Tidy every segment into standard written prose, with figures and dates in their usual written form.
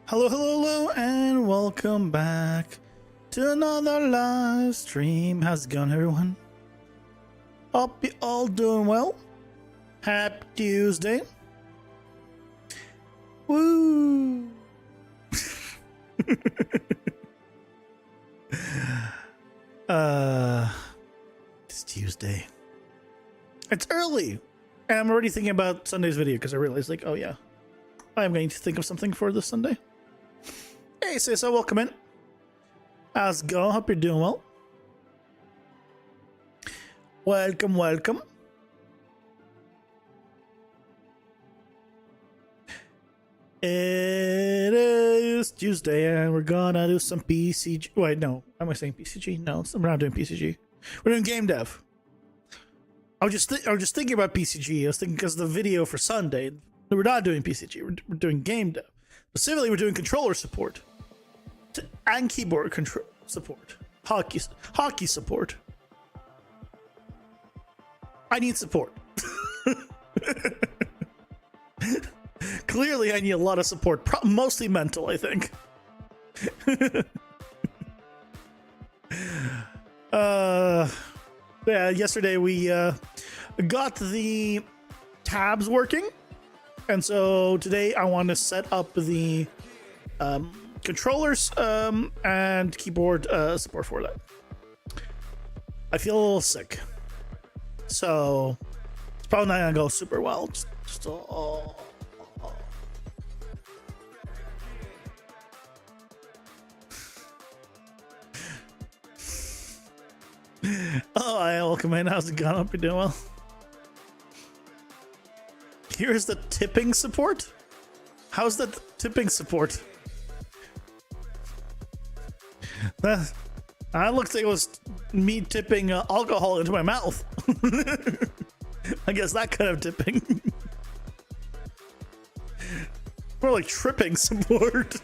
Hello, hello, hello, and welcome back to another live stream. How's it going, everyone? Hope you all doing well. Happy Tuesday. Woo! It's Tuesday. It's early, and I'm already thinking about Sunday's video because I realized, like, oh yeah, I'm going to think of something for this Sunday. Hey, so welcome in. How's it going? Hope you're doing well. Welcome, welcome. It is Tuesday, and we're gonna do some PCG. Wait, no. Am I saying PCG? No, we're not doing PCG. We're doing game dev. I was just thinking about PCG. I was thinking because the video for Sunday, we're not doing PCG. We're doing game dev. Specifically, we're doing controller support and keyboard control support, hockey support. I need support. Clearly, I need a lot of support, mostly mental, I think. Yeah, yesterday we got the tabs working, and so today I want to set up the controllers and keyboard support for that. I feel a little sick, so it's probably not gonna go super well. Oh, hi, welcome in. How's it going? Hope you're doing well. Here's the tipping support. How's that tipping support? That looks like it was me tipping alcohol into my mouth. I guess that kind of tipping. More like tripping support.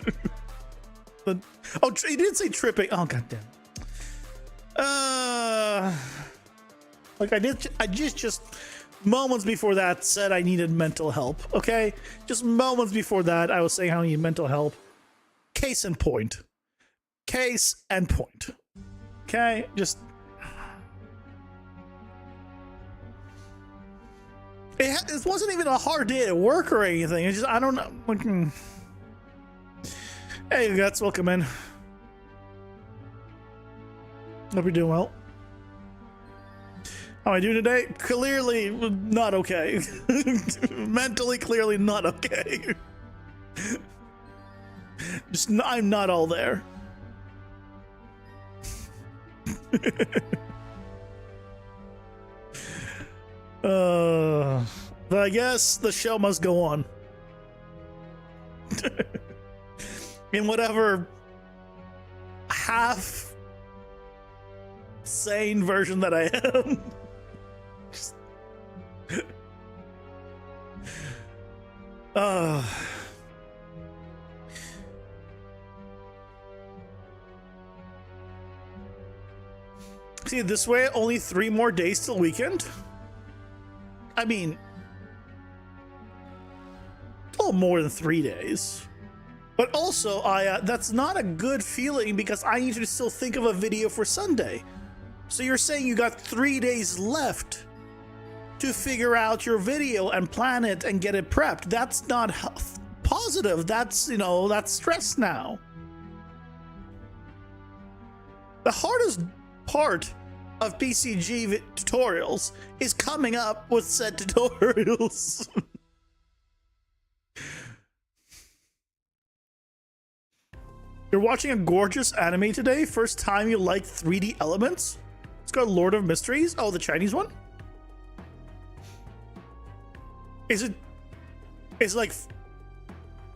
Oh, you didn't say tripping. Oh, goddamn. Like I just moments before that said I needed mental help. Okay, just moments before that I was saying how I need mental help. Case and point. Case and point. Okay, just it wasn't even a hard day at work or anything. It's just I don't know. Like, hey, guys, welcome in. Hope you're doing well. How am I doing today? Clearly not okay. Mentally, clearly not okay. Just I'm not all there. But I guess the show must go on. In whatever half sane version that I am. See, this way, only 3 more days till weekend. I mean, oh, more than 3 days. But also, that's not a good feeling because I need to still think of a video for Sunday. So you're saying you got 3 days left to figure out your video and plan it and get it prepped. That's not positive. That's, you know, that's stress now. The hardest part of PCG tutorials is coming up with said tutorials. You're watching a gorgeous anime today? First time you like 3D elements? It's called Lord of Mysteries. Oh, the Chinese one? Is it like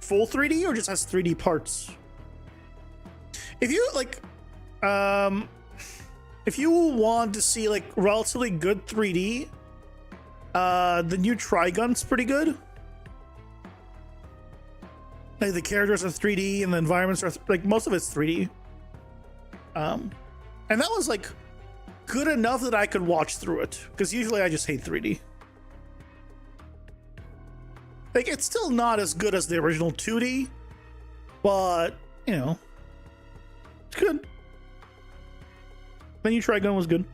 full 3D or just has 3D parts? If you like, if you want to see like relatively good 3D, the new Trigun's pretty good. Like the characters are 3D and the environments are like most of it's 3D. And that was like good enough that I could watch through it because usually I just hate 3D. Like, it's still not as good as the original 2D, but you know, it's good. Then you Trigun was good.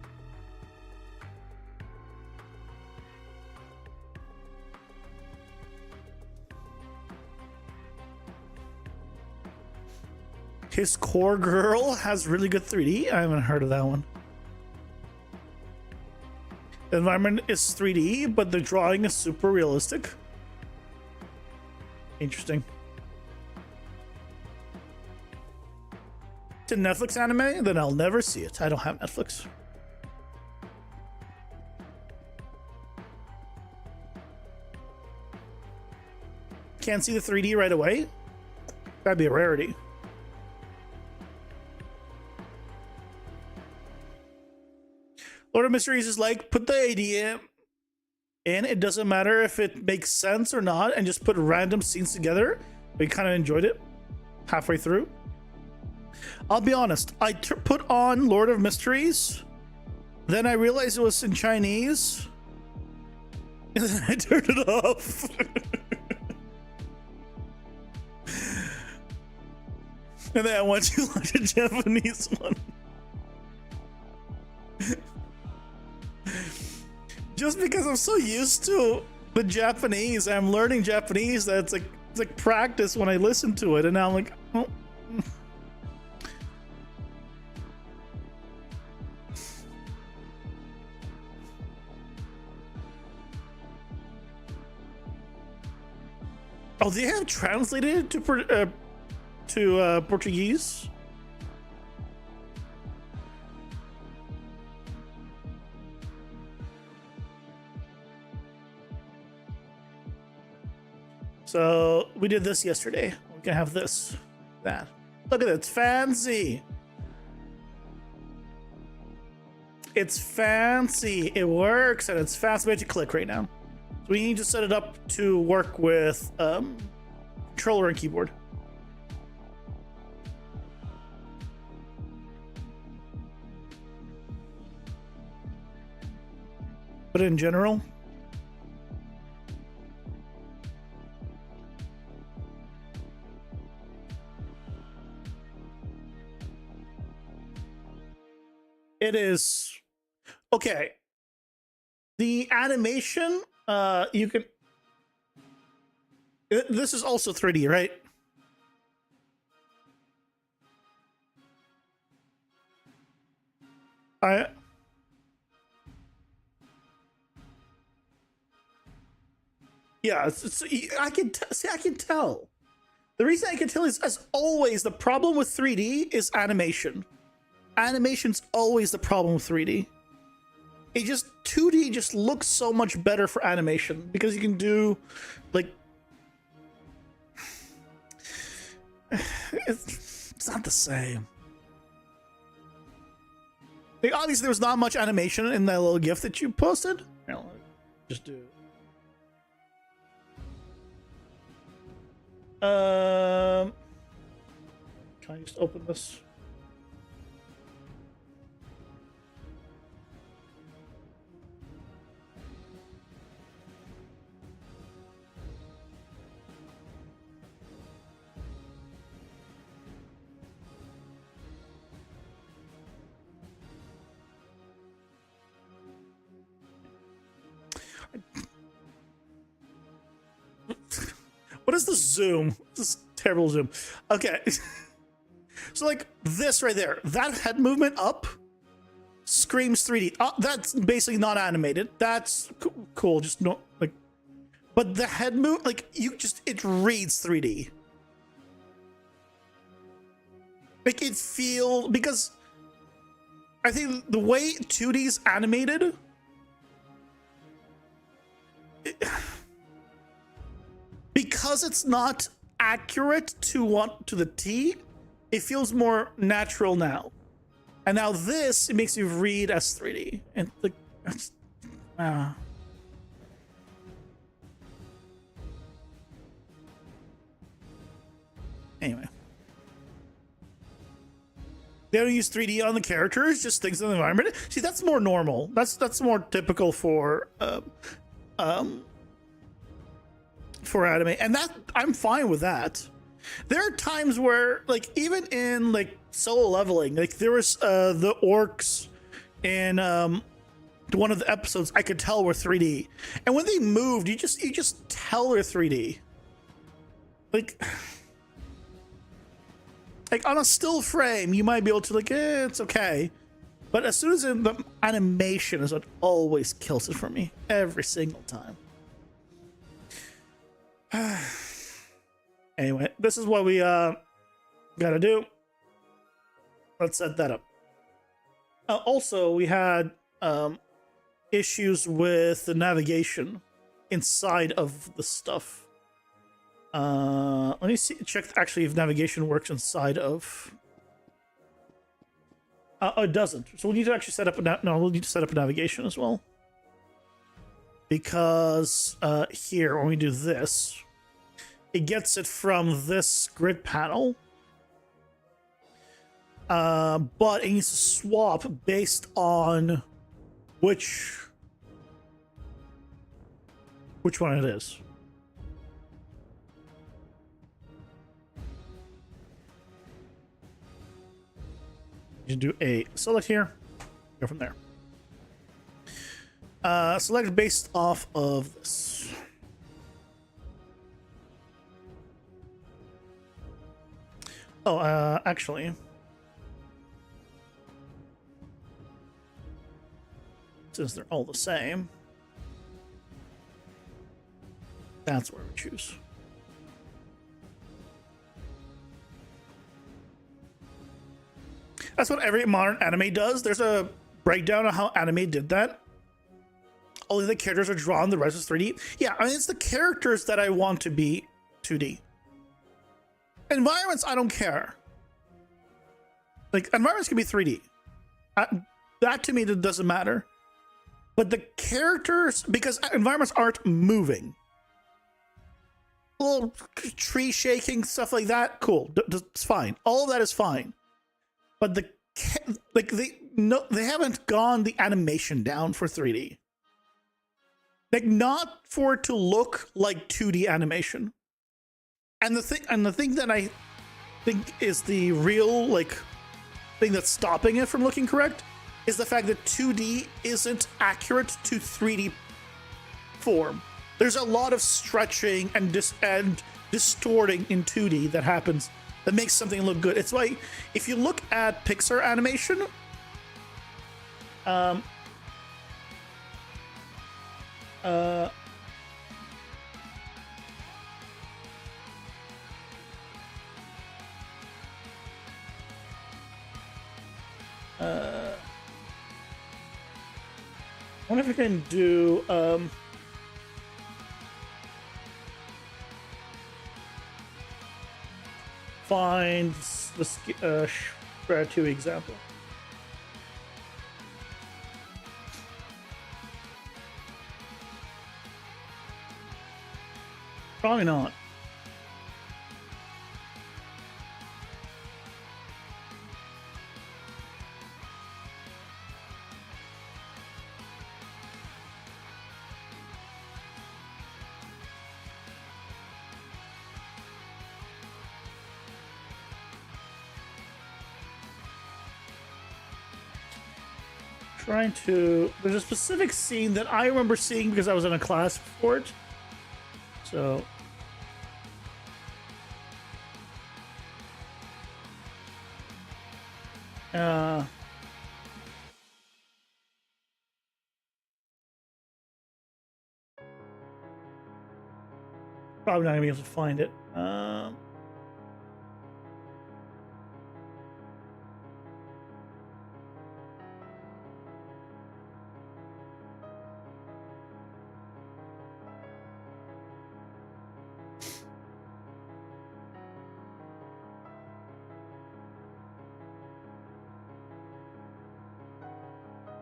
His Core Girl has really good 3D. I haven't heard of that one. The environment is 3D, but the drawing is super realistic. Interesting. It's a Netflix anime? Then I'll never see it. I don't have Netflix. Can't see the 3D right away? That'd be a rarity. Lord of Mysteries is like, put the idea in. It doesn't matter if it makes sense or not, and just put random scenes together. We kind of enjoyed it halfway through. I'll be honest, I put on Lord of Mysteries, then I realized it was in Chinese, and then I turned it off. And then I went to like the Japanese one. Just because I'm so used to the Japanese, I'm learning Japanese that it's like practice when I listen to it, and now I'm like, oh. Oh, they have translated it to Portuguese. So we did this yesterday. We can have this, that. Look at it, it's fancy. It's fancy. It works, and it's fast way to click right now. So we need to set it up to work with controller and keyboard. But in general, it is okay. The animation, you can. This is also 3D, right? Yeah, I can see. I can tell. The reason I can tell is, as always, the problem with 3D is animation. Animation's always the problem with 3D. It just 2D just looks so much better for animation because you can do like it's not the same. Like, obviously, there was not much animation in that little GIF that you posted. I'll just do. Can I just open this? What is the zoom? This terrible zoom. Okay. So like this right there, that head movement up screams 3D. That's basically not animated. That's cool. Just no, like, but the head move, like it reads 3D. Like it feels, because I think the way 2D is animated, because it's not accurate to the T, it feels more natural now. And now this, it makes you read as 3D. And like, anyway. They don't use 3D on the characters, just things in the environment. See, that's more normal. That's more typical for anime, and that I'm fine with that. There are times where, like, even in like solo leveling, like there was the orcs in one of the episodes I could tell were 3D, and when they moved, you just tell they're 3D. Like on a still frame, you might be able to like, it's okay, but as soon as the animation is what always kills it for me every single time. Anyway, this is what we gotta do. Let's set that up. Also, we had issues with the navigation inside of the stuff. Let me check actually if navigation works inside of. Oh, it doesn't. So we need to actually set up we'll need to set up a navigation as well. Because here, when we do this, it gets it from this grid panel. But it needs to swap based on which one it is. You do a select here, go from there. Select based off of this. Oh, actually, since they're all the same, that's where we choose. That's what every modern anime does. There's a breakdown of how anime did that. Only the characters are drawn, the rest is 3D. Yeah, I mean, it's the characters that I want to be 2D. Environments, I don't care. Like, environments can be 3D. That to me, that doesn't matter. But the characters, because environments aren't moving. Little tree shaking, stuff like that, cool. It's fine. All of that is fine. But they haven't gone the animation down for 3D. Like, not for it to look like 2D animation. And the thing that I think is the real like thing that's stopping it from looking correct is the fact that 2D isn't accurate to 3D form. There's a lot of stretching and distorting in 2D that happens that makes something look good. It's like if you look at Pixar animation, I wonder if I can do find the Shred 2 example. Probably not. There's a specific scene that I remember seeing because I was in a class for it. So probably not gonna be able to find it.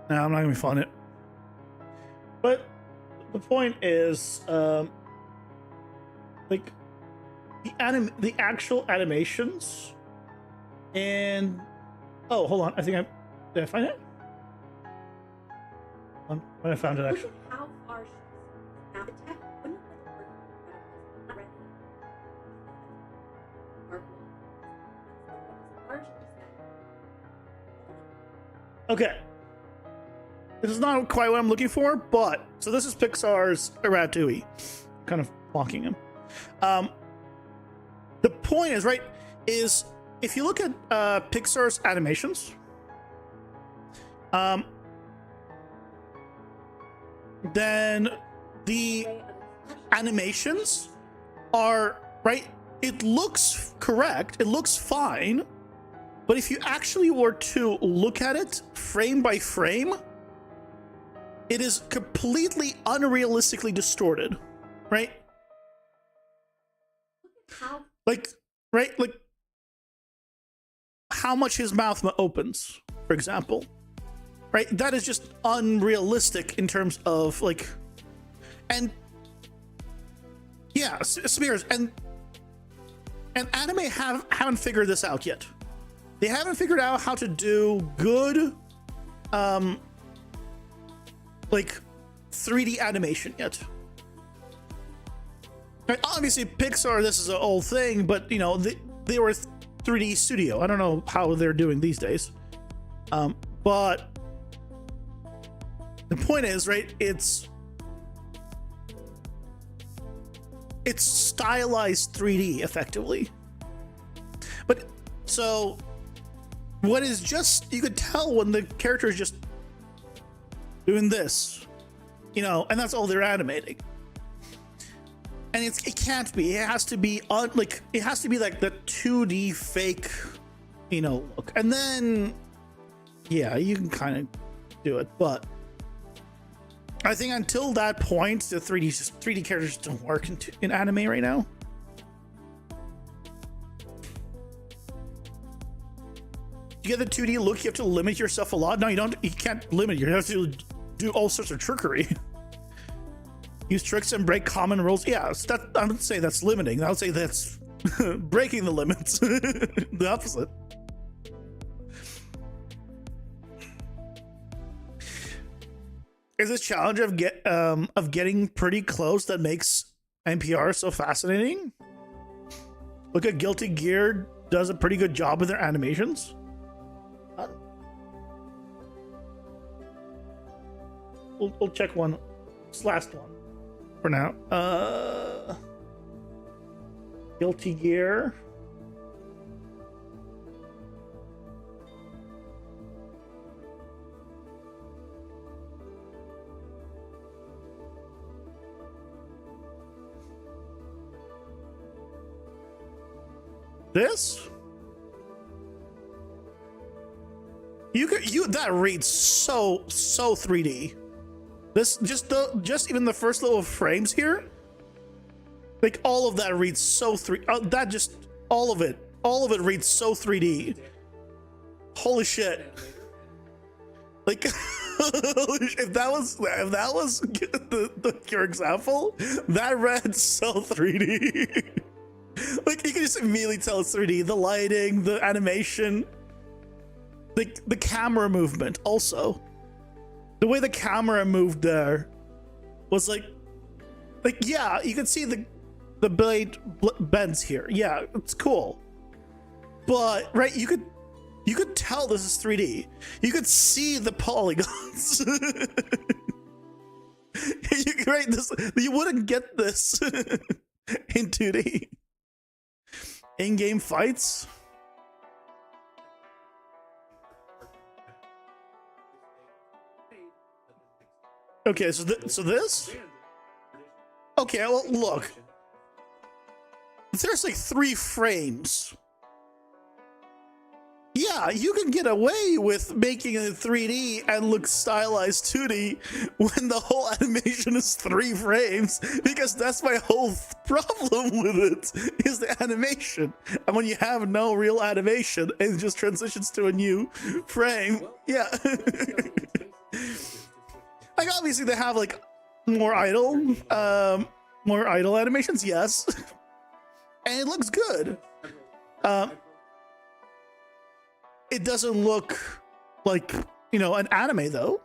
No, I'm not gonna find it. But the point is, like the actual animations, and oh, hold on, did I find it? When I found it, actually. How far now the tech wouldn't Okay. This is not quite what I'm looking for, but so this is Pixar's Ratatouille, kind of mocking him. The point is, right, is if you look at Pixar's animations, then the animations are, right, it looks correct, it looks fine, but if you actually were to look at it frame by frame, it is completely unrealistically distorted, right? Like, right, like how much his mouth opens, for example, right? That is just unrealistic in terms of like, and yeah, Smears and anime haven't figured this out yet. They haven't figured out how to do good, like 3D animation yet. Right, obviously, Pixar, this is an old thing, but you know they were 3D studio. I don't know how they're doing these days, but the point is, right? It's stylized 3D effectively, but so what is just, you could tell when the character is just doing this, you know, and that's all they're animating. And it can't be. It has to be like it has to be like the 2D fake, you know, look. And then yeah, you can kind of do it, but I think until that point, the 3D characters don't work in anime right now. To get the 2D look, you have to limit yourself a lot. No, you don't. You can't limit. You have to do all sorts of trickery. Use tricks and break common rules. Yeah, that, I would say that's limiting. I would say that's breaking the limits. The opposite. Is this challenge of getting pretty close that makes NPR so fascinating? Look at Guilty Gear does a pretty good job with their animations. We'll check one. This last one for now. Guilty Gear. This? That reads so 3D. This just even the first little frames here, like all of that reads so that just all of it reads so 3D. Holy shit! Like if that was your example, that read so 3D. Like you can just immediately tell it's 3D. The lighting, the animation, the camera movement also. The way the camera moved there was like yeah, you can see the blade bends here. Yeah, it's cool. But right, you could tell this is 3D. You could see the polygons. Right, you wouldn't get this in 2D. In-game fights. Okay, so this? Okay, well, look. There's like 3 frames. Yeah, you can get away with making it 3D and look stylized 2D when the whole animation is 3 frames, because that's my whole problem with it, is the animation. And when you have no real animation and it just transitions to a new frame, yeah. Like obviously they have like more idle animations, yes. And it looks good. It doesn't look like, you know, an anime though,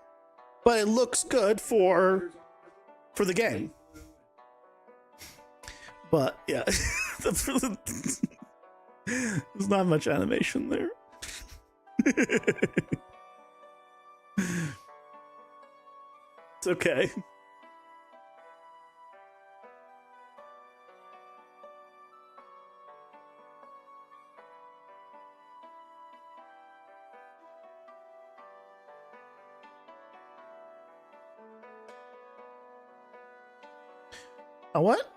but it looks good for the game. But yeah, there's not much animation there. It's okay. A what?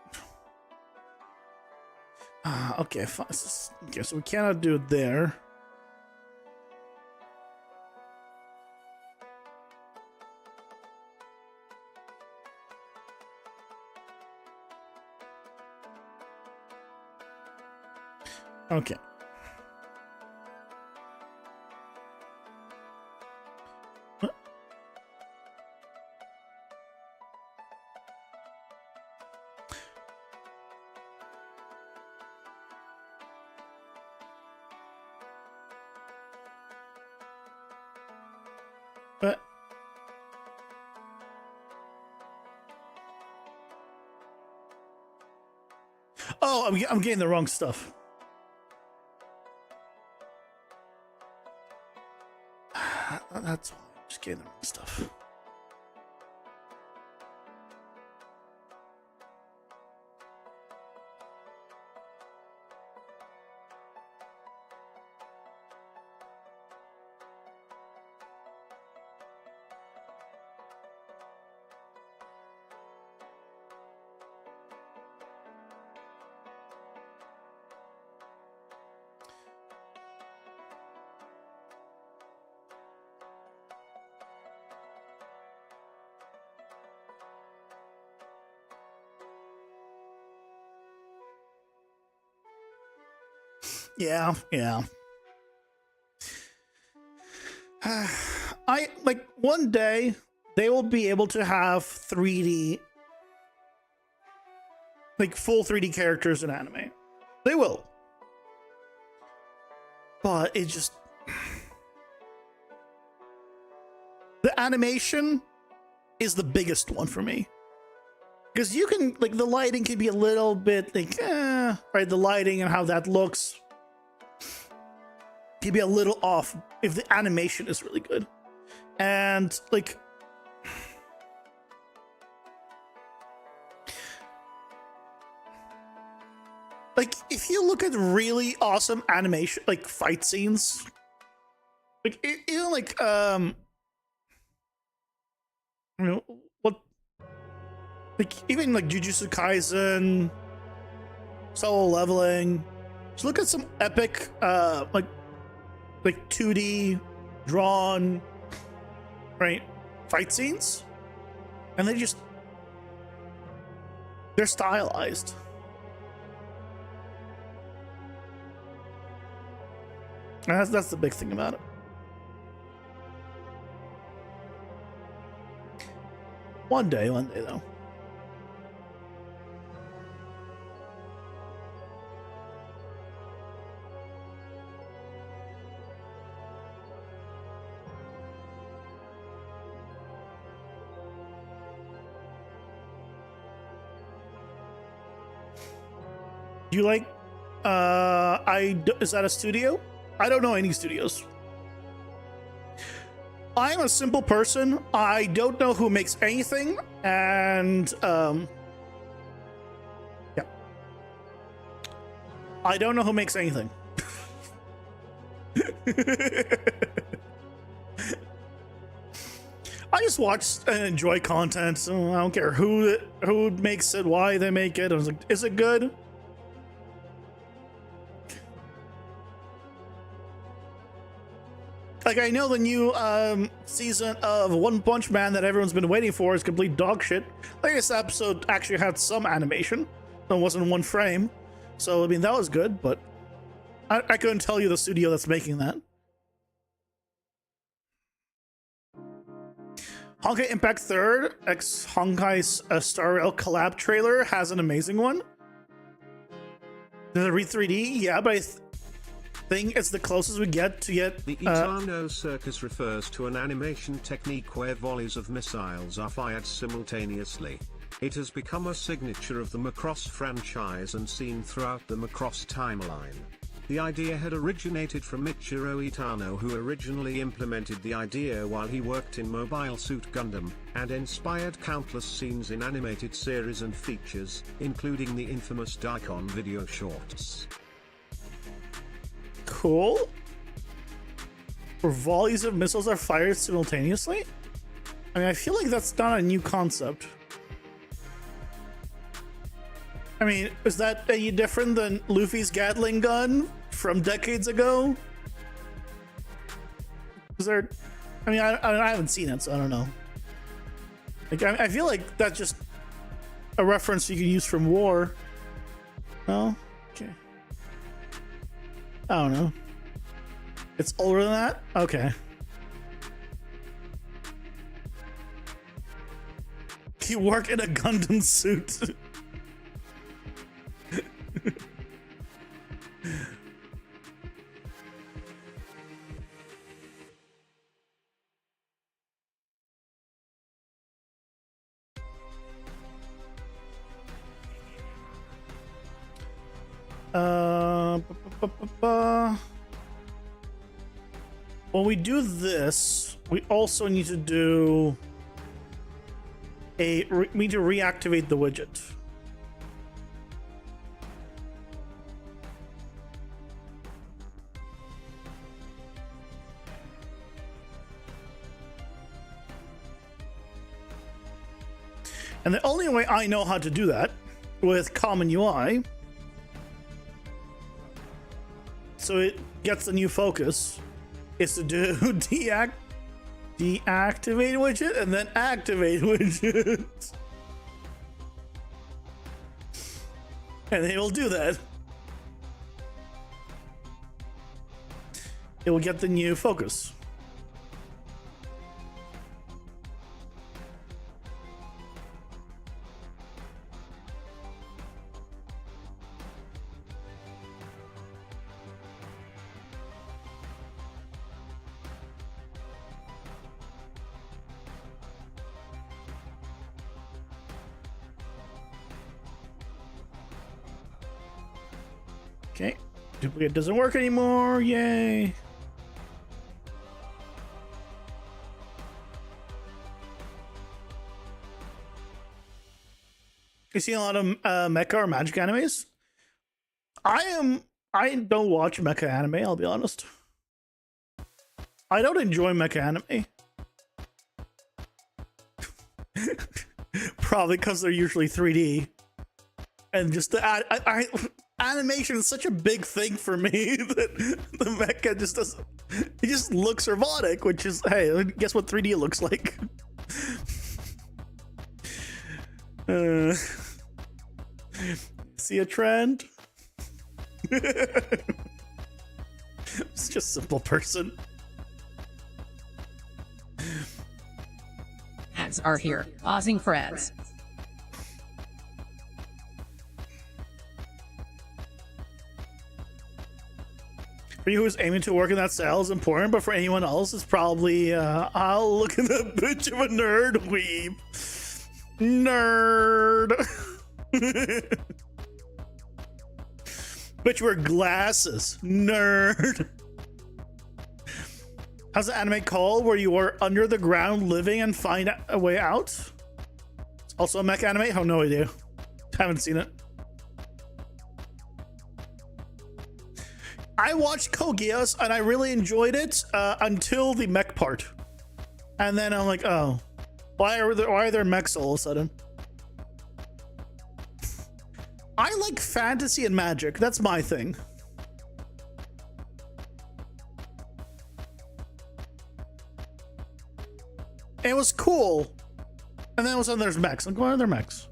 Okay, fine. Okay, so we cannot do it there. Okay. But oh, I'm getting the wrong stuff. That's why I'm just getting the wrong stuff. Yeah. I like one day they will be able to have 3D, like full 3D characters in anime. They will. But it just, the animation is the biggest one for me. Because you can, like, the lighting can be a little bit like, right? The lighting and how that looks can be a little off if the animation is really good. And like if you look at really awesome animation, like fight scenes, like even like you know what, like even like Jujutsu Kaisen, Solo Leveling, just look at some epic like 2D drawn, right, fight scenes, and they're stylized. And that's the big thing about it. One day though. Do you like is that a studio? I don't know any studios. I'm a simple person. I don't know who makes anything, and yeah, I don't know who makes anything. I just watch and enjoy content, so I don't care who makes it, why they make it. I was like, is it good? Like, I know the new season of One Punch Man that everyone's been waiting for is complete dog shit. Latest episode actually had some animation. It wasn't one frame. So, I mean, that was good, but I couldn't tell you the studio that's making that. Honkai Impact 3rd x Honkai's Star Rail collab trailer has an amazing one. Does it read 3D? Yeah, but I think it's the closest we get to get the Etano Circus refers to an animation technique where volleys of missiles are fired simultaneously. It has become a signature of the Macross franchise and seen throughout the Macross timeline. The idea had originated from Michiro Itano, who originally implemented the idea while he worked in Mobile Suit Gundam, and inspired countless scenes in animated series and features, including the infamous Daikon video shorts. Cool. Where volleys of missiles are fired simultaneously? I mean, I feel like that's not a new concept. I mean, is that any different than Luffy's Gatling gun from decades ago? Is there... I mean, I haven't seen it, so I don't know. Like, I feel like that's just a reference you can use from war. No? Okay. I don't know. It's older than that? Okay. You work in a Gundam suit. When we do this, we also need to do we need to reactivate the widget. And the only way I know how to do that with Common UI, so it gets a new focus, is to do deactivate widget and then activate widget. And it will do that. It will get the new focus. Okay, duplicate doesn't work anymore. Yay. You see a lot of mecha or magic animes? I don't watch mecha anime, I'll be honest. I don't enjoy mecha anime. Probably because they're usually 3D. And just the animation is such a big thing for me that the mecha just doesn't... It just looks robotic, which is... Hey, guess what 3D looks like? See a trend? It's just a simple person. Ads are here. Pausing for ads. For you who's aiming to work in that style is important, but for anyone else, it's probably, I'll look at the bitch of a nerd weeb. Nerd. Bitch wear glasses. Nerd. How's the anime called where you are under the ground living and find a way out? It's also a mech anime? I have no idea. Haven't seen it. I watched Code Geass and I really enjoyed it until the mech part. And then I'm like, oh, why are there mechs all of a sudden? I like fantasy and magic. That's my thing. It was cool. And then all of a sudden there's mechs. Like, why are there mechs?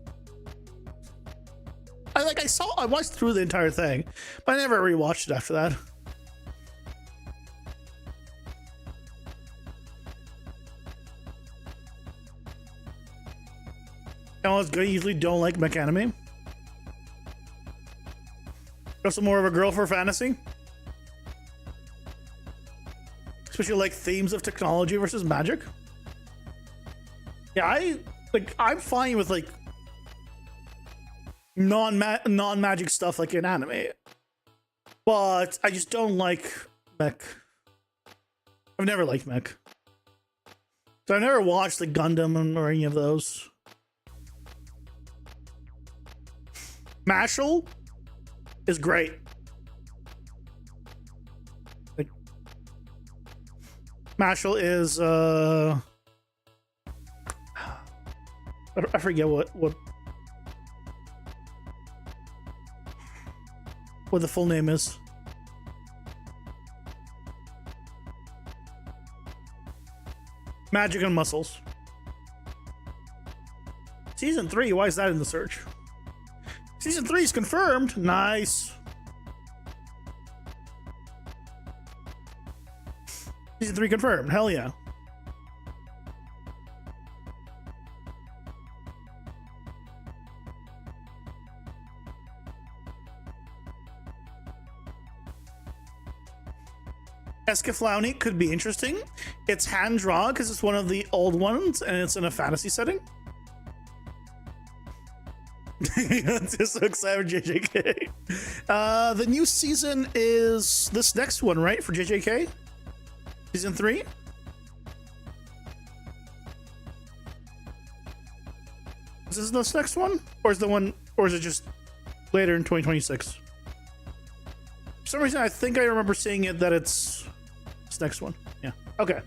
I watched through the entire thing, but I never rewatched it after that. I usually don't like mech anime. Also more of a girl for fantasy. Especially like themes of technology versus magic. Yeah, I'm fine with like non-magic stuff like in anime. but I just don't like mech. I've never liked mech. So I've never watched the Gundam or any of those. Mashal is great. Like, Mashal is I forget what the full name is. Magic and Muscles. Season 3, why is that in the search? Season 3 is confirmed. Nice. Season 3 confirmed. Hell yeah. Escaflowny could be interesting. It's hand drawn because it's one of the old ones and it's in a fantasy setting. I'm just so excited for JJK. The new season is this next one, right? For JJK? Season 3? Is this this next one? Or is it just later in 2026? For some reason, I think I remember seeing it that it's this next one. Yeah. Okay.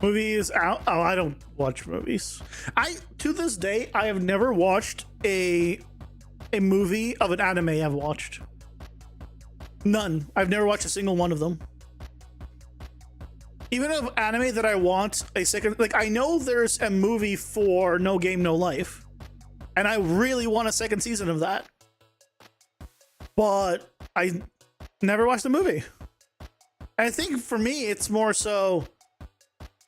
Movies out. Oh, I don't watch movies. To this day, I have never watched a movie of an anime I've watched. None. I've never watched a single one of them. Even of anime that I want a second, like I know there's a movie for No Game No Life, and I really want a second season of that, but I never watched the movie. And I think for me, it's more so.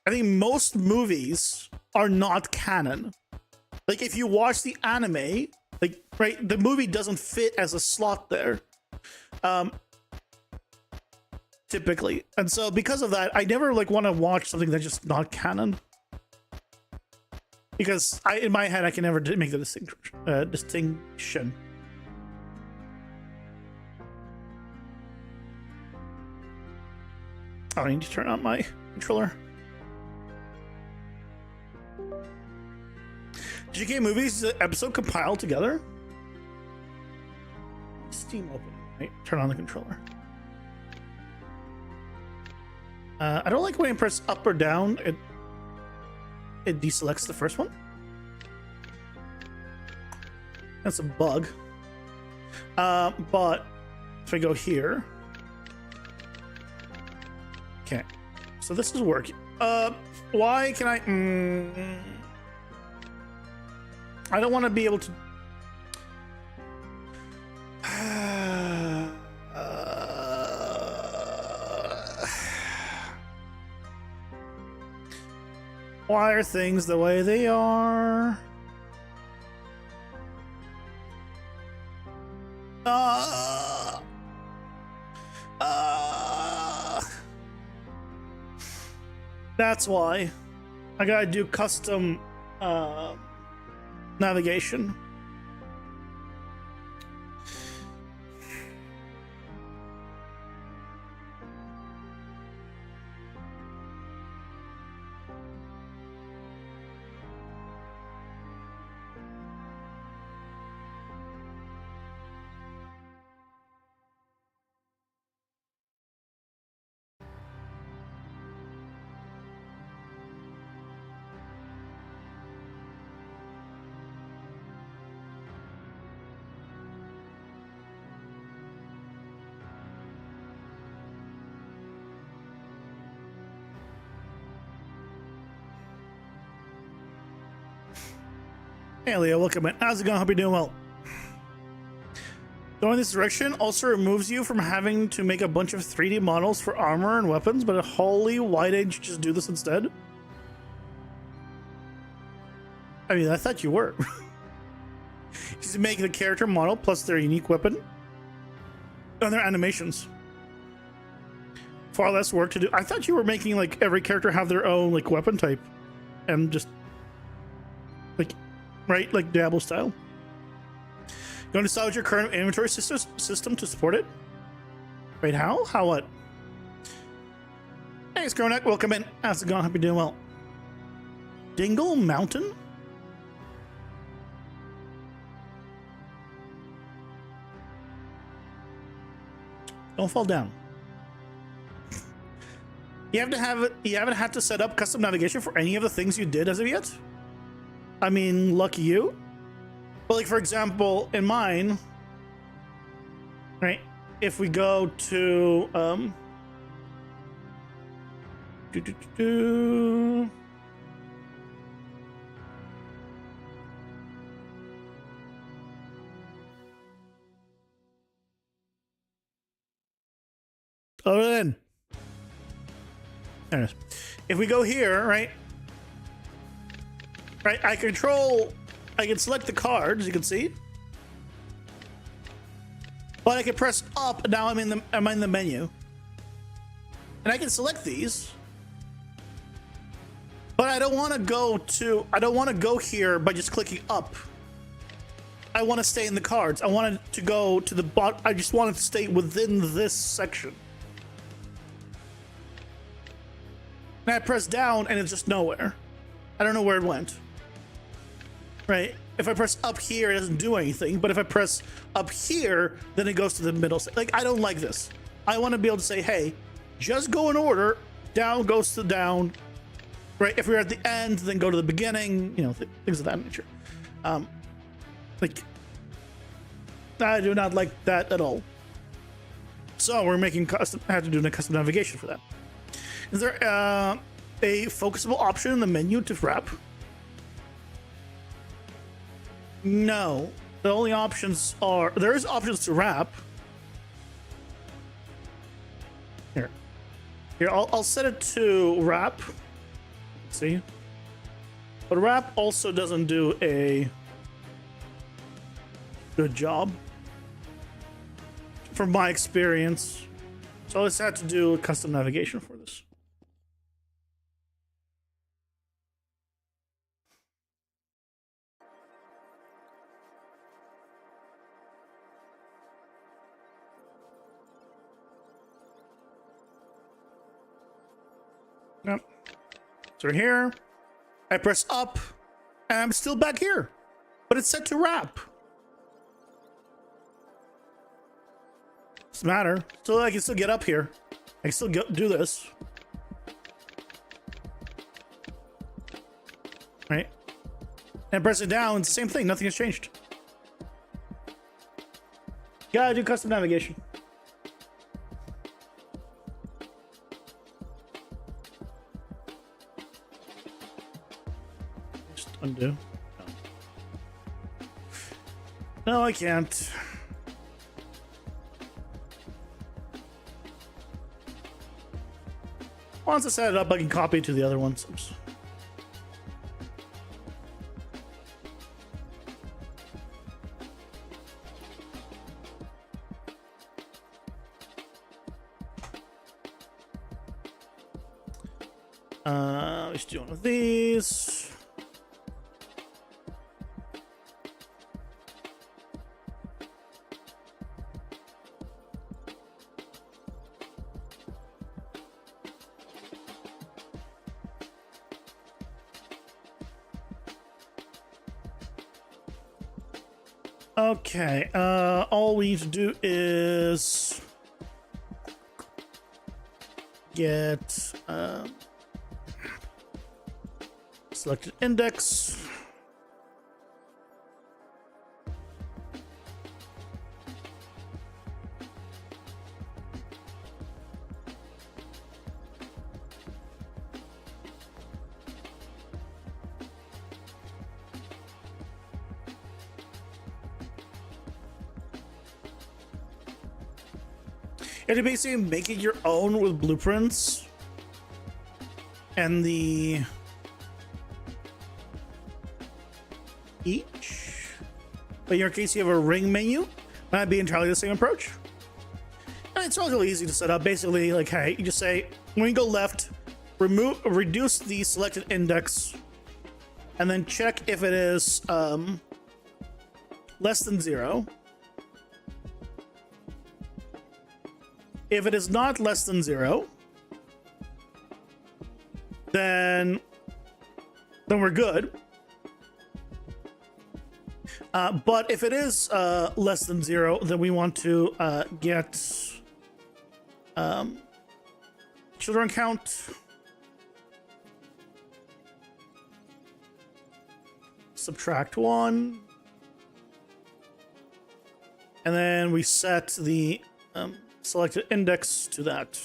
I think most movies are not canon. Like if you watch the anime, like right, the movie doesn't fit as a slot there. Typically. And so because of that, I never like want to watch something that's just not canon. Because in my head I can never make the distinction. Oh, I need to turn on my controller. GK Movies episode compiled together. Steam open. Right, turn on the controller. I don't like when I press up or down. It deselects the first one. That's a bug. But if I go here, okay. So this is working. Why can I don't want to be able to. Why are things the way they are? That's why I gotta do custom navigation. Hey Leo, welcome in. How's it going? Hope you're doing well. Going this direction also removes you from having to make a bunch of 3D models for armor and weapons, but holy, why didn't you just do this instead? I mean, I thought you were. Just make the character model plus their unique weapon and their animations. Far less work to do. I thought you were making like every character have their own like weapon type and just like right? Like Diablo style. You want to decide with your current inventory system to support it? Wait, how? How what? Hey, Skronek, welcome in. How's it going? Hope you're doing well. Dingle Mountain? Don't fall down. You have to have it. You haven't had to set up custom navigation for any of the things you did as of yet. I mean, lucky you. But like, for example, in mine, right? If we go to oh, then there it is. If we go here, right, I can select the card, as you can see, but I can press up. And now I'm in the menu, and I can select these. But I don't want to go here by just clicking up. I want to stay in the cards. I want it to go to the bottom. I just want it to stay within this section. And I press down and it's just nowhere. I don't know where it went. Right? If I press up here, it doesn't do anything. But if I press up here, then it goes to the middle. Like, I don't like this. I want to be able to say, hey, just go in order. Down goes to down. Right? If we're at the end, then go to the beginning. You know, things of that nature. Like, I do not like that at all. So we're making custom. I have to do a custom navigation for that. Is there a focusable option in the menu to wrap? No. The only options are there is options to wrap. Here, I'll set it to wrap. See, but wrap also doesn't do a good job from my experience. So I just had to do a custom navigation for this. Yep. So here, I press up, and I'm still back here, but it's set to wrap. Doesn't matter. So I can still get up here. I can still do this. Right? And press it down, it's the same thing. Nothing has changed. Gotta do custom navigation. Just undo. No, I can't. Once I set it up, I can copy it to the other ones. Oops. Let's do one of these. Okay, all we need to do is get selected index. And you're basically making your own with blueprints and the each. But in your case, you have a ring menu. Might be entirely the same approach. And it's relatively easy to set up. Basically, like, hey, you just say when you go left, reduce the selected index and then check if it is less than 0. If it is not less than 0, then we're good. But if it is less than 0, then we want to get children count. Subtract 1. And then we set the selected index to that.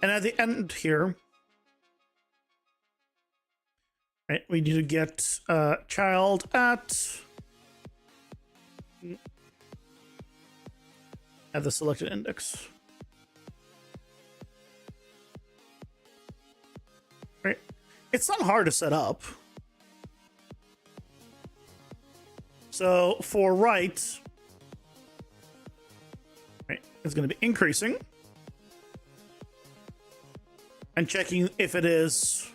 And at the end here, right, we need to get child at the selected index. Right, it's not hard to set up. So for right, it's going to be increasing and checking if it is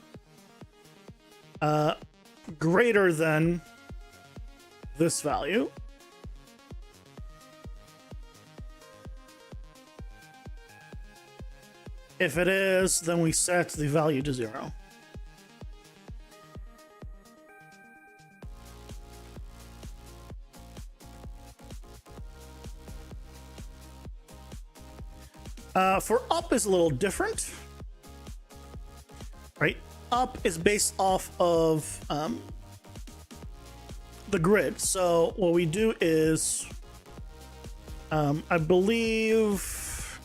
greater than this value. If it is, then we set the value to 0. For up is a little different, right? Up is based off of the grid. So what we do is, I believe,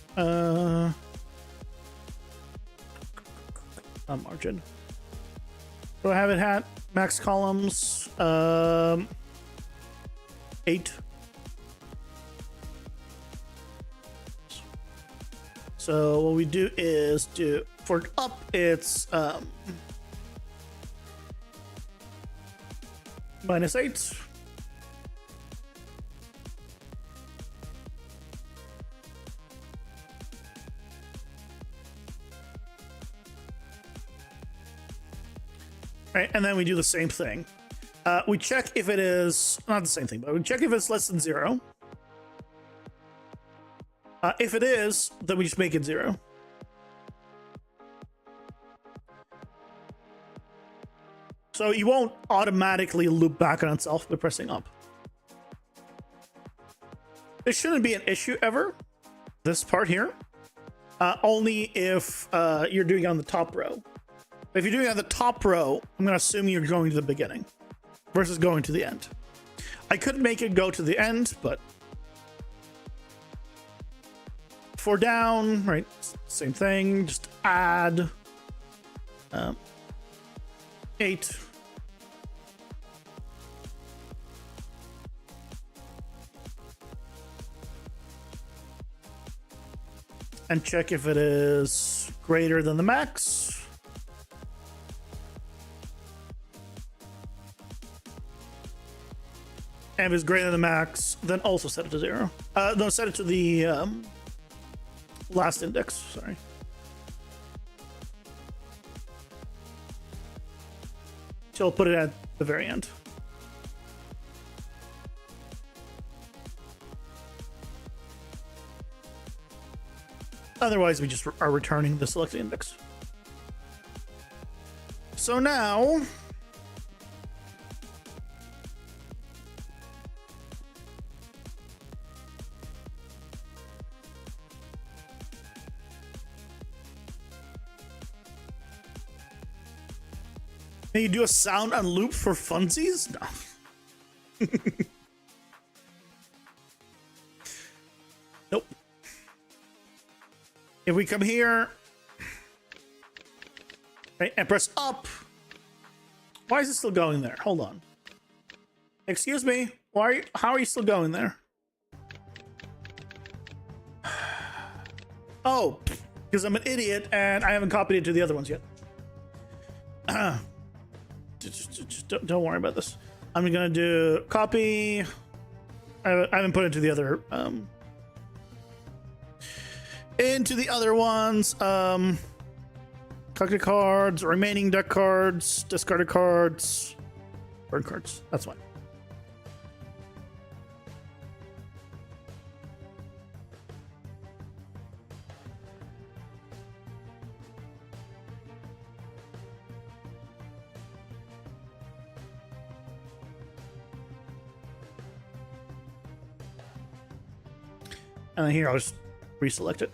margin. Do I have it at max columns? 8. So what we do is for up, it's -8. Right, and then we do the same thing. We check if it is not the same thing, but we check if it's less than 0. If it is, then we just make it 0. So you won't automatically loop back on itself by pressing up. This shouldn't be an issue ever, this part here. Only if you're doing it on the top row. If you're doing it on the top row, I'm going to assume you're going to the beginning versus going to the end. I could make it go to the end, but for down, right, same thing, just add 8. And check if it is greater than the max. And if it's greater than the max, then also set it to 0. No, set it to the last index, sorry. So I'll put it at the very end. Otherwise, we just are returning the selected index. So now, can you do a sound on loop for funsies? No. Nope. If we come here, right, and press up, why is it still going there? Hold on. Excuse me. How are you still going there? Oh, because I'm an idiot and I haven't copied it to the other ones yet. Just don't worry about this. I'm gonna do copy. I haven't put it to the other into the other ones. collected cards, remaining deck cards, discarded cards, burn cards. That's fine. And then here, I'll just reselect it.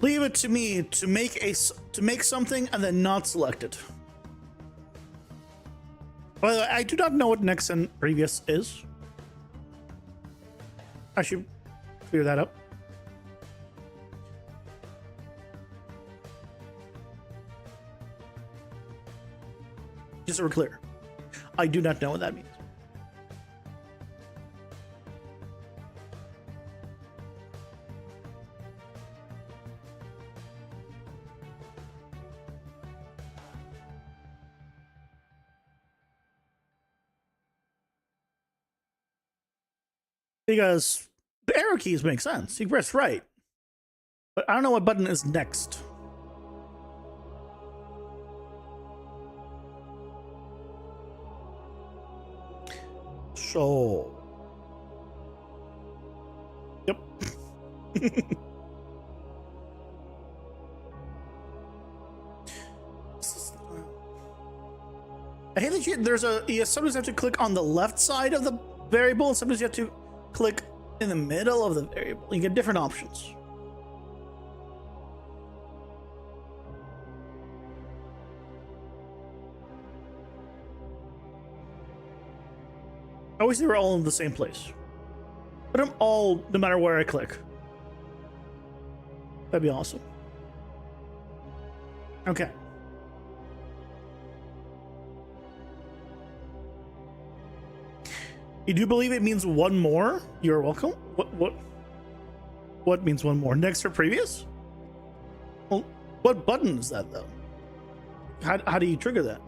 Leave it to me to make something and then not select it. By the way, I do not know what next and previous is. I should clear that up. Just so we're clear, I do not know what that means. Because the arrow keys make sense. You press right. But I don't know what button is next. So, yep. I hate that there's you sometimes have to click on the left side of the variable, and sometimes you have to click in the middle of the variable. You get different options. I wish they were all in the same place. Put them all, no matter where I click. That'd be awesome. Okay. You do believe it means one more? You're welcome. What means one more? Next or previous? Well, what button is that though? How do you trigger that?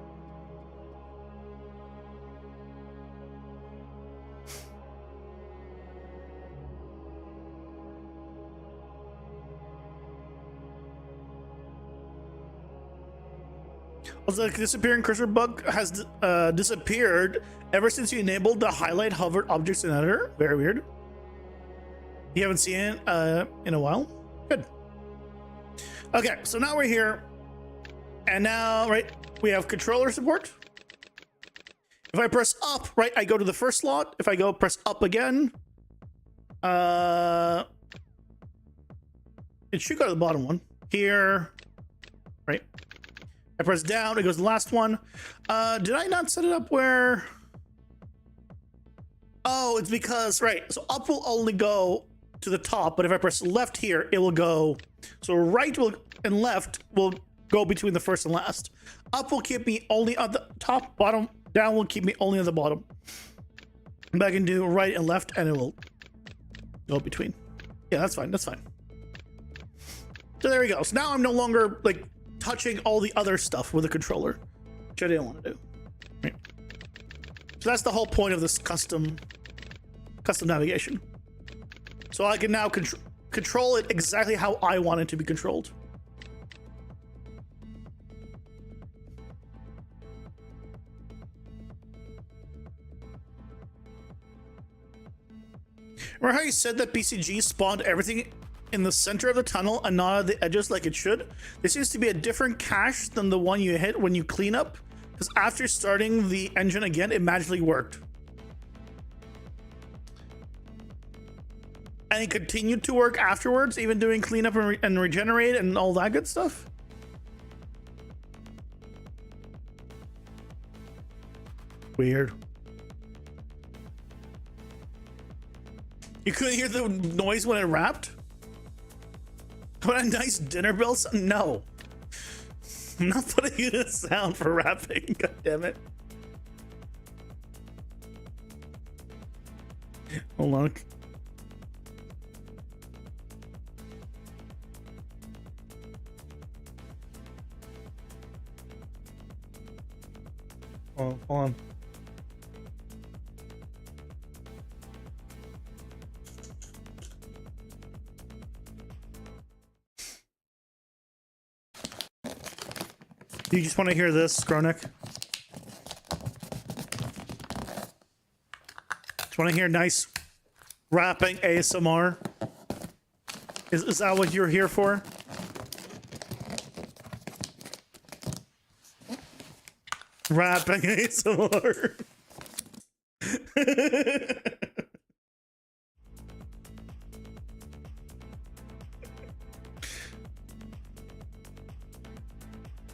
Also, the disappearing cursor bug has disappeared ever since you enabled the highlight hovered objects in editor. Very weird. You haven't seen it in a while. Good. Okay, so now we're here, and now we have controller support. If I press up, I go to the first slot. If I go press up again, it should go to the bottom one here, right? I press down, it goes to the last one. Did I not set it up where? Oh, it's because, so up will only go to the top, but if I press left here, it will go. So right and left will go between the first and last. Up will keep me only on the top, bottom, down will keep me only on the bottom. But I can do right and left and it will go between. Yeah, that's fine, that's fine. So there we go. So now I'm no longer touching all the other stuff with a controller, which I didn't want to do. Right. So that's the whole point of this custom navigation. So I can now control it exactly how I want it to be controlled. Remember how you said that BCG spawned everything in the center of the tunnel and not at the edges like it should? This seems to be a different cache than the one you hit when you clean up, because after starting the engine again, it magically worked. And it continued to work afterwards, even doing cleanup and regenerate and all that good stuff. Weird. You couldn't hear the noise when it wrapped? What a nice dinner bell sound. No. I'm not putting in a sound for rapping. God damn it. Hold on. Hold on. Do you just want to hear this, Skronik? Just want to hear nice rapping ASMR? Is that what you're here for? Rapping ASMR.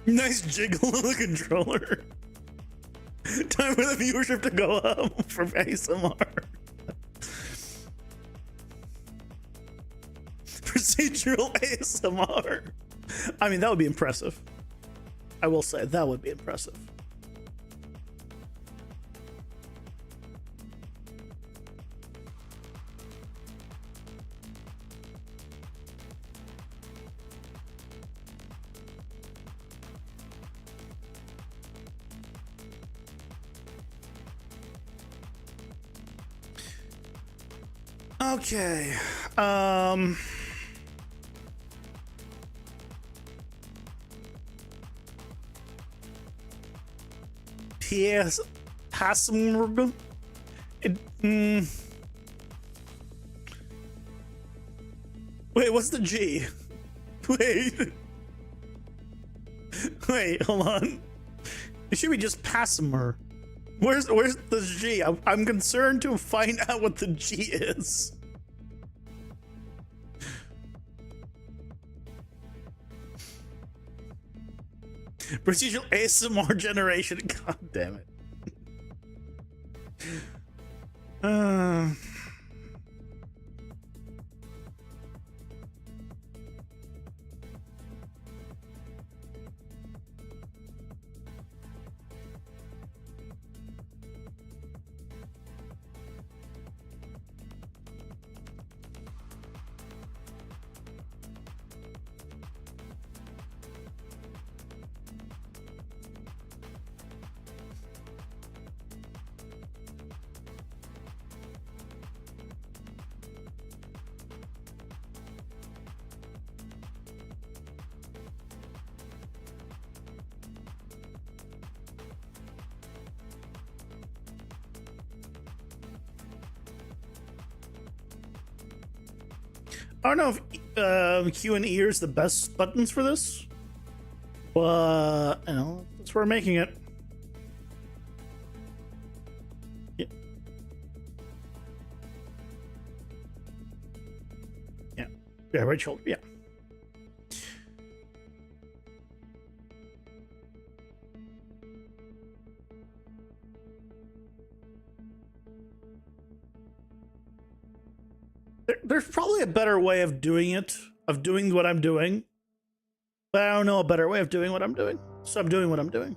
Nice jiggle of the controller. Time for the viewership to go up from ASMR. Procedural ASMR. I mean, that would be impressive. I will say, that would be impressive. Okay. PS password. Wait, what's the G? Wait. Wait, hold on. It should be just Pasmer. Where's the G? I'm concerned to find out what the G is. Procedural ASMR generation. God damn it. I don't know if Q and E is the best buttons for this, but you know, that's where we're making it. Yeah. Yeah. Yeah, right shoulder. Yeah. There's probably a better way of doing it, of doing what I'm doing, but I don't know a better way of doing what I'm doing. So I'm doing what I'm doing.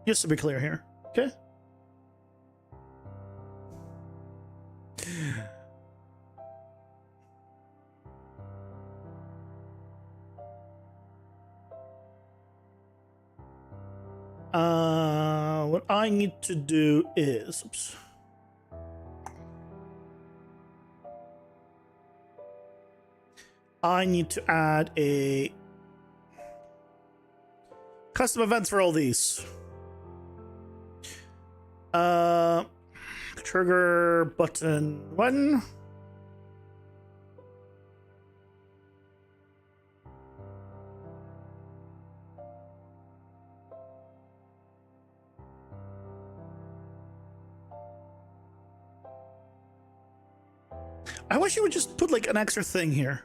Just to be clear here, okay? What I need to do is, oops. I need to add a custom events for all these. Trigger button 1. I wish you would just put like an extra thing here.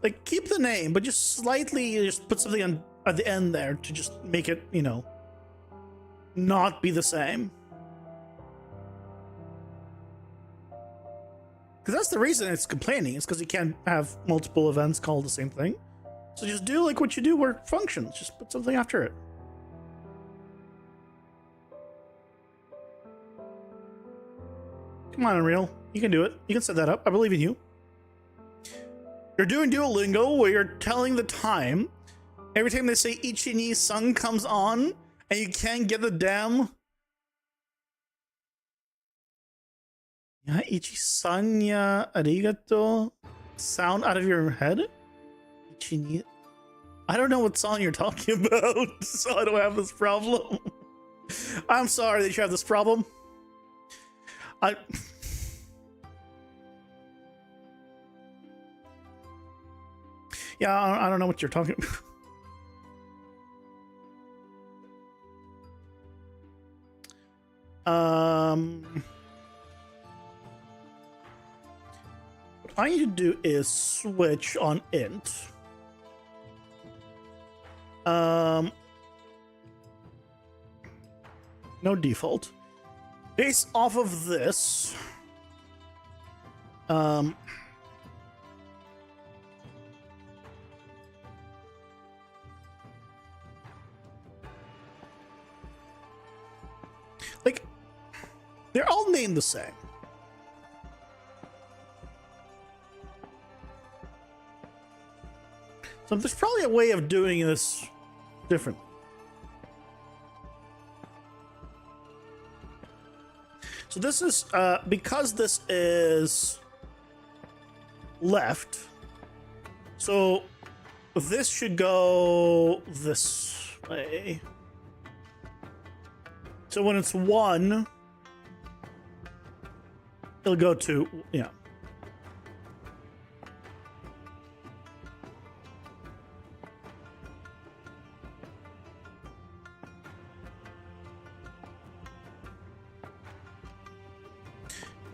Like, keep the name, but just slightly just put something on at the end there to just make it, you know, not be the same. Because that's the reason it's complaining. It's because you can't have multiple events called the same thing. So just do like what you do where it functions. Just put something after it. Come on, Unreal. You can do it. You can set that up. I believe in you. You're doing Duolingo where you're telling the time. Every time they say Ichi-ni-san comes on and you can't get the damn ya Ichi-san ya arigato sound out of your head. Genius. I don't know what song you're talking about, so I don't have this problem. I'm sorry that you have this problem. Yeah, I don't know what you're talking about. What I need to do is switch on int. No default. Based off of this, like, they're all named the same. So there's probably a way of doing this different. So this is, because this is left, so this should go this way. So when it's 1, it'll go to, yeah.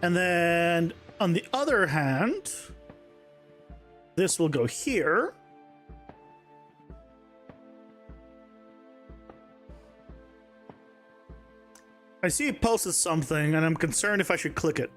And then on the other hand, this will go here. I see it posted something and I'm concerned if I should click it.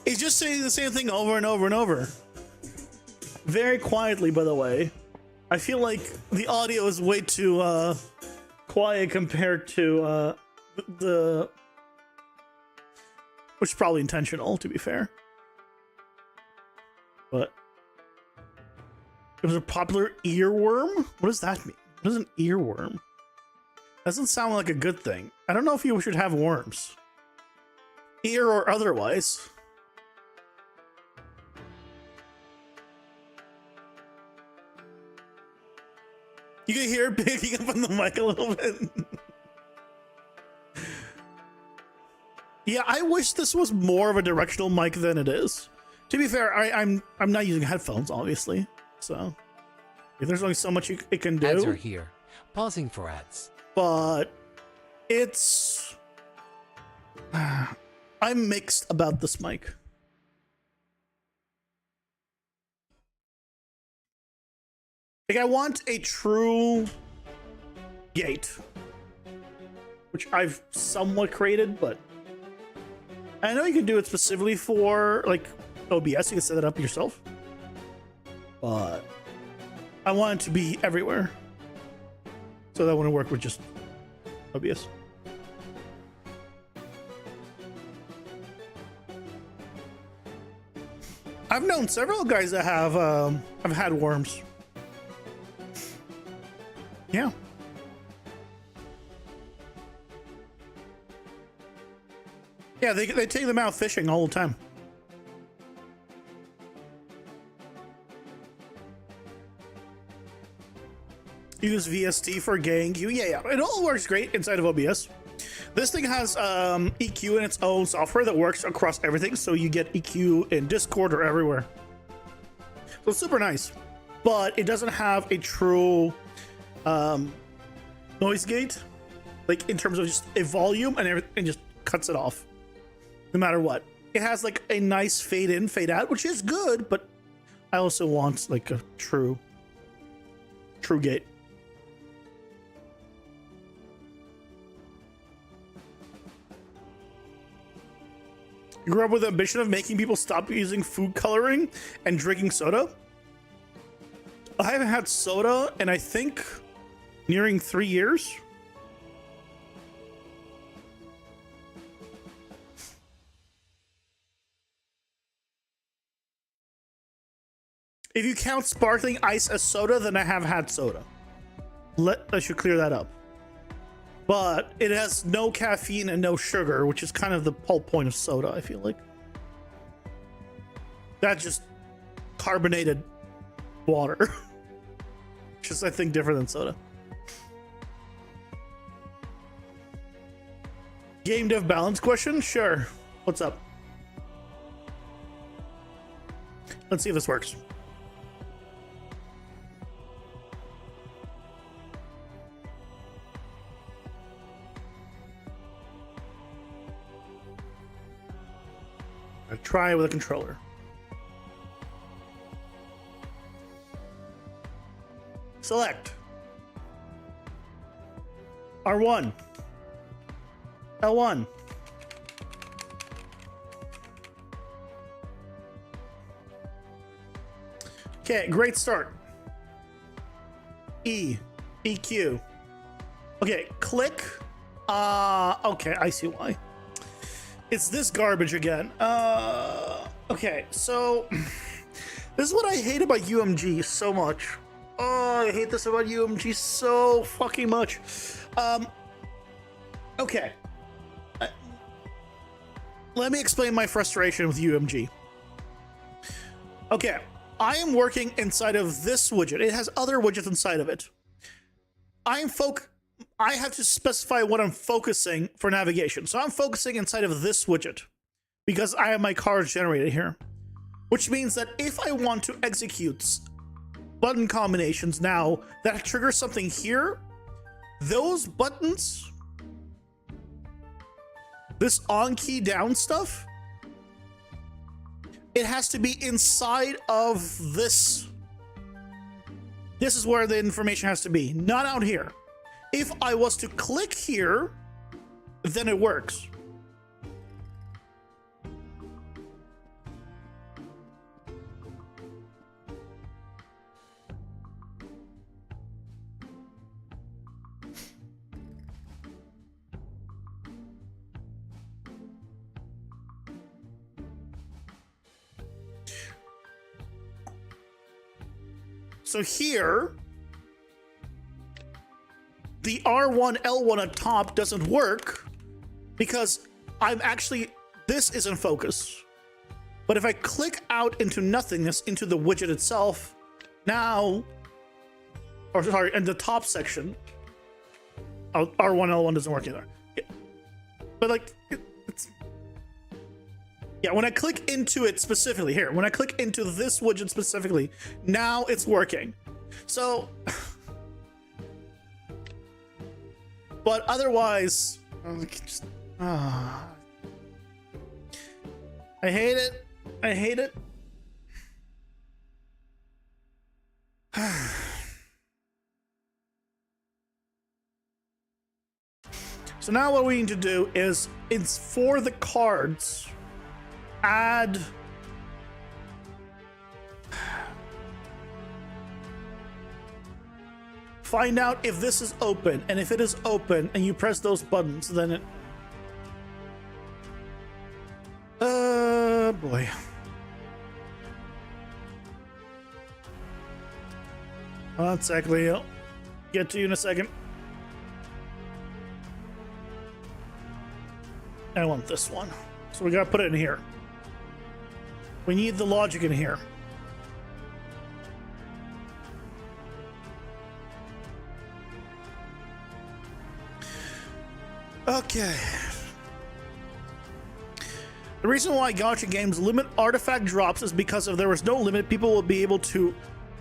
He's just saying the same thing over and over and over. Very quietly, by the way. I feel like the audio is way too quiet compared to the... Which is probably intentional, to be fair. But... It was a popular earworm? What does that mean? What is an earworm? Doesn't sound like a good thing. I don't know if you should have worms. Ear or otherwise. You can hear it picking up on the mic a little bit. Yeah, I wish this was more of a directional mic than it is. To be fair, I'm not using headphones, obviously. So, if there's only so much it can do. Ads are here. Pausing for ads. But it's... I'm mixed about this mic. Like, I want a true gate, which I've somewhat created, but I know you can do it specifically for like OBS. You can set it up yourself, but I want it to be everywhere, so that wouldn't work with just OBS. I've known several guys that have had worms. Yeah. Yeah, they take them out fishing all the time. Use VST for getting you. Yeah, it all works great inside of OBS. This thing has EQ in its own software that works across everything, so you get EQ in Discord or everywhere. So it's super nice, but it doesn't have a true noise gate, like in terms of just a volume and everything, and just cuts it off no matter what. It has like a nice fade in, fade out, which is good, but I also want like a true gate. You grew up with the ambition of making people stop using food coloring and drinking soda? I haven't had soda in I think nearing 3 years. If you count sparkling ice as soda, then I have had soda. I should clear that up. But it has no caffeine and no sugar, which is kind of the whole point of soda, I feel like. That's just carbonated water. Which is, I think, different than soda. Game dev balance question? Sure. What's up? Let's see if this works. Try with a controller. Select R1, L1. Okay, great start. EQ. Okay, click. Okay, I see why. It's this garbage again. Okay, so this is what I hate about UMG so much. Oh, I hate this about UMG so fucking much. Okay. Let me explain my frustration with UMG. Okay, I am working inside of this widget. It has other widgets inside of it. I have to specify what I'm focusing for navigation. So I'm focusing inside of this widget because I have my cards generated here, which means that if I want to execute button combinations now that trigger something here, those buttons, this on key down stuff, it has to be inside of this. This is where the information has to be, not out here. If I was to click here, then it works. So here, the R1, L1 at top doesn't work because this is in focus. But if I click out into nothingness, into the widget itself, now, or sorry, in the top section, R1, L1 doesn't work either. But like, yeah, when I click into it specifically here, when I click into this widget specifically, now it's working. So, but otherwise, I hate it. I hate it. So now what we need to do is, it's for the cards, add find out if this is open, and if it is open and you press those buttons, then it boy. One sec, Leo. Get to you in a second. I want this one. So we gotta put it in here. We need the logic in here. Okay. The reason why gacha games limit artifact drops is because if there was no limit, people will be able to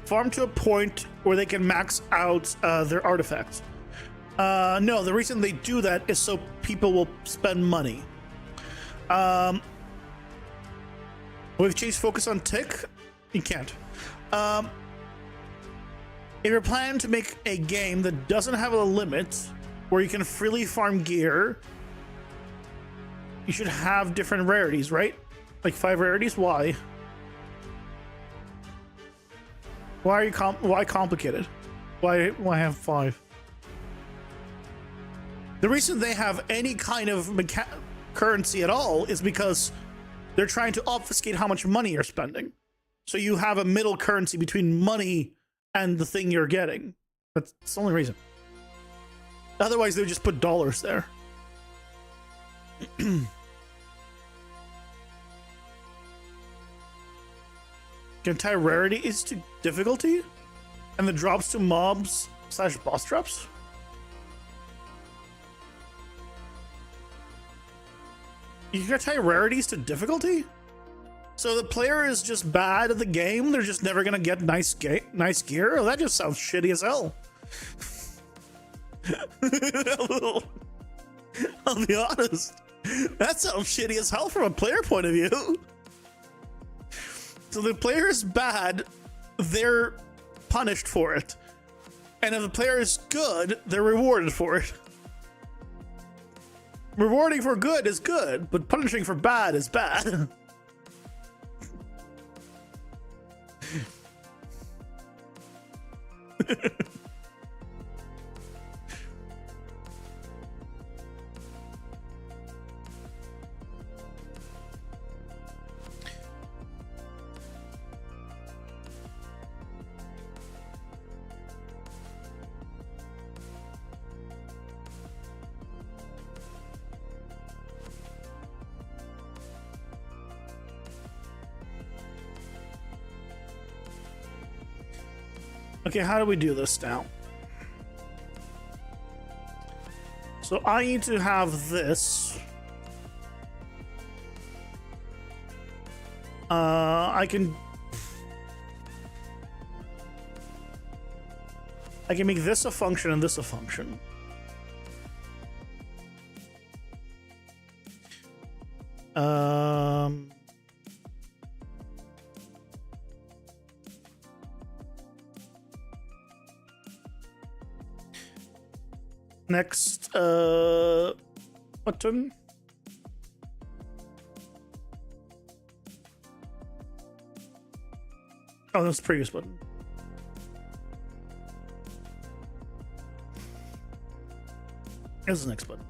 farm to a point where they can max out their artifacts. No, the reason they do that is so people will spend money. We've changed focus on tick. You can't. If you're planning to make a game that doesn't have a limit, where you can freely farm gear, you should have different rarities, right? Like 5 rarities. Why? Why are you why complicated? Why have 5? The reason they have any kind of currency at all is because they're trying to obfuscate how much money you're spending. So you have a middle currency between money and the thing you're getting. That's the only reason. Otherwise, they would just put dollars there. Can tie rarities to difficulty? And the drops to mobs / boss drops? You can tie rarities to difficulty? So the player is just bad at the game, they're just never gonna get nice gear? Oh, that just sounds shitty as hell. I'll be honest. That sounds shitty as hell from a player point of view. So the player is bad, they're punished for it. And if the player is good, they're rewarded for it. Rewarding for good is good, but punishing for bad is bad. Okay, how do we do this now? So I need to have this. I can make this a function and this a function. Next button. Oh, that's the previous button. Here's the next button.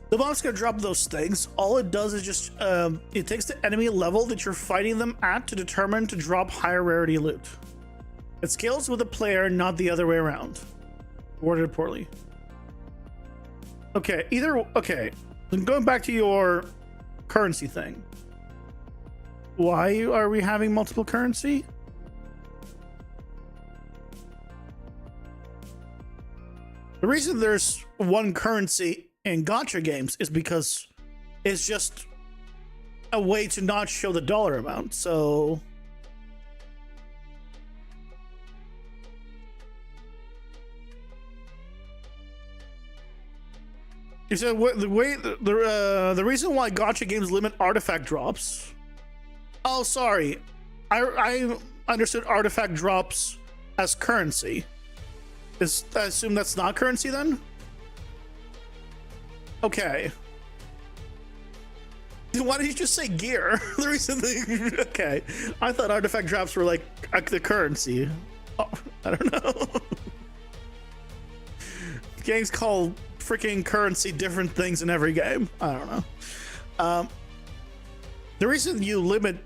The bomb's gonna drop those things. All it does is just it takes the enemy level that you're fighting them at to determine to drop higher rarity loot. It scales with the player, not the other way around. Worded poorly. Okay, okay. Then going back to your currency thing. Why are we having multiple currency? The reason there's one currency in gacha games is because it's just a way to not show the dollar amount. So you said the reason why gacha games limit artifact drops. Oh, sorry, I understood artifact drops as currency. I assume that's not currency then? Okay. Why did you just say gear? The reason they... Okay. I thought artifact drops were like the currency. Oh, I don't know. Games call freaking currency different things in every game. I don't know. The reason you limit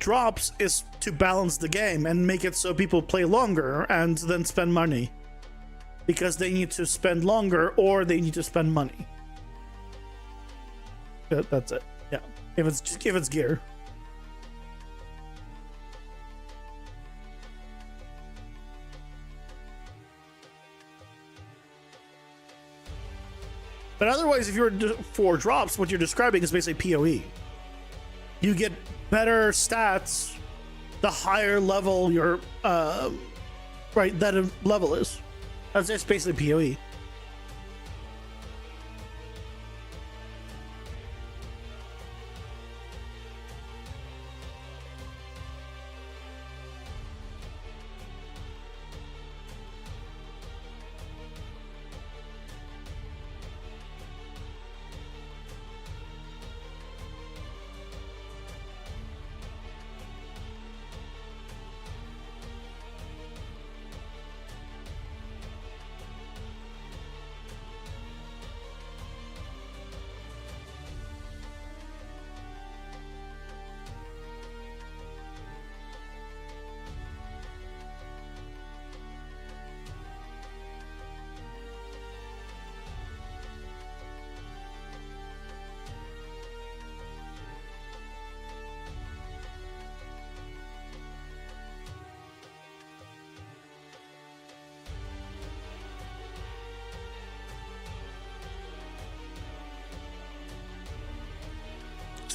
drops is to balance the game and make it so people play longer and then spend money. Because they need to spend longer or they need to spend money. That's it. Yeah. If it's gear. But otherwise, if you're for drops, what you're describing is basically PoE. You get better stats the higher level your right that a level is. That's basically PoE.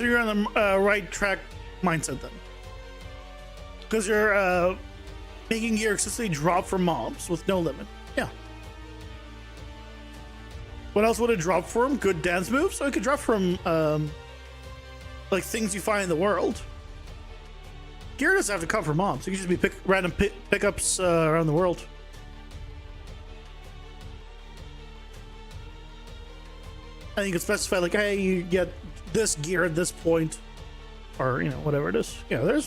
So you're on the right track mindset then. Because you're making gear consistently drop from mobs with no limit. Yeah. What else would it drop from? Good dance moves? So it could drop from like things you find in the world. Gear doesn't have to come from mobs. It could just be random pickups around the world. And you can specify like, hey, you get this gear at this point, or whatever it is. Yeah,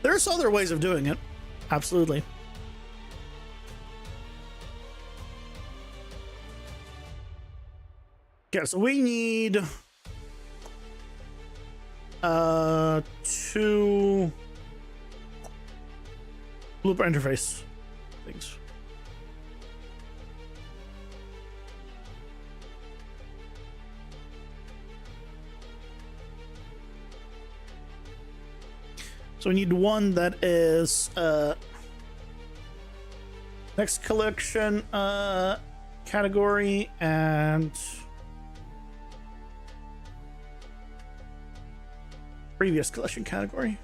there's other ways of doing it. Absolutely. Okay, so we need 2 blueprint interface things. So we need one that is next collection category and previous collection category.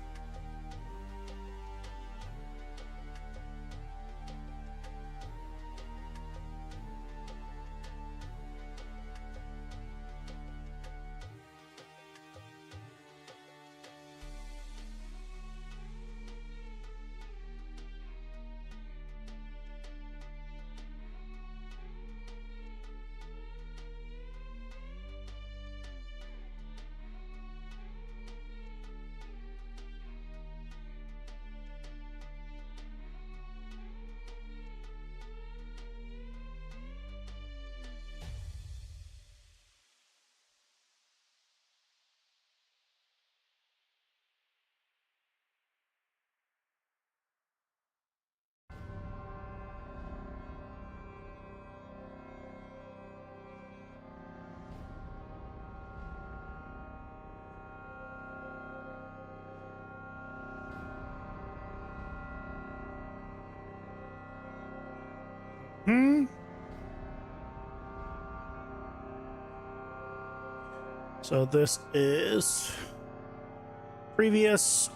So this is previous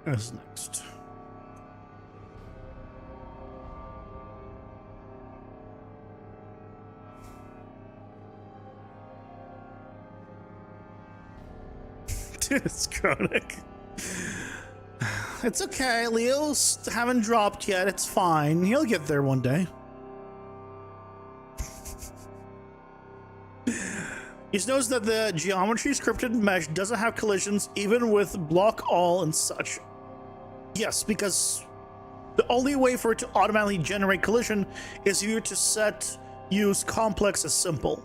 what's next? It's chronic. It's okay. Leo's haven't dropped yet. It's fine. He'll get there one day. He knows that the geometry scripted mesh doesn't have collisions even with block all and such. Yes, because the only way for it to automatically generate collision is if you were to set use complex as simple.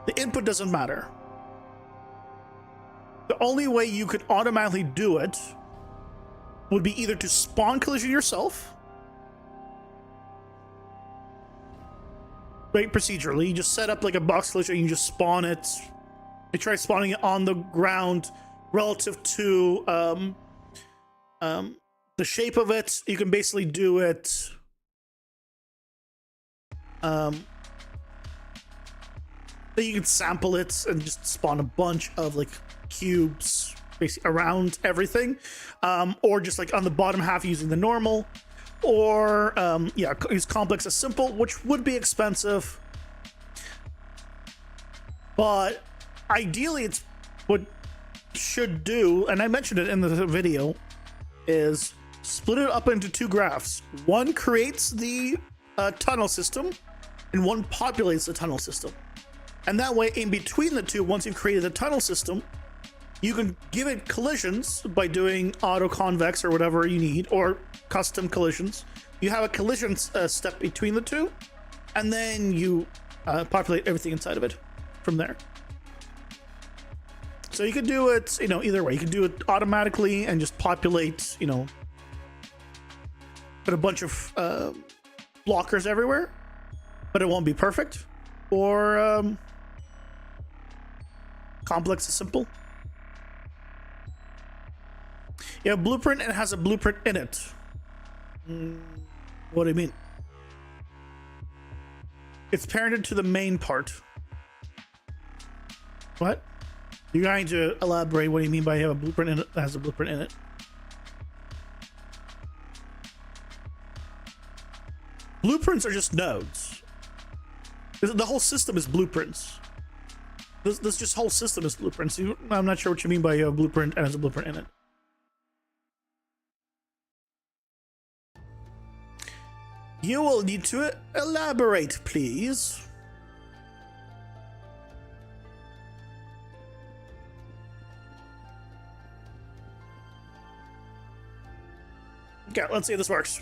The input doesn't matter. The only way you could automatically do it would be either to spawn collision yourself, right? Procedurally, you just set up like a box collision, you just spawn it. I try spawning it on the ground relative to the shape of it. You can basically do it you can sample it and just spawn a bunch of like cubes basically around everything, or just like on the bottom half using the normal, or yeah, use complex as simple, which would be expensive, but ideally it's what should do, and I mentioned it in the video, is split it up into 2 graphs. One creates the tunnel system and one populates the tunnel system. And that way, in between the two, once you've created the tunnel system, you can give it collisions by doing auto convex or whatever you need, or custom collisions. You have a collision step between the two, and then you populate everything inside of it from there. So you could do it, either way. You can do it automatically and just populate, put a bunch of blockers everywhere, but it won't be perfect. Or complex is simple. Yeah, blueprint, it has a blueprint in it. What do you mean? It's parented to the main part. What? You're going to elaborate what do you mean by you have a blueprint in it that has a blueprint in it? Blueprints are just nodes. The whole system is blueprints. This just whole system is blueprints. I'm not sure what you mean by you have a blueprint and has a blueprint in it. You will need to elaborate, please. Okay, let's see if this works.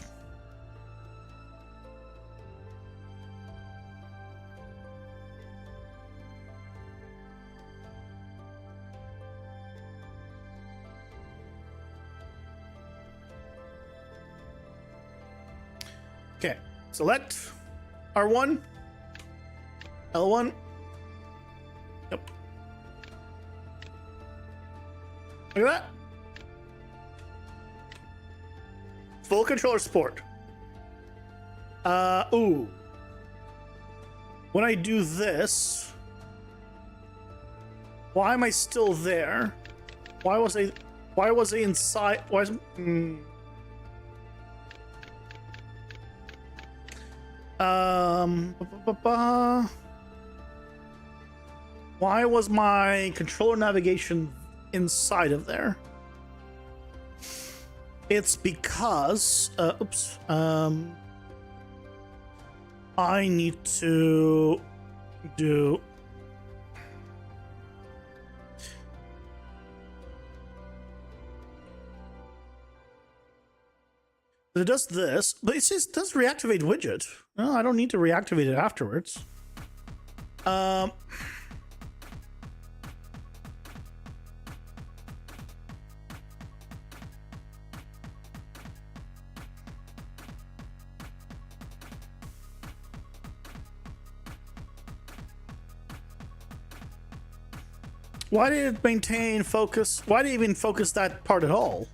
Okay, select R1, L1. Yep. Look at that. Full controller support. Ooh. When I do this, why am I still there? Why was I inside? Why is why was my controller navigation inside of there? It's because I need to do it does this, but it says does reactivate widget. No, I don't need to reactivate it afterwards. Why did it maintain focus? Why did it even focus that part at all?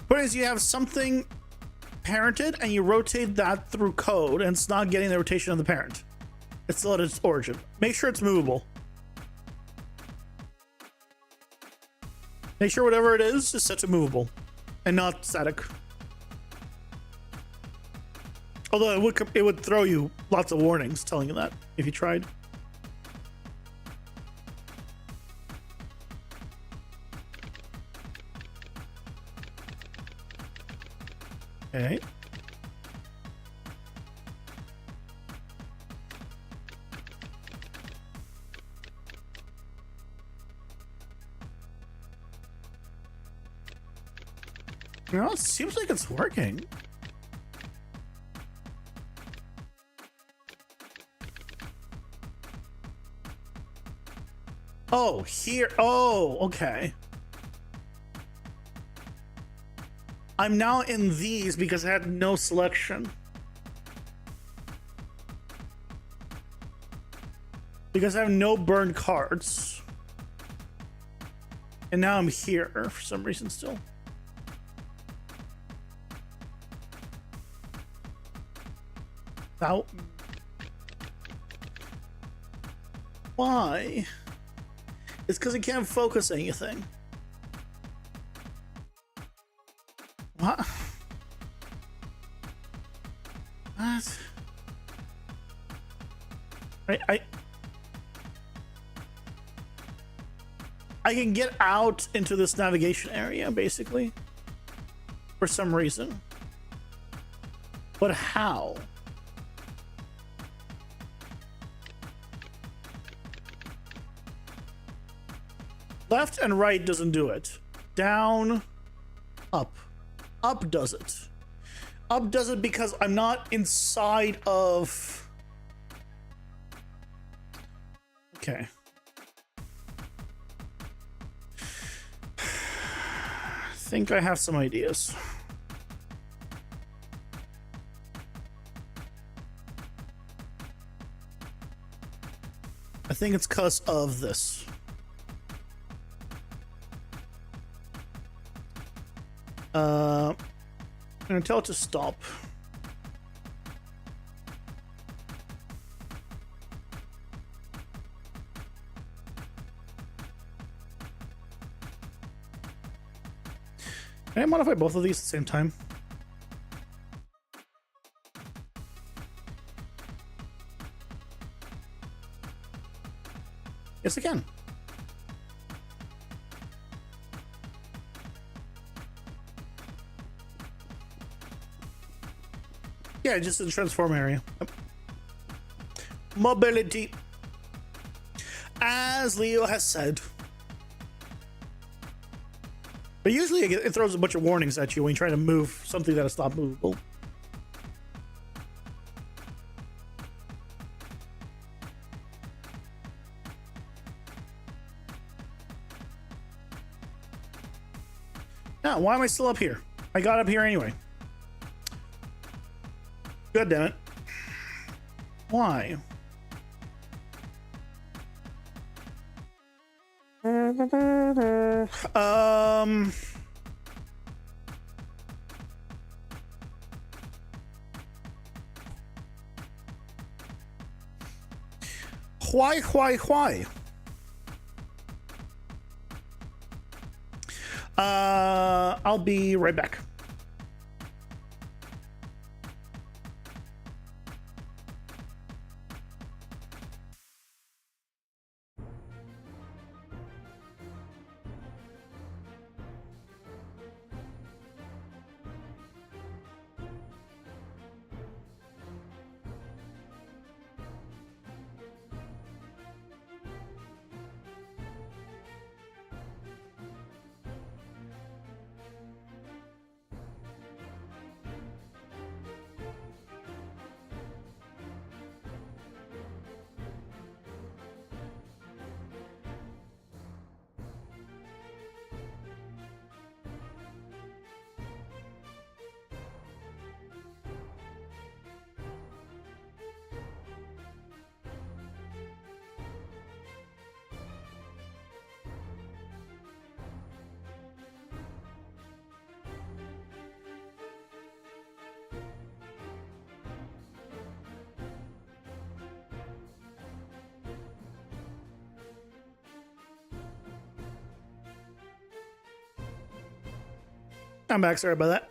But as you have something parented and you rotate that through code and it's not getting the rotation of the parent. It's still at its origin. Make sure it's movable. Make sure whatever it is set to movable and not static. Although it would throw you lots of warnings telling you that if you tried. Okay. No, it seems like it's working. Oh, here. Oh, okay. I'm now in these because I had no selection. Because I have no burned cards. And now I'm here for some reason still. Now, why? It's because I can't focus anything. What? What? I can get out into this navigation area basically for some reason. But how? Left and right doesn't do it. Down, up. Up does it. Up does it because I'm not inside of... Okay. I think I have some ideas. I think it's because of this. I'm gonna tell it to stop. Can I modify both of these at the same time? Yes, I can. Yeah, just in the transform area. Yep. Mobility. As Leo has said. But usually it throws a bunch of warnings at you when you try to move something that is not movable. Now, why am I still up here? I got up here anyway. God damn it. Why? Why? I'll be right back. I'm back, sorry about that.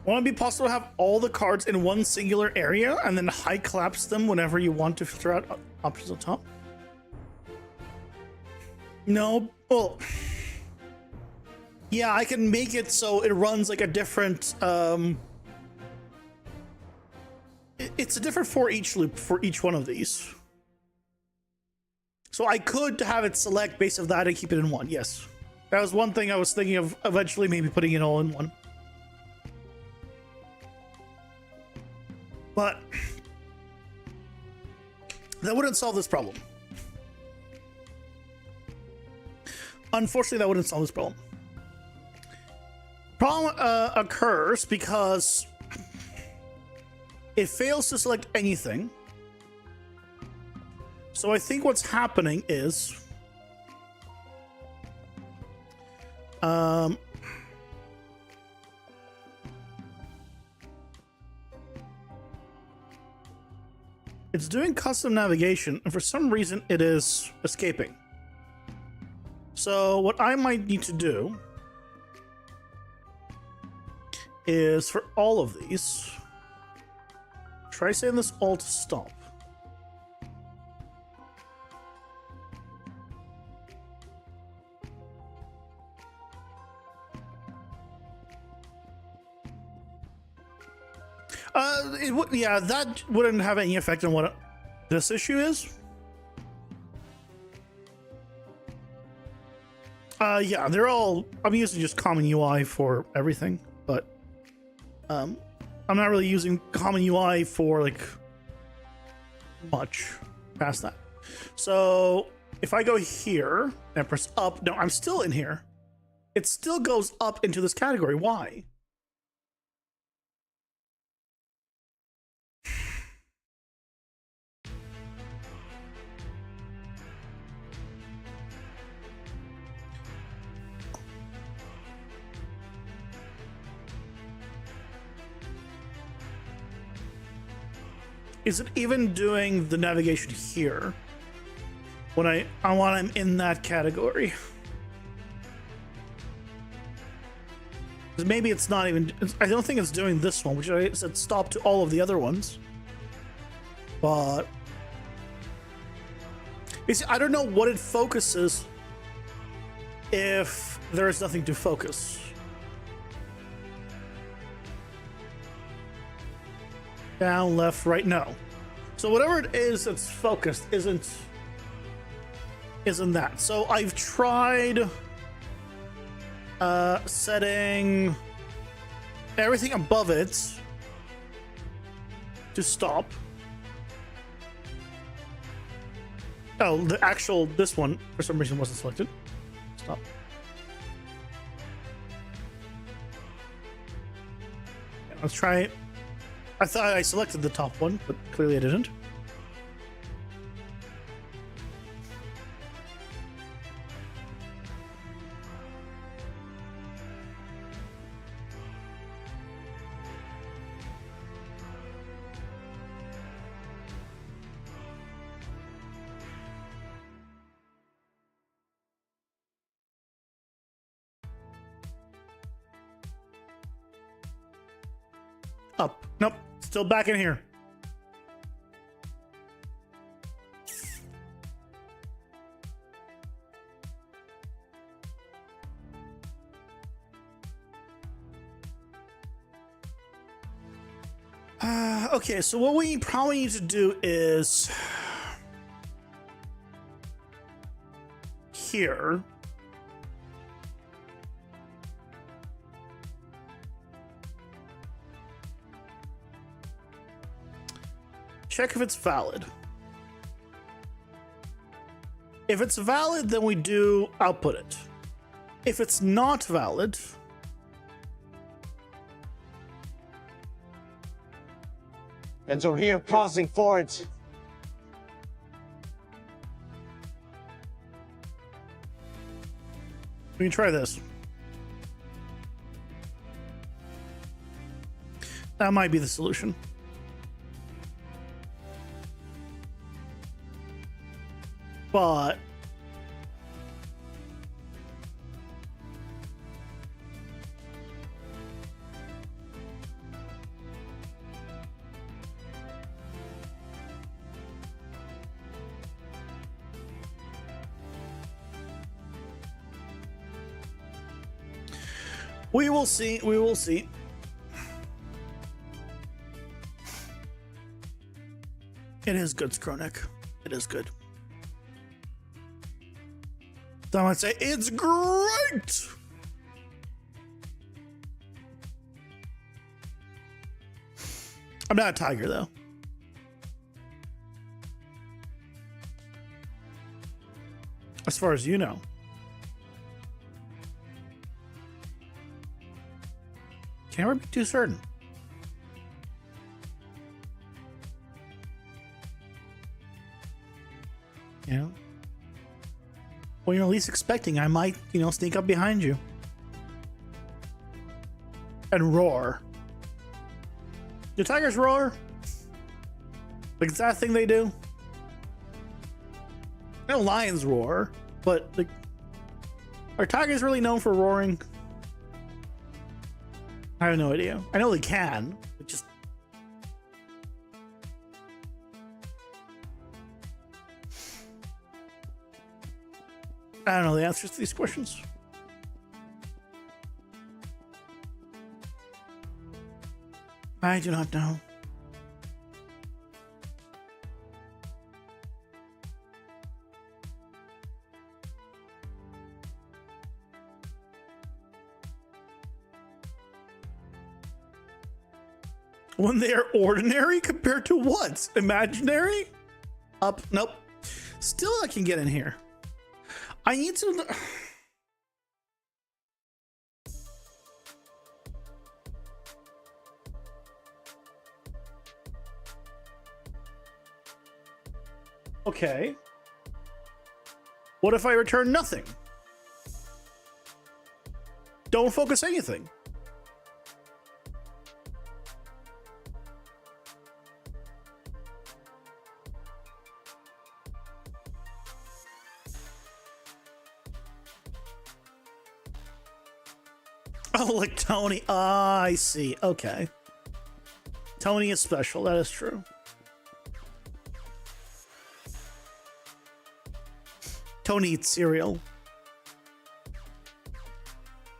Want to be possible to have all the cards in one singular area and then high collapse them whenever you want to filter out options on top? No, well, yeah, I can make it so it runs like a different, it's a different for each loop for each one of these. So I could have it select based on that and keep it in one, yes. That was one thing I was thinking of eventually maybe putting it all in one. But that wouldn't solve this problem. Unfortunately, that wouldn't solve this problem. Problem occurs because it fails to select anything. So I think what's happening is it's doing custom navigation, and for some reason it is escaping. So what I might need to do is for all of these, try saying this all to stop. It would, yeah, that wouldn't have any effect on what this issue is. Yeah, they're all, I'm using just common UI for everything, but I'm not really using common UI for like much past that. So if I go here and press up, no, I'm still in here. It still goes up into this category. Why? Is it even doing the navigation here when I'm in that category? Maybe it's not even. I don't think it's doing this one, which I said stop to all of the other ones. But you see, I don't know what it focuses if there is nothing to focus. Down, left, right, no. So whatever it is that's focused isn't that. So I've tried setting everything above it to stop. Oh, this one for some reason wasn't selected. Stop. Yeah, let's try it. I thought I selected the top one, but clearly I didn't. Up. Nope. Still back in here. Okay, so what we probably need to do is here. Check if it's valid. If it's valid, then we do output it. If it's not valid, And so here, pausing for it. we can try this. That might be the solution. But we will see. We will see. It is good, Skronek. It is good. Someone say it's great. I'm not a tiger though. As far as you know. Can't ever be too certain. You know? When you're least expecting, I might, sneak up behind you. And roar. Do tigers roar? Like, is that a thing they do? I know lions roar, but, like, are tigers really known for roaring? I have no idea. I know they can, but just... I don't know the answers to these questions. I do not know. When they are ordinary compared to what? Imaginary? Up. Nope. Still I can get in here. I need to... Okay. What if I return nothing? Don't focus anything. Oh, like Tony. Ah, I see. Okay. Tony is special. That is true. Tony eats cereal.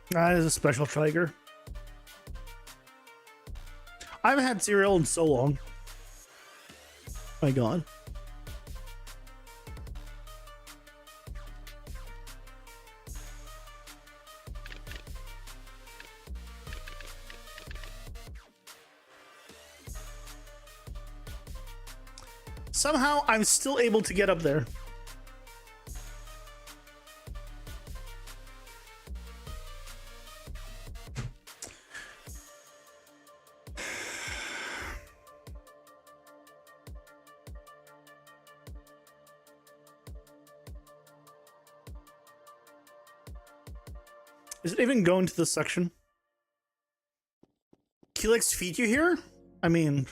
That is a special tiger. I haven't had cereal in so long. My God. Somehow I'm still able to get up there. Is it even going to this section? Helix feed you here? I mean,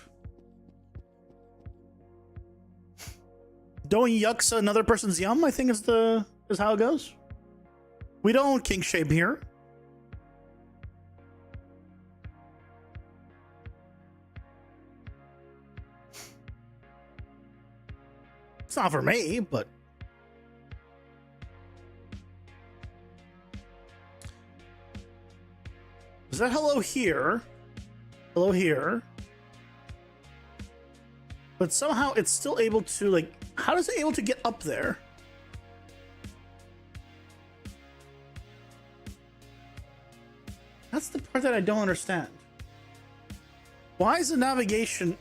don't yucks another person's yum, I think is how it goes. We don't kink shame here. It's not for me, but is that hello here? Hello here. But somehow it's still able to, like, how is it able to get up there? That's the part that I don't understand. Why is the navigation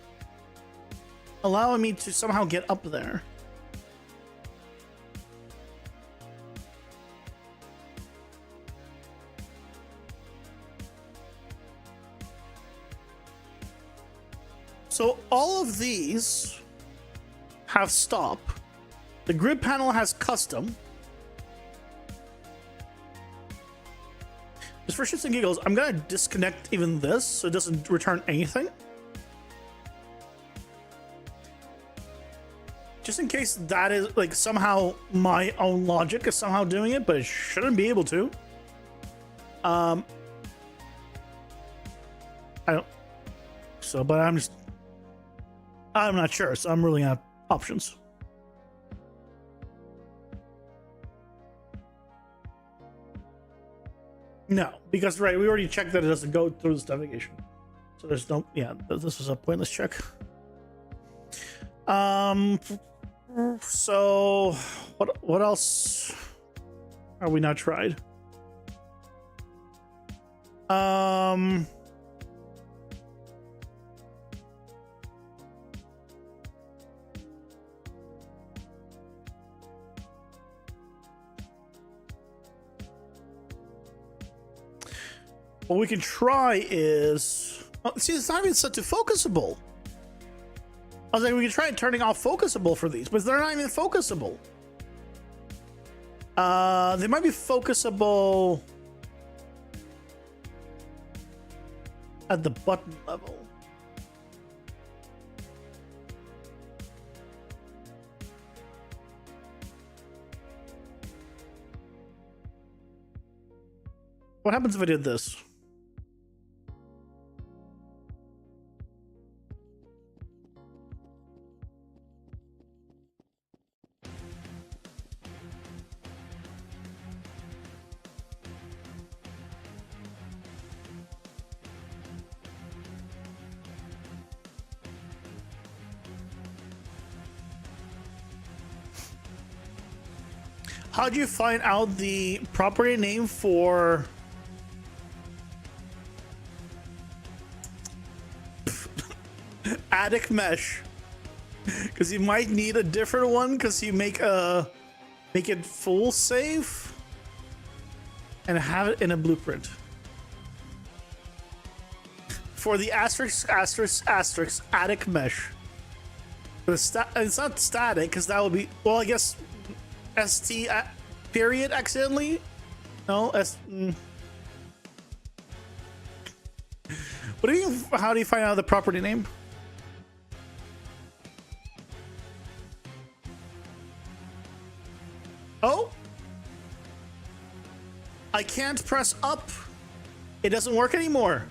allowing me to somehow get up there? So all of these have stop. The grid panel has custom. Just for shits and giggles, I'm gonna disconnect even this so it doesn't return anything. Just in case that is like somehow my own logic is somehow doing it, but it shouldn't be able to. I don't. So, but I'm not sure, so I'm ruling out options. No, because right, we already checked that it doesn't go through this navigation. So there's no, yeah, this was a pointless check. So what else are we not tried? What we can try is, oh, see, it's not even set to focusable. I was like, we can try turning off focusable for these, but they're not even focusable. They might be focusable at the button level. What happens if I did this? How do you find out the property name for attic mesh? Because you might need a different one because you make it full safe and have it in a blueprint for the asterisk attic mesh. But it's not static because that would be, well, I guess ST period accidentally. No, What do you? How do you find out the property name? Oh, I can't press up It doesn't work anymore.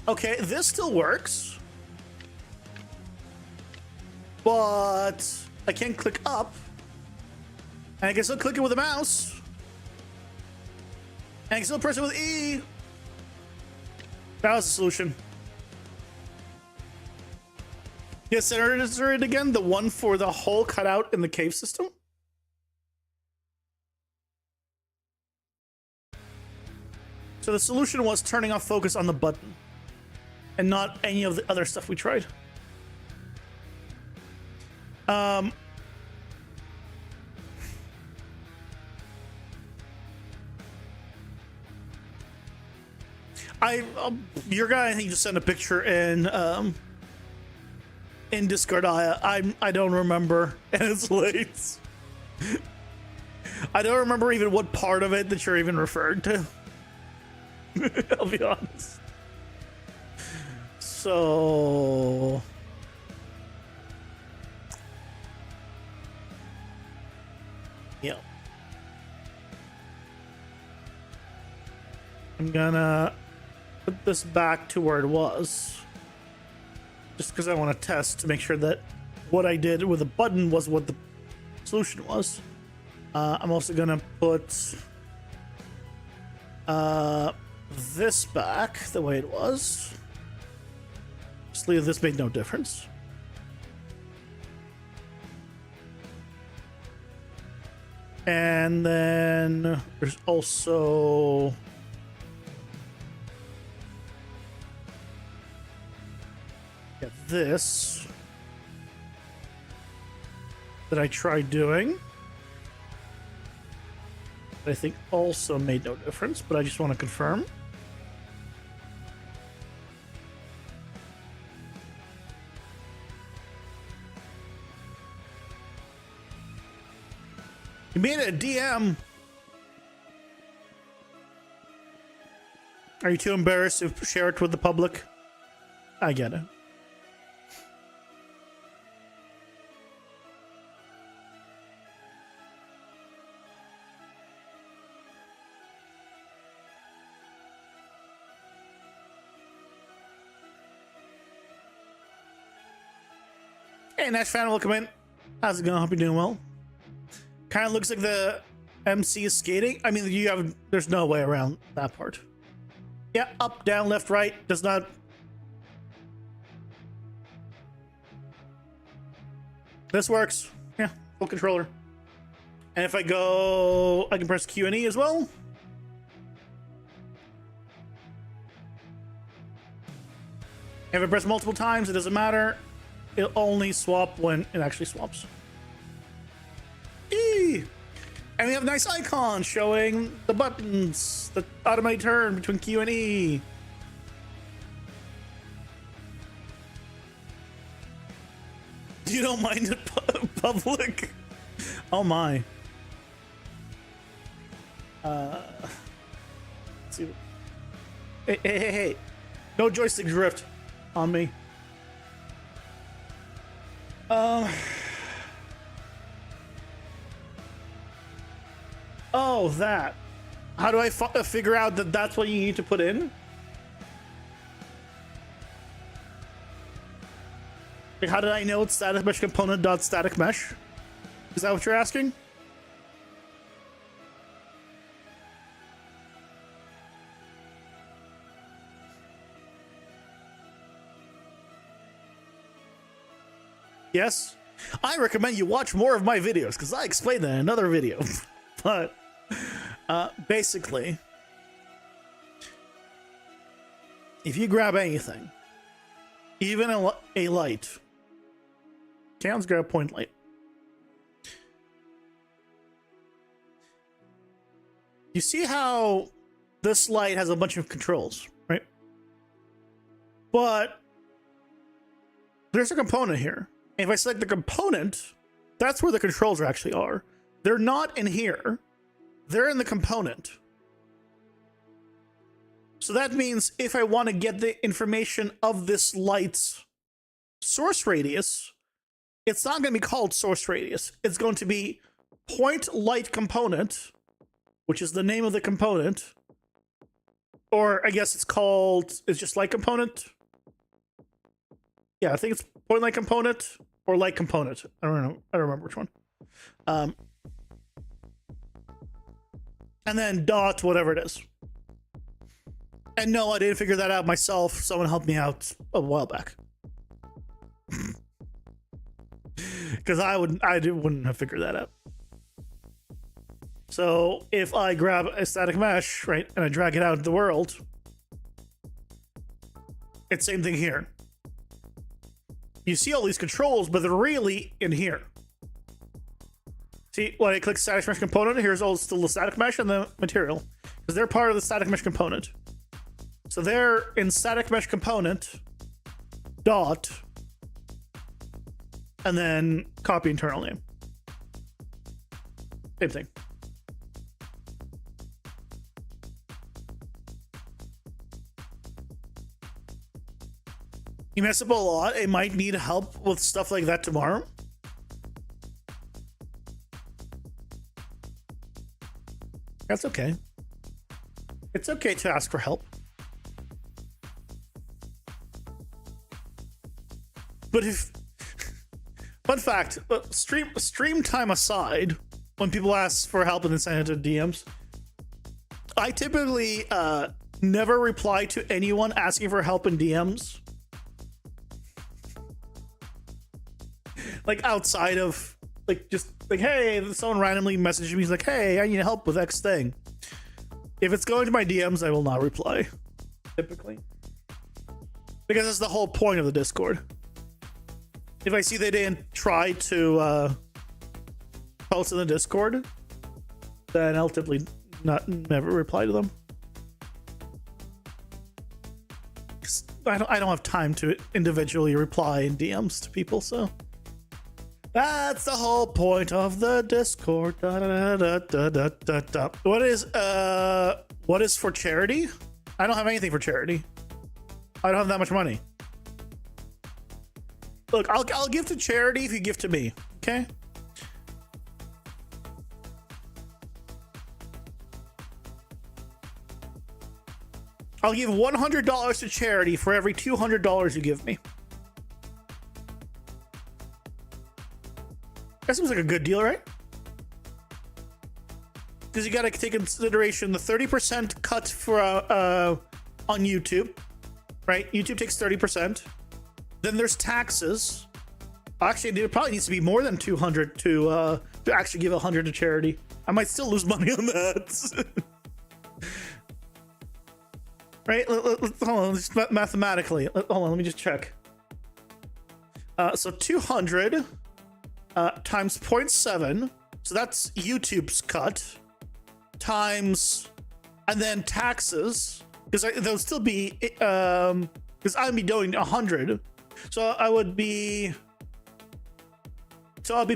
Okay, this still works. But I can't click up. And I can still click it with a mouse. And I can still press it with E. That was the solution. Yes, center it again. The one for the hole cut out in the cave system. So the solution was turning off focus on the button and not any of the other stuff we tried. You're gonna need to send a picture in Discord. I don't remember, and it's late. I don't remember even what part of it that you're even referring to. I'll be honest. So yeah, I'm gonna put this back to where it was, just because I want to test to make sure that what I did with the button was what the solution was. I'm also gonna put this back the way it was. Just leave this, made no difference. And then there's also this that I tried doing. I think also made no difference, but I just want to confirm. You made it a DM. Are you too embarrassed to share it with the public? I get it. Hey, Nash fan, welcome in. How's it going? Hope you're doing well. Kind of looks like the MC is skating. I mean, there's no way around that part. Yeah, up, down, left, right. Does not. This works. Yeah, full controller. And if I go, I can press Q and E as well. If I press multiple times, it doesn't matter. It'll only swap when it actually swaps. Eee! And we have a nice icon showing the buttons that automatically turn between Q and E. You don't mind it public? Oh my. Let's see. Hey. No joystick drift on me. Oh, that. How do I figure out that that's what you need to put in? Like, how did I know it's static mesh component dot static mesh? Is that what you're asking? Yes, I recommend you watch more of my videos because I explained that in another video. But basically, if you grab anything, even a light, okay, let's grab a point light. You see how this light has a bunch of controls, right? But there's a component here. If I select the component, that's where the controls actually are. They're not in here. They're in the component. So that means if I want to get the information of this light's source radius, it's not going to be called source radius. It's going to be point light component, which is the name of the component, or I guess it's just like component. Yeah, I think it's point like component or like component. I don't know. I don't remember which one. And then dot whatever it is. And no, I didn't figure that out myself. Someone helped me out a while back. Because I wouldn't have figured that out. So if I grab a static mesh, right, and I drag it out into the world, it's same thing here. You see all these controls, but they're really in here. See, when I click static mesh component, here's all still the static mesh and the material, because they're part of the static mesh component. So they're in static mesh component dot, and then copy internal name. Same thing. You mess up a lot. It might need help with stuff like that tomorrow. That's okay. It's okay to ask for help. But if, fun fact, stream time aside, when people ask for help and then send it to DMs, I typically never reply to anyone asking for help in DMs. Like outside of like just like, hey, someone randomly messaged me, he's like, hey, I need help with X thing. If it's going to my DMs, I will not reply, typically, because that's the whole point of the Discord. If I see they didn't try to post in the Discord, then I'll typically never reply to them. I don't have time to individually reply in DMs to people, so that's the whole point of the Discord. What is for charity? I don't have anything for charity. I don't have that much money. Look, I'll give to charity if you give to me, okay? I'll give $100 to charity for every $200 you give me. That seems like a good deal, right? Because you got to take into consideration the 30% cut for on YouTube, right? YouTube takes 30%. Then there's taxes. Actually, it probably needs to be more than 200 to actually give 100 to charity. I might still lose money on that. Right? Hold on, just mathematically. Hold on, let me just check. So 200 times 0.7, so that's YouTube's cut, times, and then taxes, because they'll still be, because I'd be doing 100, so I'll be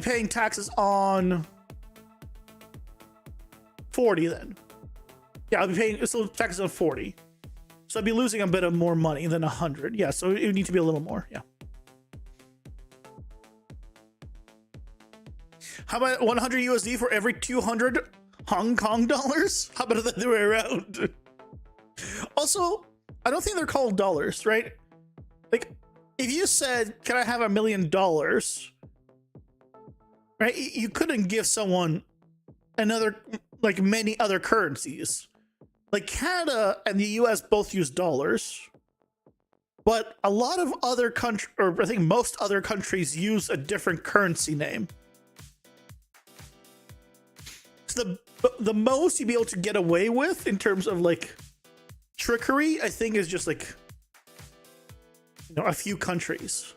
paying taxes on 40 then. Yeah, I'll be paying still taxes on 40. So I'd be losing a bit of more money than 100. Yeah, so it would need to be a little more. Yeah. How about 100 USD for every 200 Hong Kong dollars? How about the other way around? Also, I don't think they're called dollars, right? Like, if you said, can I have $1 million? Right? You couldn't give someone another, like many other currencies. Like Canada and the US both use dollars, but a lot of other countries, or I think most other countries, use a different currency name. So the most you'd be able to get away with in terms of like trickery, I think, is just like, you know, a few countries.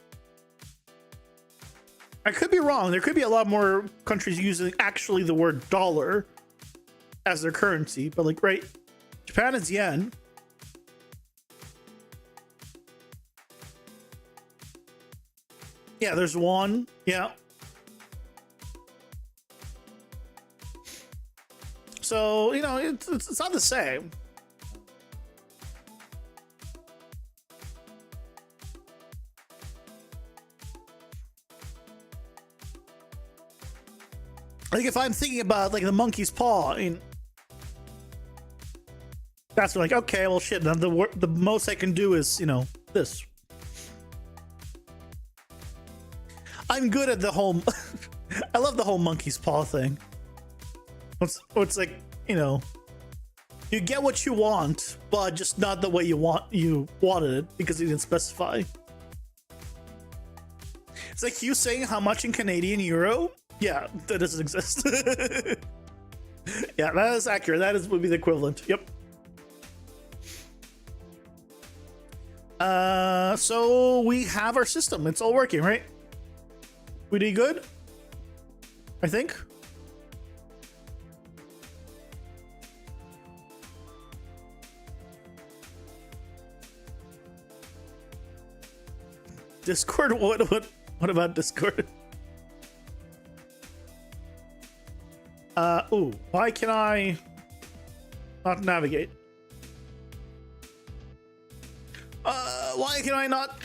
I could be wrong. There could be a lot more countries using actually the word dollar as their currency, but like, right, Japan is yen. Yeah, there's one. Yeah. So, you know, it's not the same. Like if I'm thinking about like the monkey's paw, I mean, That's like, okay, well, shit. Then the most I can do is, you know, this. I'm good at the whole. I love the whole monkey's paw thing. It's like, you know, you get what you want, but just not the way you wanted it because you didn't specify. It's like you saying how much in Canadian euro. Yeah, that doesn't exist. Yeah, that is accurate. Would be the equivalent. Yep. So we have our system. It's all working, right? We did good, I think. Discord? What about Discord? Ooh, why can I not navigate? Why can I not?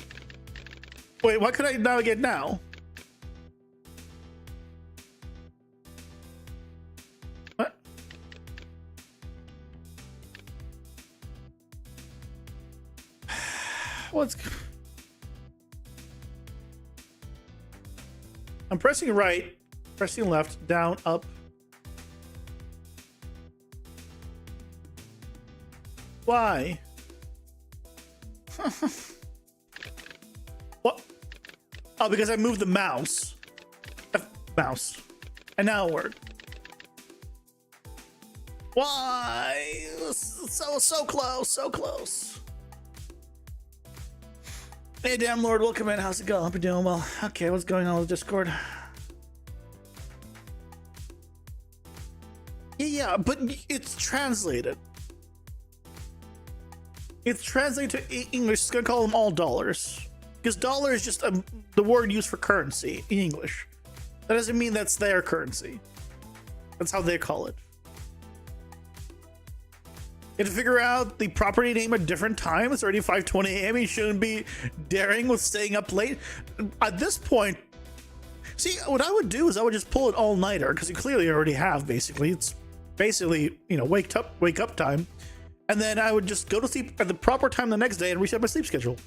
Wait, why could I navigate now? What? What's... I'm pressing right, pressing left, down, up. Why? What? Oh, because I moved the mouse. Mouse. And now it worked. Why? So close, so close. Hey, damn Lord, welcome in. How's it going? Hope you're doing well. Okay, what's going on with Discord? Yeah, but it's translated. It's translated to English. It's gonna call them all dollars, because dollar is just the word used for currency in English. That doesn't mean that's their currency. That's how they call it. You have to figure out the property name at different times. It's already 5:20 a.m. You shouldn't be daring with staying up late. At this point, see, what I would do is I would just pull it all-nighter, because you clearly already have, basically. It's basically, you know, wake up time. And then I would just go to sleep at the proper time the next day and reset my sleep schedule.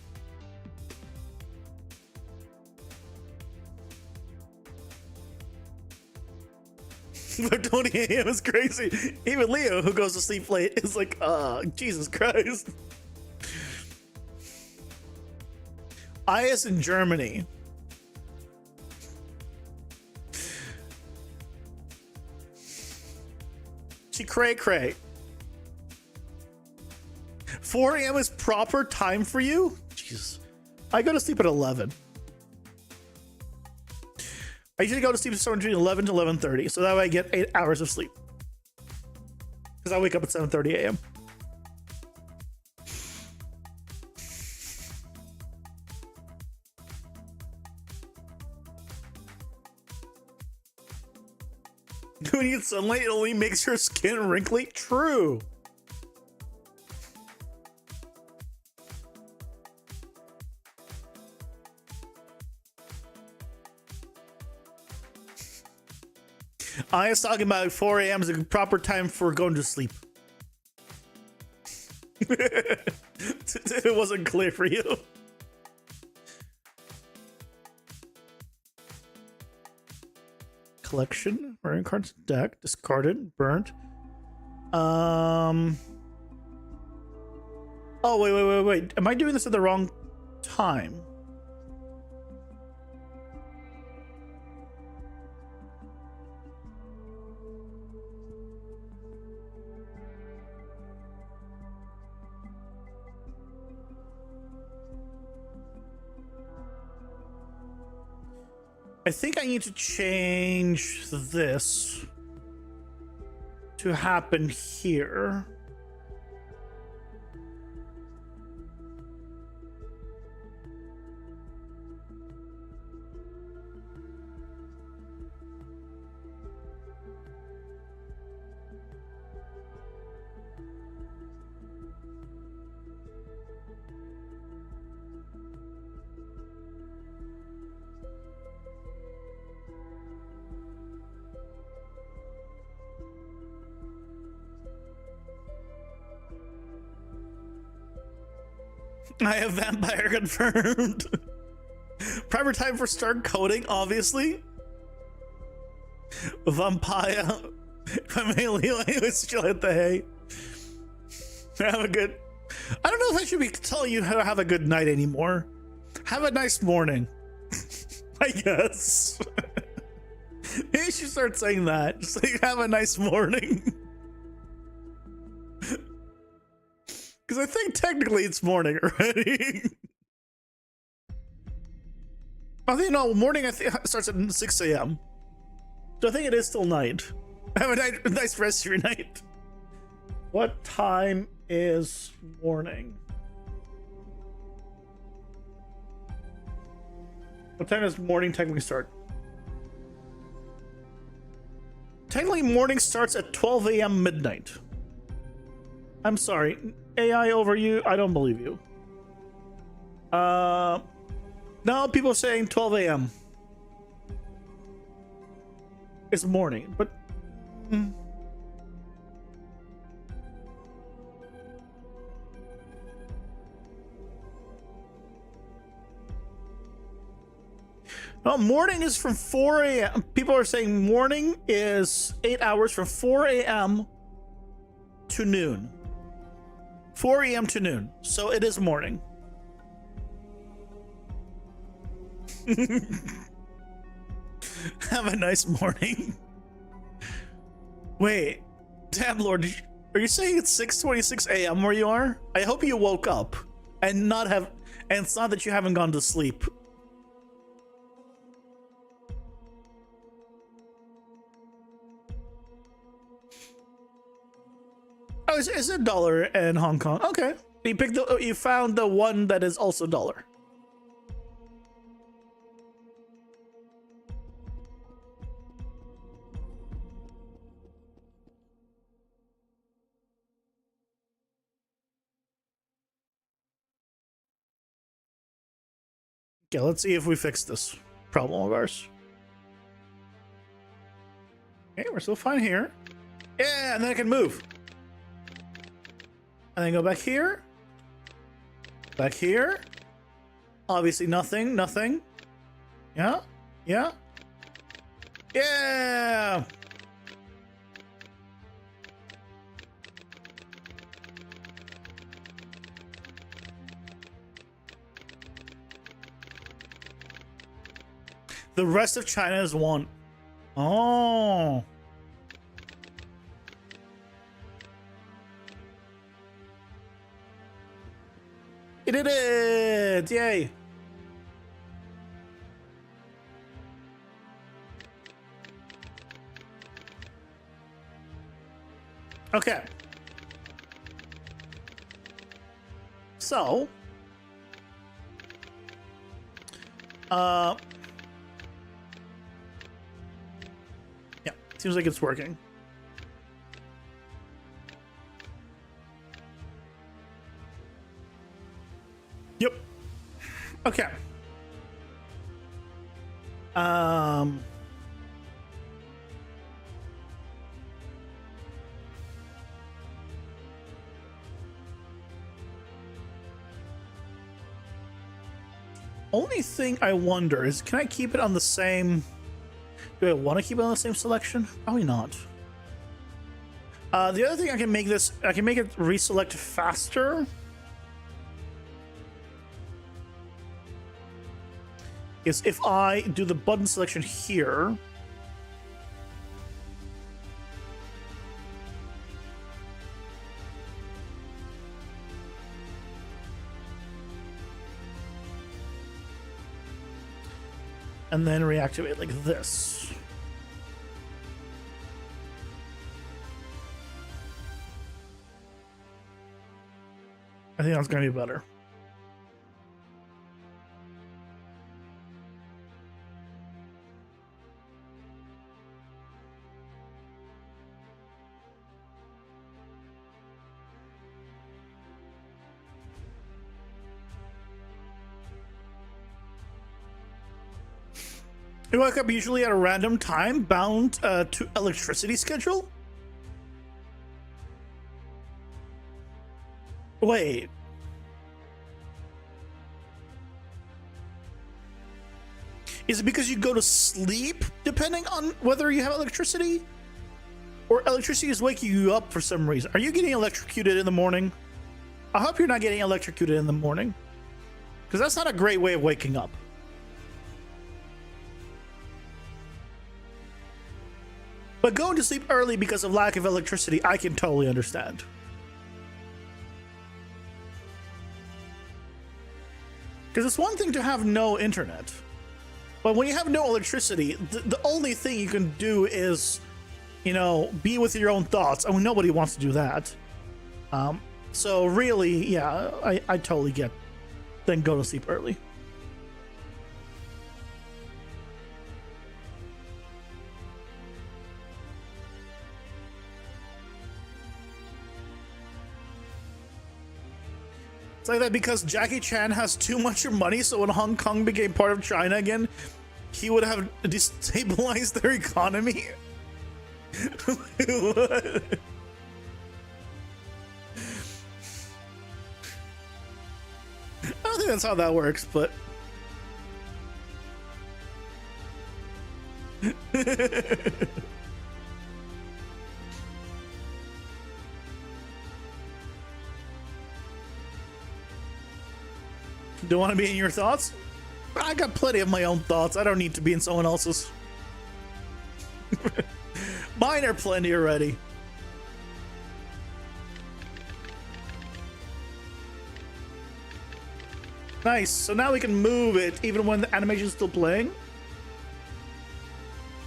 But 20 a.m. is crazy. Even Leo, who goes to sleep late, is like, Jesus Christ. IS in Germany. She cray. 4 a.m. is proper time for you? Jesus. I go to sleep at 11. I usually go to sleep somewhere between 11 to 11:30, so that way I get 8 hours of sleep. Because I wake up at 7:30 a.m. When you get sunlight, it only makes your skin wrinkly? True. I was talking about 4 a.m. is a proper time for going to sleep. If it wasn't clear for you. Collection, wearing cards, deck, discarded, burnt. Oh, wait. Am I doing this at the wrong time? I think I need to change this to happen here. I have vampire confirmed. Primer time for start coding, obviously. Vampire. If I'm alien, still hit the hay. Have a good. I don't know if I should be telling you how to have a good night anymore. Have a nice morning. I guess. Maybe you should start saying that. Just like, have a nice morning. Because I think technically it's morning already. I think, no, morning I think starts at 6 a.m. So I think it is still night. Have a nice rest of your night. What time is morning? What time does morning technically start? Technically, morning starts at 12 a.m. midnight. I'm sorry. AI over you, I don't believe you. Now people are saying 12 a.m. It's morning, but... No, morning is from 4 a.m. People are saying morning is 8 hours from 4 a.m. to noon. 4 a.m. to noon. So it is morning. Have a nice morning. Wait, damn Lord, are you saying it's 6:26 a.m. where you are? I hope you woke up and not have, and it's not that you haven't gone to sleep. Oh, it's a dollar in Hong Kong. Okay, you found the one that is also dollar. Okay, let's see if we fix this problem of ours. Okay, we're still fine here. Yeah, and then I can move. And then go back here. Back here. Obviously nothing, nothing. Yeah, yeah. Yeah! The rest of China is one. Oh. It did it! Yay! Okay. So. Yeah, seems like it's working. Yep. Okay. Only thing I wonder is, can I keep it on the same? Do I want to keep it on the same selection? Probably not. The other thing I can make it reselect faster. Is if I do the button selection here. And then reactivate like this. I think that's going to be better. You wake up usually at a random time bound to electricity schedule? Wait. Is it because you go to sleep depending on whether you have electricity? Or electricity is waking you up for some reason? Are you getting electrocuted in the morning? I hope you're not getting electrocuted in the morning. Because that's not a great way of waking up. But going to sleep early because of lack of electricity, I can totally understand. Because it's one thing to have no internet. But when you have no electricity, the only thing you can do is, you know, be with your own thoughts. I mean, nobody wants to do that. So really, yeah, I totally get. Then go to sleep early. It's like that because Jackie Chan has too much money, so when Hong Kong became part of China again, he would have destabilized their economy. What? I don't think that's how that works, but don't want to be in your thoughts? I got plenty of my own thoughts. I don't need to be in someone else's. Mine are plenty already. Nice. So now we can move it even when the animation is still playing.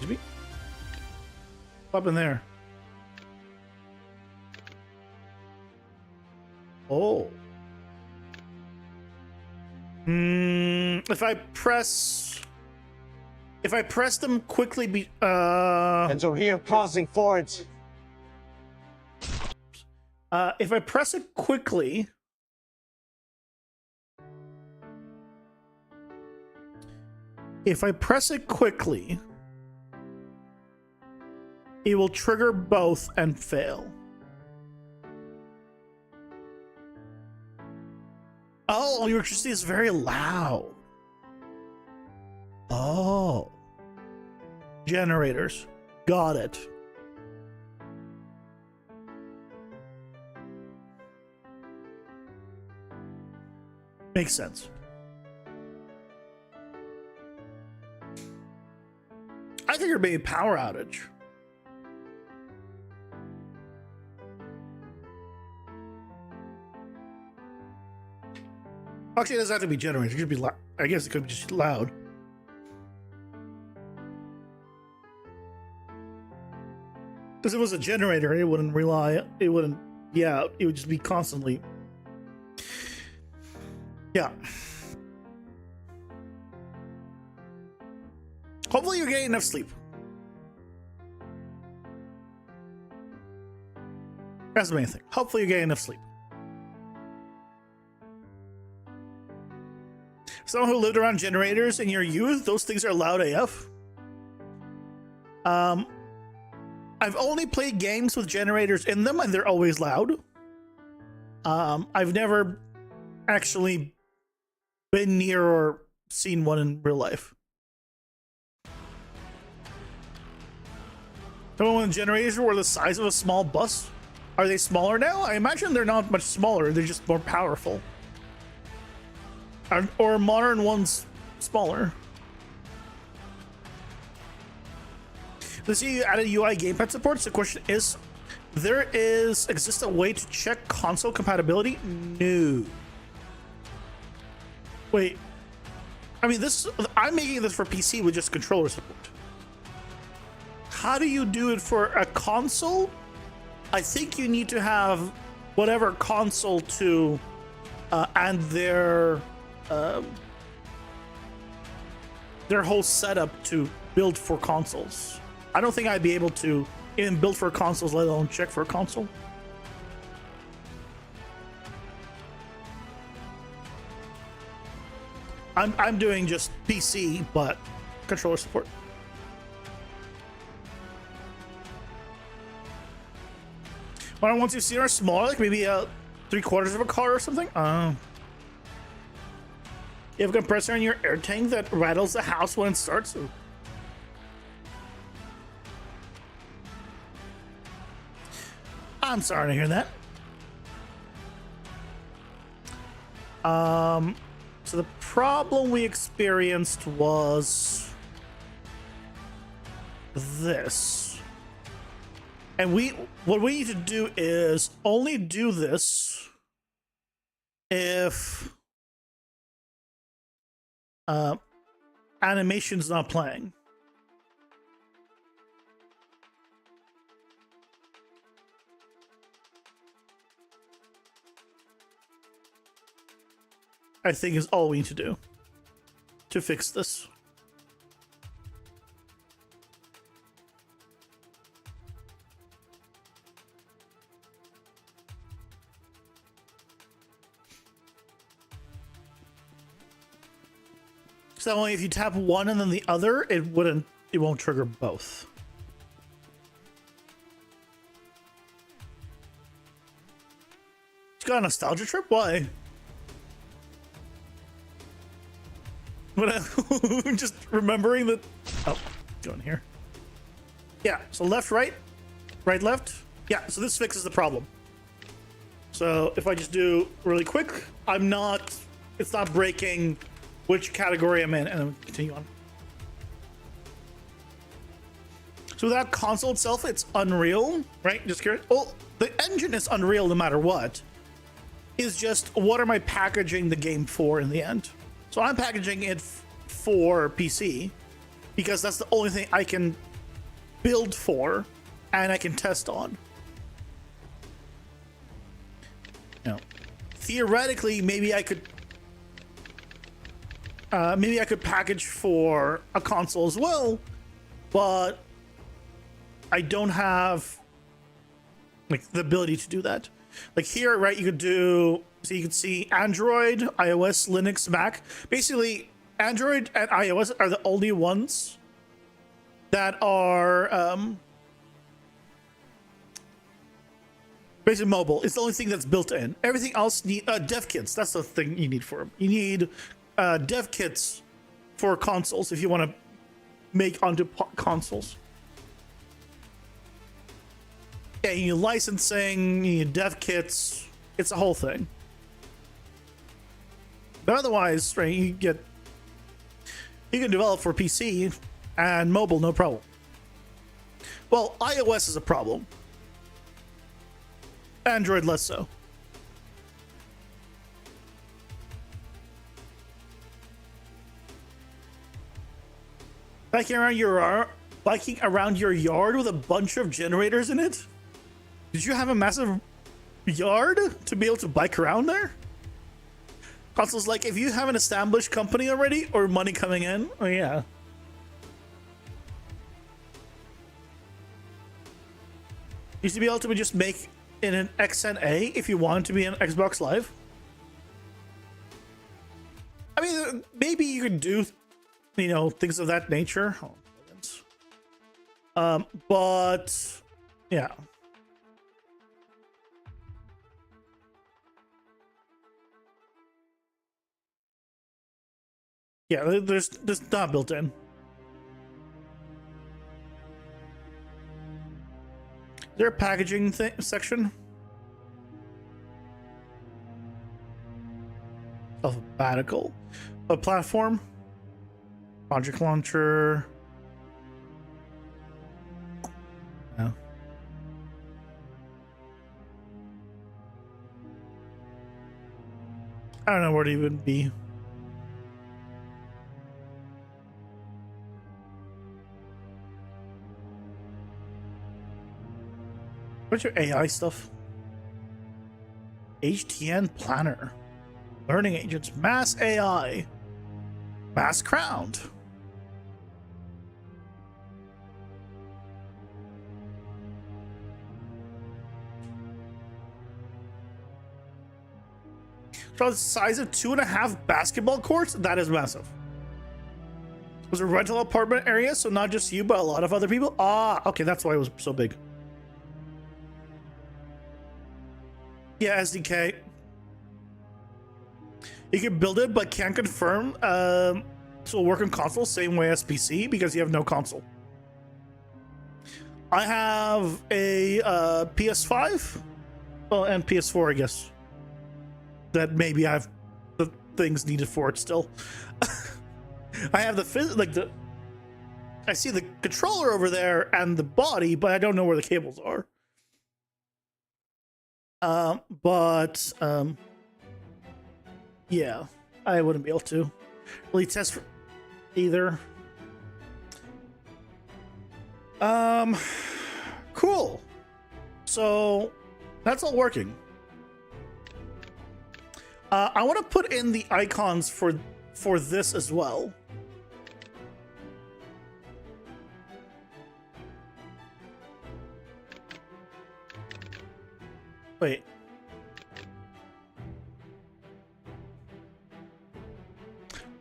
What happened there? Oh. If I press them quickly, And so here, pausing forwards. if I press it quickly, it will trigger both and fail. Oh, your electricity is very loud. Oh. Generators. Got it. Makes sense. I figured maybe power outage. Actually, it doesn't have to be generated. It could be loud. I guess it could be just loud. Because if it was a generator, it wouldn't rely. It wouldn't. Yeah, it would just be constantly. Yeah. Hopefully, you're getting enough sleep. That's the main thing. Hopefully, you're getting enough sleep. Someone who lived around generators in your youth, those things are loud AF. I've only played games with generators in them, and they're always loud. I've never actually been near or seen one in real life. Remember when generators were the size of a small bus? Are they smaller now? I imagine they're not much smaller. They're just more powerful. Or modern ones smaller. Let's see, you added UI gamepad support. So the question is, exists a way to check console compatibility? No. Wait. I mean, I'm making this for PC with just controller support. How do you do it for a console? I think you need to have whatever console to and their whole setup to build for consoles. I don't think I'd be able to even build for consoles, let alone check for a console. I'm doing just PC, but controller support. What I want to see are smaller, like maybe 3/4 of a car or something. You have a compressor in your air tank that rattles the house when it starts. I'm sorry to hear that. So the problem we experienced was this. And what we need to do is only do this if animation's not playing. I think is all we need to do to fix this. So only if you tap one and then the other, it won't trigger both. It's got a nostalgia trip? Why? Just remembering that. Oh, going here. Yeah, so left, right, right, left. Yeah, so this fixes the problem. So if I just do really quick, it's not breaking which category I'm in, and then continue on. So without console itself, it's Unreal, right? Just curious. Well, the engine is Unreal no matter what. Is just what am I packaging the game for in the end? So I'm packaging it for PC because that's the only thing I can build for and I can test on. Now, theoretically, maybe I could package for a console as well, but I don't have like the ability to do that. Like here, right? You could do. So you can see Android, iOS, Linux, Mac. Basically, Android and iOS are the only ones that are basically mobile. It's the only thing that's built in. Everything else need dev kits. That's the thing you need for them. You need dev kits for consoles if you want to make onto consoles. Yeah, you need licensing, you need dev kits. It's a whole thing. But otherwise, right, you can develop for PC and mobile, no problem. Well, iOS is a problem. Android less so. Biking around your yard with a bunch of generators in it? Did you have a massive yard to be able to bike around there? Console's like, if you have an established company already or money coming in, oh yeah. Used to be able to just make in an XNA if you wanted to be an Xbox Live. I mean, maybe you could do, things of that nature. But yeah. Yeah, there's not built in. Is there a packaging section? Alphabetical. A platform. Project launcher. No. I don't know where to even be. What's your AI stuff? HTN Planner. Learning agents. Mass AI. Mass Crowned. So the size of 2.5 basketball courts? That is massive. It was a rental apartment area, so not just you, but a lot of other people? Ah, okay, that's why it was so big. Yeah, SDK. You can build it, but can't confirm. So it'll work on console same way as PC because you have no console. I have a PS5, well, and PS4, I guess. That maybe I have the things needed for it still. I have I see the controller over there and the body, but I don't know where the cables are. Yeah, I wouldn't be able to really test for either. Cool. So that's all working. I want to put in the icons for this as well. Wait.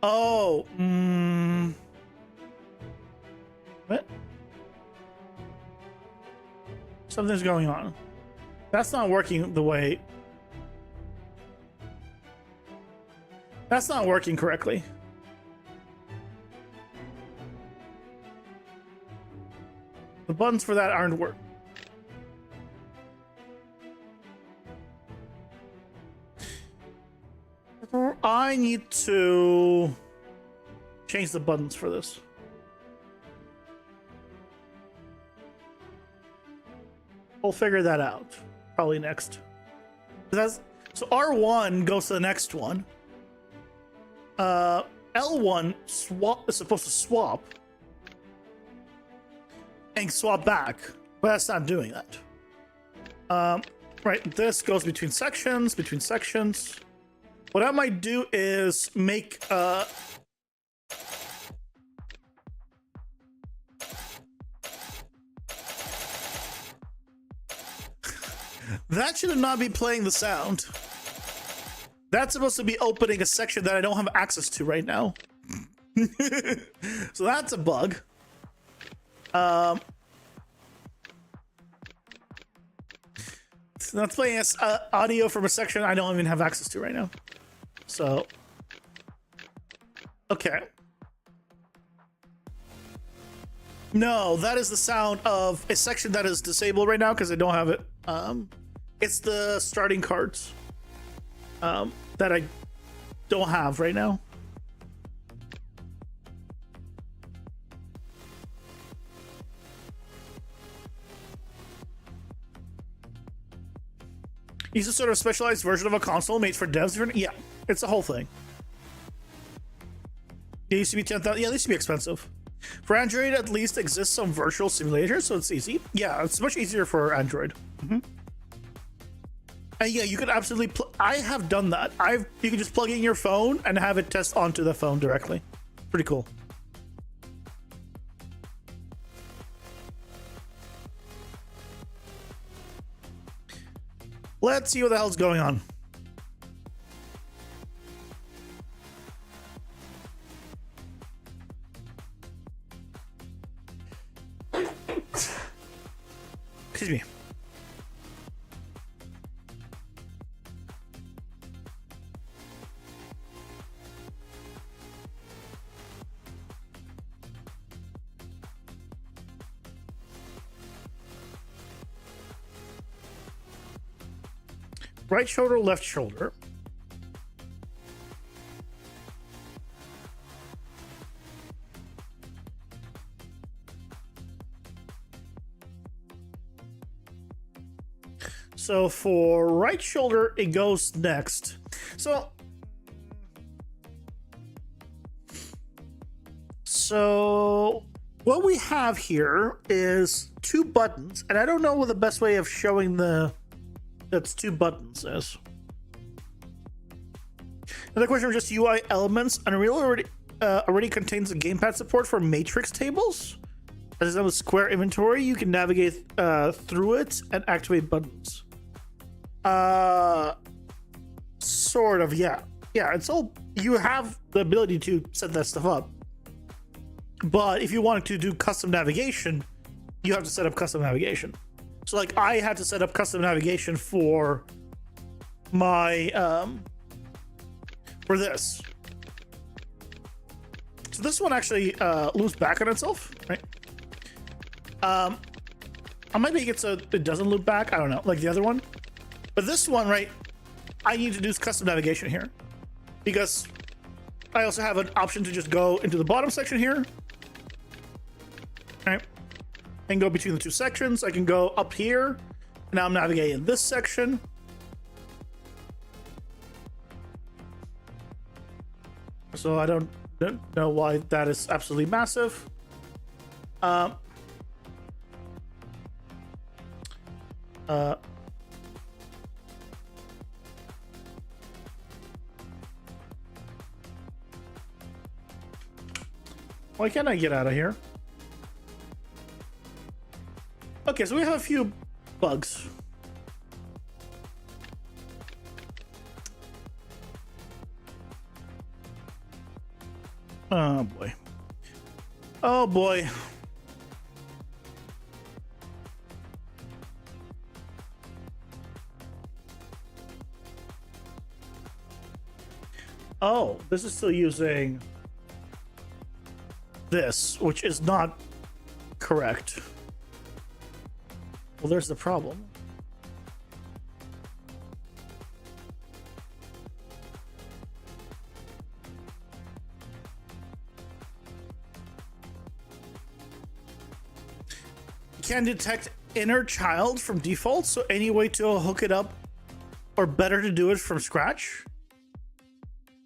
Oh, what? Something's going on. That's not working the way. That's not working correctly. The buttons for that aren't working. I need to change the buttons for this. We'll figure that out probably next. So R1 goes to the next one. L1 is supposed to swap and swap back, but that's not doing that. Right, this goes between sections. What I might do is make that should not be playing the sound. That's supposed to be opening a section that I don't have access to right now. So that's a bug. That's playing audio from a section I don't even have access to right now. So, okay. No, that is the sound of a section that is disabled right now because I don't have it. It's the starting cards that I don't have right now. Use a sort of specialized version of a console made for devs. Yeah, it's a whole thing. It used to be 10,000. Yeah, they used to be expensive. For Android, at least exists some virtual simulators, so it's easy. Yeah, it's much easier for Android. And yeah, you could absolutely. I have done that. You can just plug in your phone and have it test onto the phone directly. Pretty cool. Let's see what the hell's going on. Excuse me. Right shoulder, left shoulder. So for right shoulder, it goes next. So what we have here is two buttons, and I don't know what the best way of showing that's two buttons is. Another question of just UI elements. Unreal already contains a gamepad support for matrix tables. As with Square Inventory, you can navigate through it and activate buttons. Sort of, yeah. Yeah, it's all, you have the ability to set that stuff up. But if you wanted to do custom navigation, you have to set up custom navigation. So like I had to set up custom navigation for my for this. So this one actually loops back on itself, right? I might make it so it doesn't loop back. I don't know, like the other one. But this one, right, I need to do custom navigation here because I also have an option to just go into the bottom section here, right, and go between the two sections. I can go up here. Now I'm navigating this section. So I don't know why that is absolutely massive. Why can't I get out of here? Okay, so we have a few bugs. Oh boy. Oh boy. Oh, this is still using this, which is not correct. Well, there's the problem. Can detect inner child from default, so any way to hook it up or better to do it from scratch?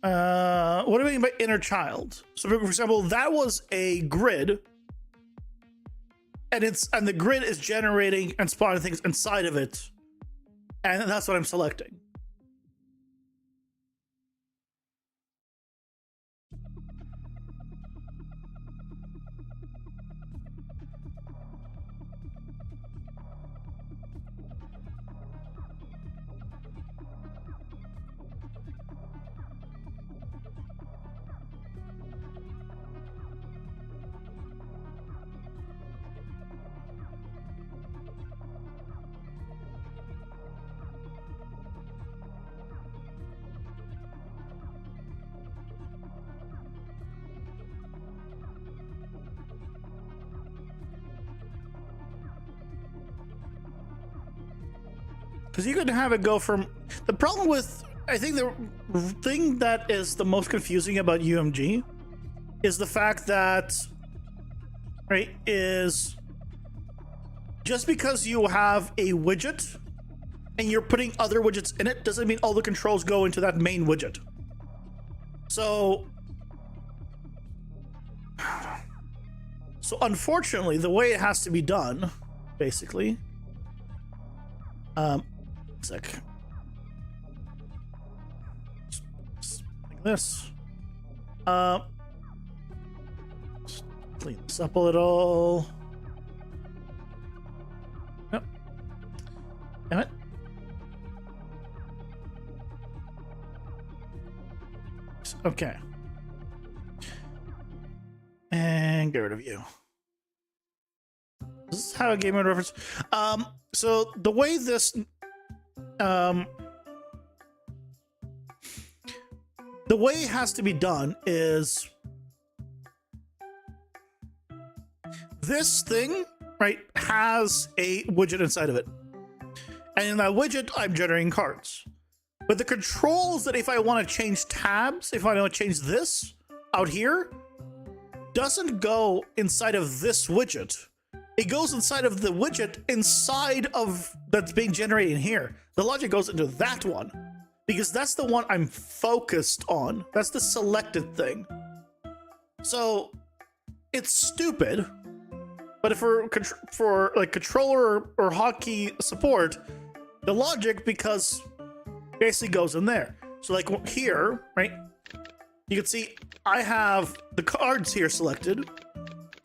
What do I mean by inner child? So for example, that was a grid and the grid is generating and spawning things inside of it, and that's what I'm selecting. Because you could have it go from the problem with, I think the thing that is the most confusing about UMG is the fact that, right, is just because you have a widget and you're putting other widgets in it doesn't mean all the controls go into that main widget. So unfortunately, the way it has to be done, basically, sec. Like this. Just clean this up a little. Yep. Damn it. Okay. And get rid of you. This is how a game mode reference. So the way this the way it has to be done is this thing, right, has a widget inside of it. And in that widget, I'm generating cards. But the controls that if I want to change tabs, if I want to change this out here, doesn't go inside of this widget. It goes inside of the widget inside of that's being generated here. The logic goes into that one because that's the one I'm focused on. That's the selected thing. So it's stupid, but if for like controller or hotkey support, the logic because basically goes in there. So like here, right? You can see I have the cards here selected.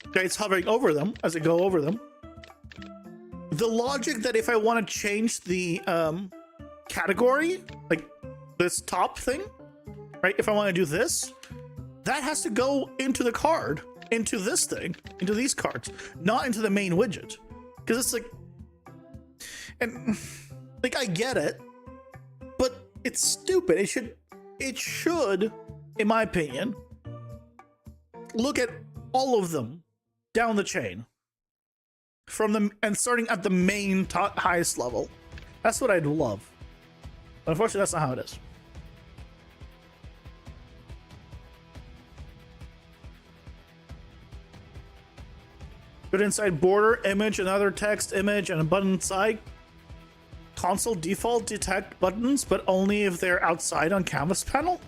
Okay, it's hovering over them as I go over them. The logic that if I want to change the category, like this top thing, right? If I want to do this, that has to go into the card, into this thing, into these cards, not into the main widget. Because it's like, and like I get it, but it's stupid. It should, it should, in my opinion, look at all of them down the chain from them and starting at the main highest level. That's what I'd love. But unfortunately, that's not how it is. But inside border, image, another text, image, and a button side, console default detect buttons, but only if they're outside on canvas panel.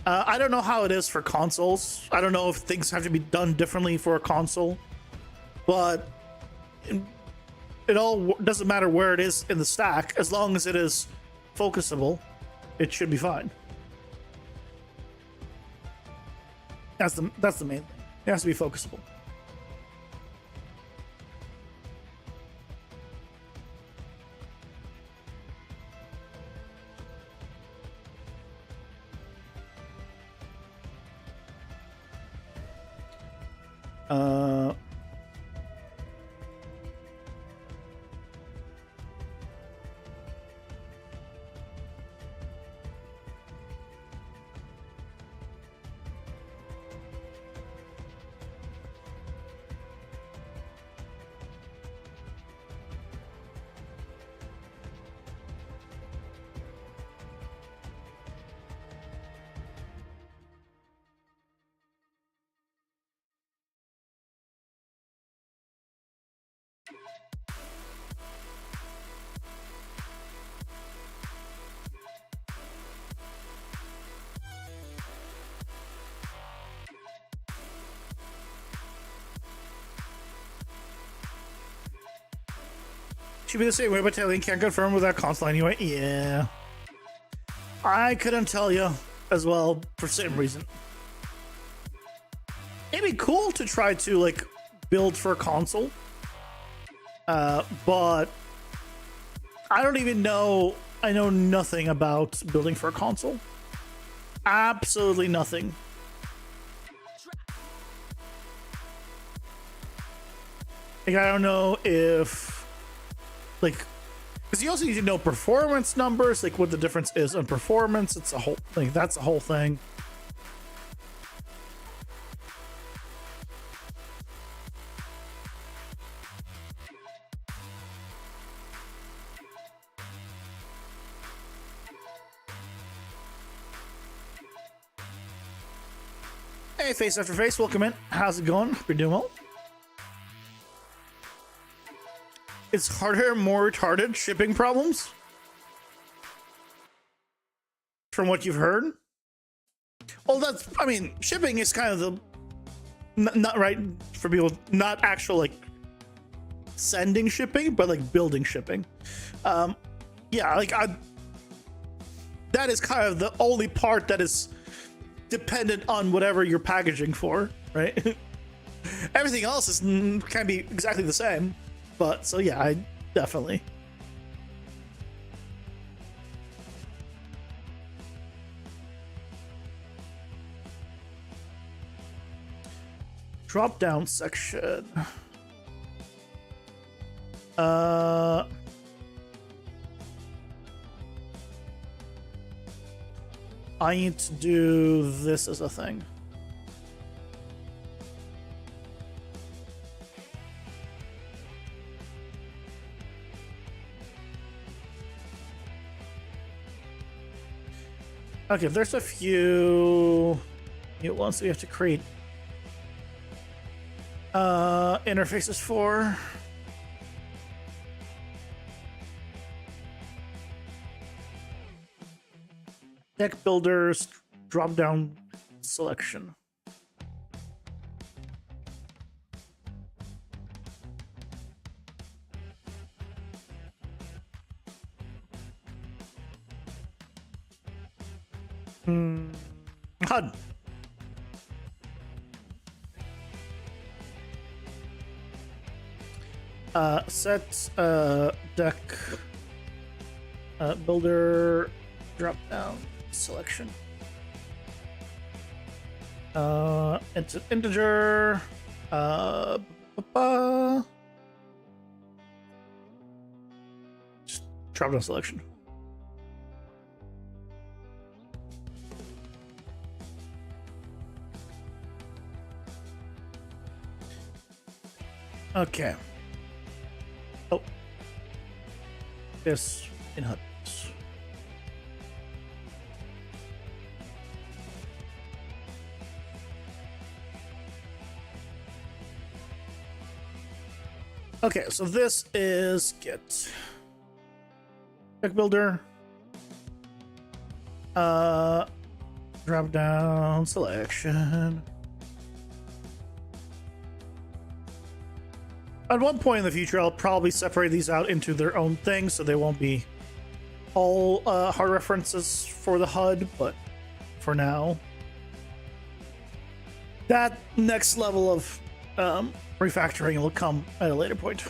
I don't know how it is for consoles. I don't know if things have to be done differently for a console, but it all doesn't matter where it is in the stack. As long as it is focusable, it should be fine. That's the main thing. It has to be focusable. Should be the same way, but Taylor can't confirm with that console anyway. Yeah. I couldn't tell you as well for the same reason. It'd be cool to try to like build for a console. But I don't even know. I know nothing about building for a console. Absolutely nothing. Like, I don't know if, like, because you also need to know performance numbers, like what the difference is on performance. It's a whole, like, that's a whole thing. Hey, Face After Face, welcome in. How's it going? Hope you're doing well. It's harder, more retarded shipping problems? From what you've heard? Well, that's, I mean, shipping is kind of the, not right for people, not actual like sending shipping, but like building shipping. Yeah, like that is kind of the only part that is dependent on whatever you're packaging for, right? Everything else is can be exactly the same. But so yeah, I definitely. Drop down section. I need to do this as a thing. Okay, there's a few new ones we have to create interfaces for. Deck builders, drop down selection. HUD. Set deck builder drop down selection. It's an integer. Just drop down selection. Okay. Oh. Yes, in huts. Okay, so this is get deck builder. Drop down selection. At one point in the future, I'll probably separate these out into their own thing, so they won't be all hard references for the HUD. But for now, that next level of refactoring will come at a later point.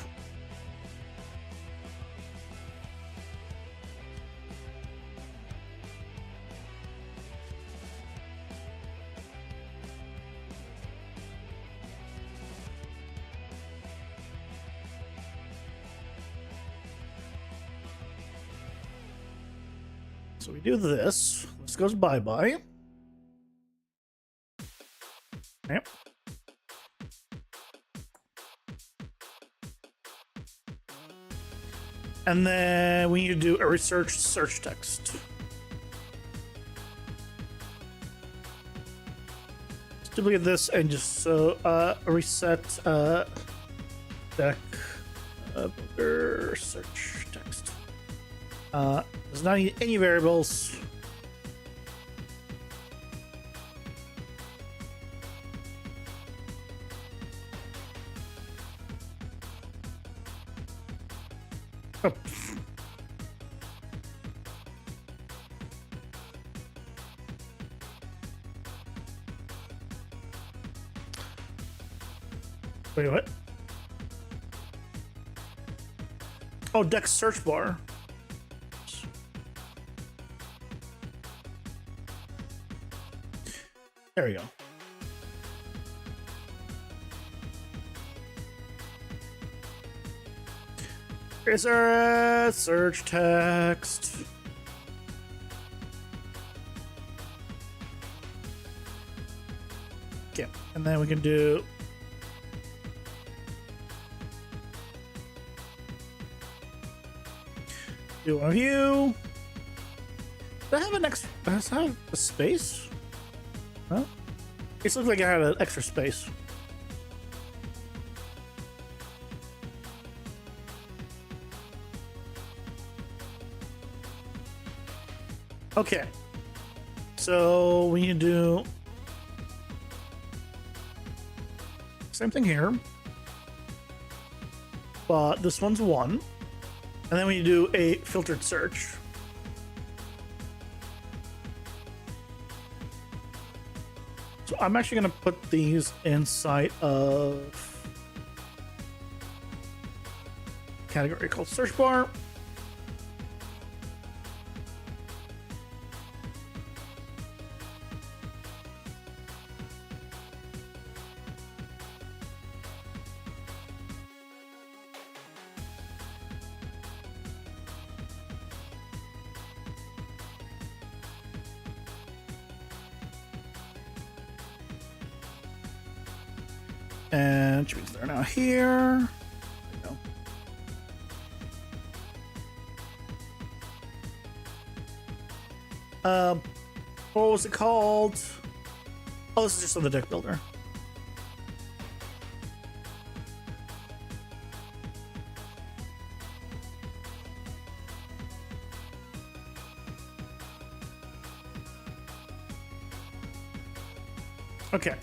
So we do this. This goes bye-bye. Yep. And then we need to do a research search text. Let's duplicate this and just reset deck builder search text. Does not need any variables. Oh. Wait, what? Oh, deck search bar. There we go. Here's our search text. Okay, and then we can do a view. Does it have an extra? Does it have a space? Huh? It looks like it had an extra space. Okay. So we need to do same thing here. But this one's 1. And then we do a filtered search. So I'm actually going to put these inside of a category called search bar. And which means they're now here. There we go. What was it called? Oh, this is just on the deck builder. Okay.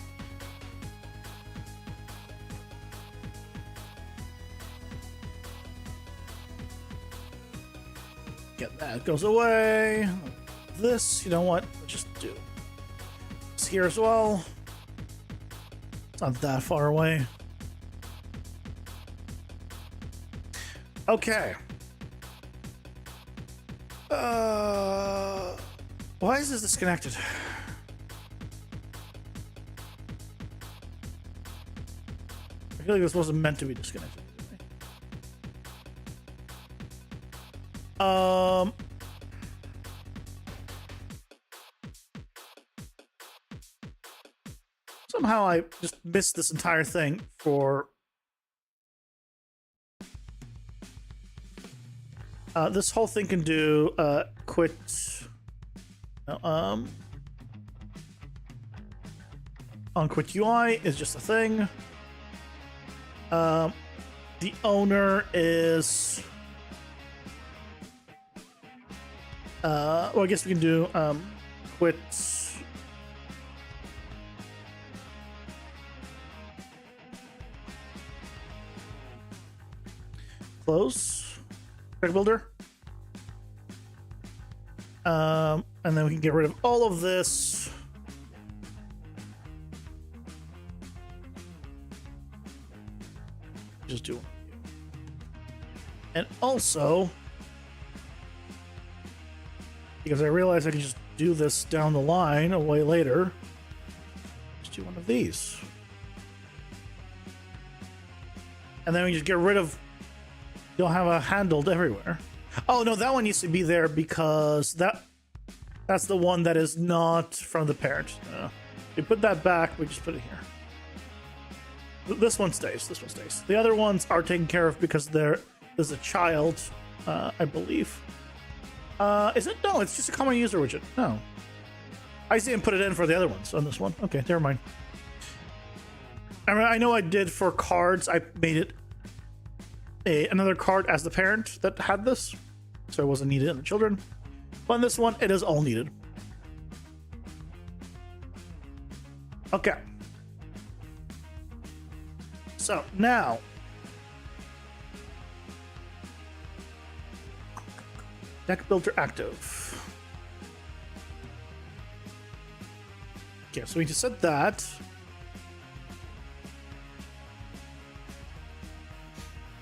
Get that goes away. This, you know what? Let's just do this here as well. It's not that far away. Okay. Why is this disconnected? I feel like this wasn't meant to be disconnected. Somehow I just missed this entire thing for This whole thing can do quit. On quit UI is just a thing. The owner is. Well, I guess we can do quit. Close. Deck builder. And then we can get rid of all of this. Just do one. And also, because I realize I can just do this down the line a way later, just do one of these. And then we just get rid of, you'll have a handled everywhere. Oh no, that one needs to be there because that's the one that is not from the parent. We put that back, we just put it here. This one stays, this one stays. The other ones are taken care of because there's a child, I believe. Is it? No, it's just a common user widget. No. I didn't put it in for the other ones on this one. Okay, never mind. I mean, I know I did for cards. I made it another card as the parent that had this, so it wasn't needed in the children. But on this one, it is all needed. Okay. So now, deck builder active. Okay, so we just said that.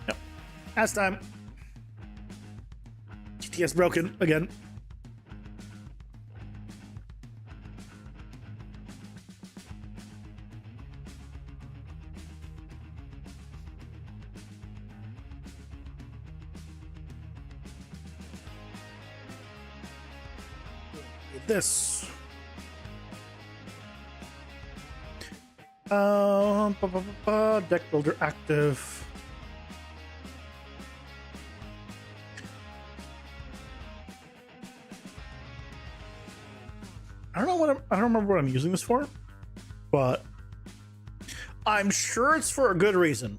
Yep. Last time. GTS broken again. This. Deck builder active. I don't remember what I'm using this for, but I'm sure it's for a good reason.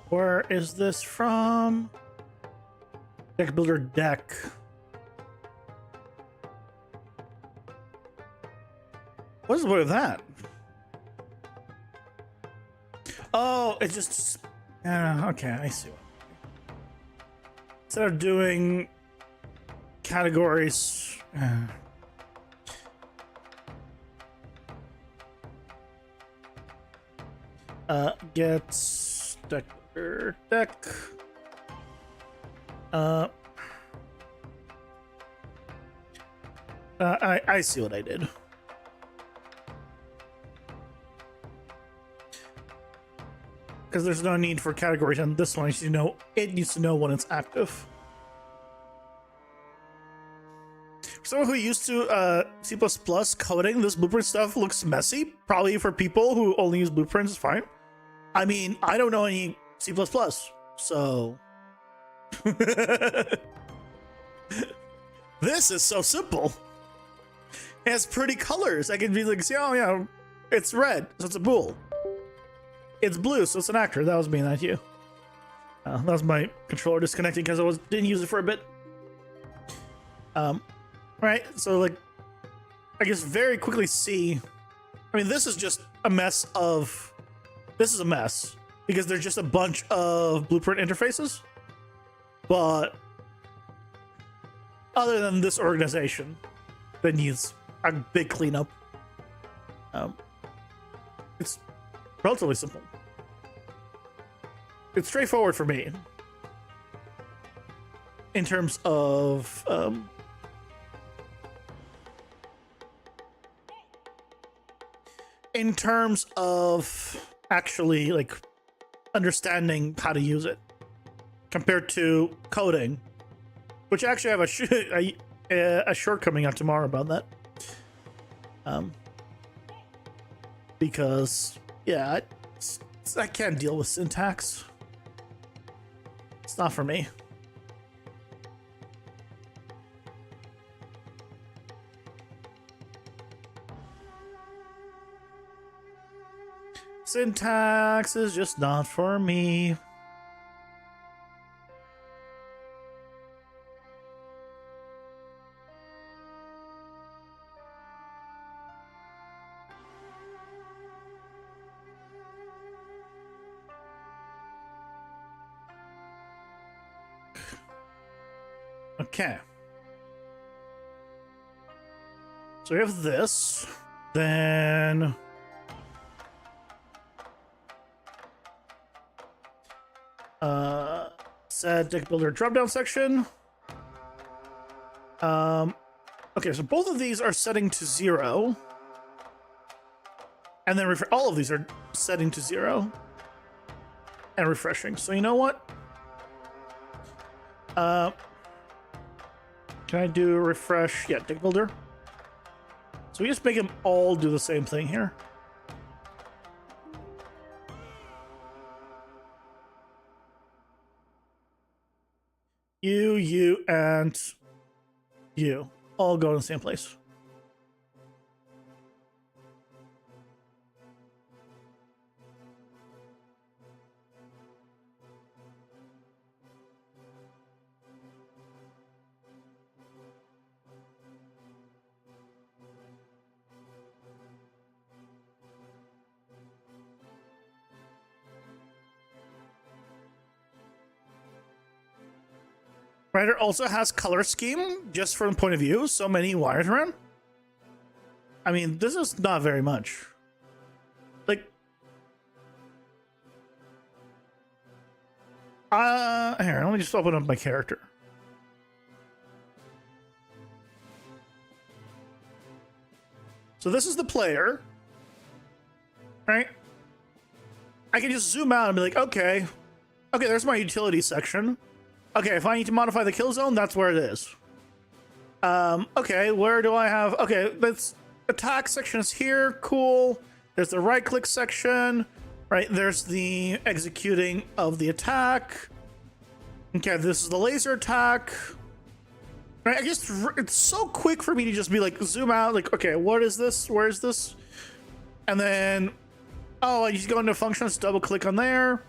Where is this from? Deck builder deck. What is the point of that? Oh, it just. Okay, I see. Instead of doing categories. Get deck. Deck. I see what I did. Because there's no need for categories on this one. It needs to know when it's active. For someone who used to C++ coding, this blueprint stuff looks messy. Probably for people who only use blueprints, it's fine. I mean, I don't know any C++, so this is so simple. It has pretty colors. I can be like, see, oh yeah, it's red, so it's a bool. It's blue, so it's an actor. That was me, not you. That was my controller disconnecting because I didn't use it for a bit. Right, so like, I guess very quickly see. I mean, this is just a mess of. This is a mess because they're just a bunch of blueprint interfaces. But other than this organization that needs a big cleanup, it's relatively simple. It's straightforward for me in terms of actually like understanding how to use it compared to coding, which I actually have a short coming out tomorrow about that. Because yeah, I can't deal with syntax. It's not for me. Syntax is just not for me. Okay. So we have this, then set deck builder drop down section. Okay, so both of these are setting to 0, and then all of these are setting to 0 and refreshing. So you know what? Can I do a refresh? Yeah, deck builder. So we just make them all do the same thing here. You, and you all go in the same place. Writer also has color scheme, just from the point of view. So many wires around. I mean, this is not very much. Like, here, let me just open up my character. So this is the player, right? I can just zoom out and be like, okay, there's my utility section. Okay, if I need to modify the kill zone, that's where it is. Okay, where do I have... Okay, that's attack section is here. Cool. There's the right click section. Right, there's the executing of the attack. Okay, this is the laser attack. Right, it's so quick for me to just be like, zoom out, like, okay, what is this? Where is this? And then, oh, I just go into functions, double click on there.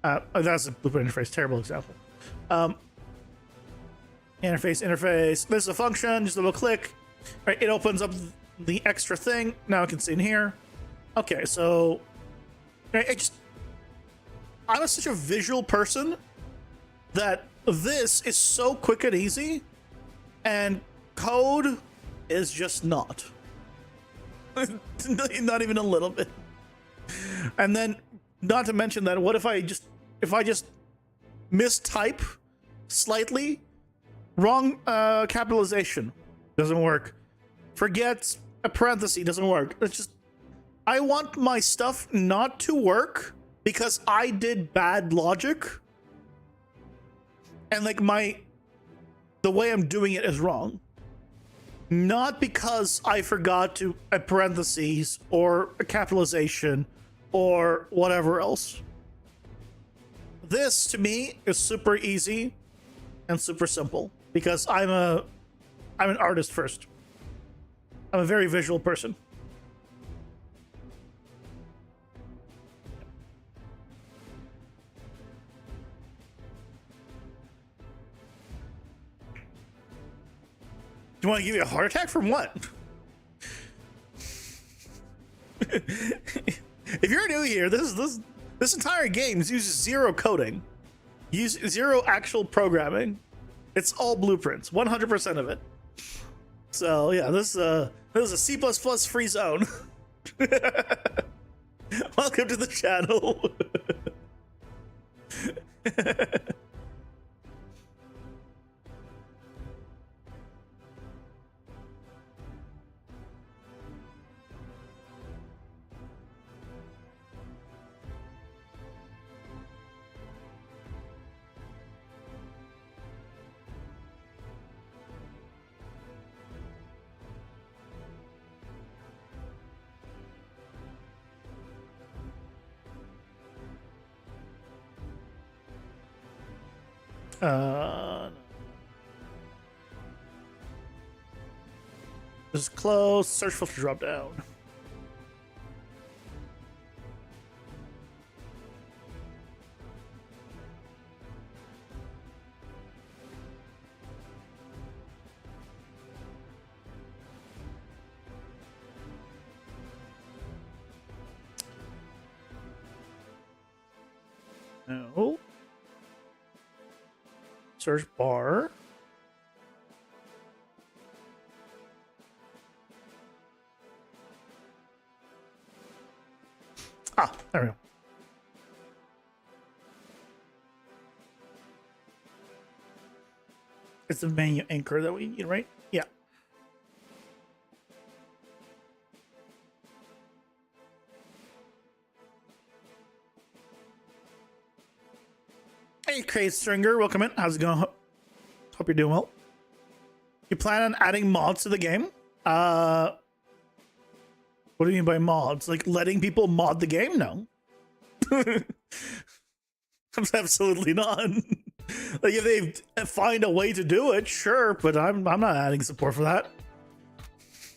That's a blueprint interface, terrible example. Interface. This is a function, just double click. Right, it opens up the extra thing. Now I can see in here. Okay, so right, I'm such a visual person that this is so quick and easy, and code is just not. Not even a little bit. And then, not to mention that, what if I just mistype slightly? Wrong capitalization doesn't work. Forget a parenthesis doesn't work. It's just, I want my stuff not to work because I did bad logic, and like the way I'm doing it is wrong. Not because I forgot to a parentheses or a capitalization or whatever else. This to me is super easy and super simple because I'm an artist first. I'm a very visual person. Do you want to give you a heart attack from what? If you're new here, this This entire game uses zero coding, use zero actual programming. It's all blueprints, 100% of it. So yeah, this is a C++ free zone. Welcome to the channel. This is close. Search filter drop down. No. Search bar. Ah, there we go. It's the menu anchor that we need, right? Yeah. Hey, Crate Stringer, welcome in. How's it going? Hope you're doing well. You plan on adding mods to the game? What do you mean by mods? Like letting people mod the game? No. Absolutely not. Like if they find a way to do it, sure, but I'm not adding support for that.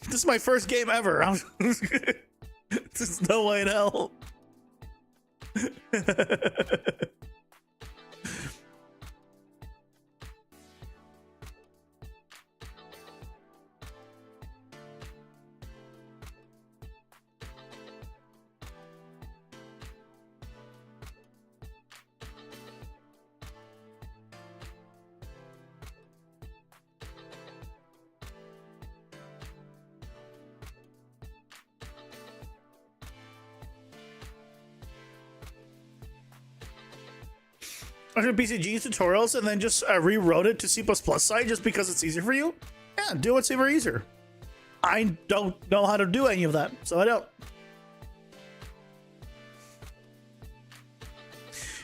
This is my first game ever. There's no way in hell. BCG tutorials and then just rewrote it to C++ side just because it's easier for you? Yeah, do what's ever easier. I don't know how to do any of that, so I don't.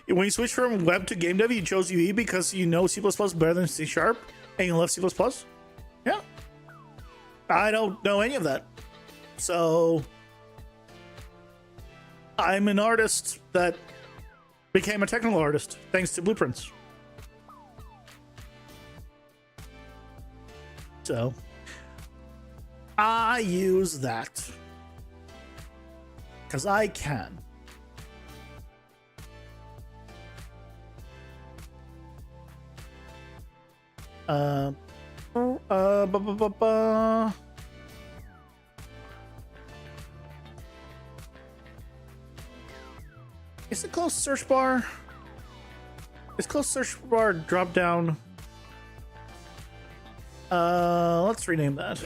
When you switch from web to game dev, you chose UE because you know C++ better than C# and you love C++? Yeah. I don't know any of that. So I'm an artist that became a technical artist thanks to blueprints. So I use that because I can. Is it close search bar? Is close search bar drop down? Let's rename that.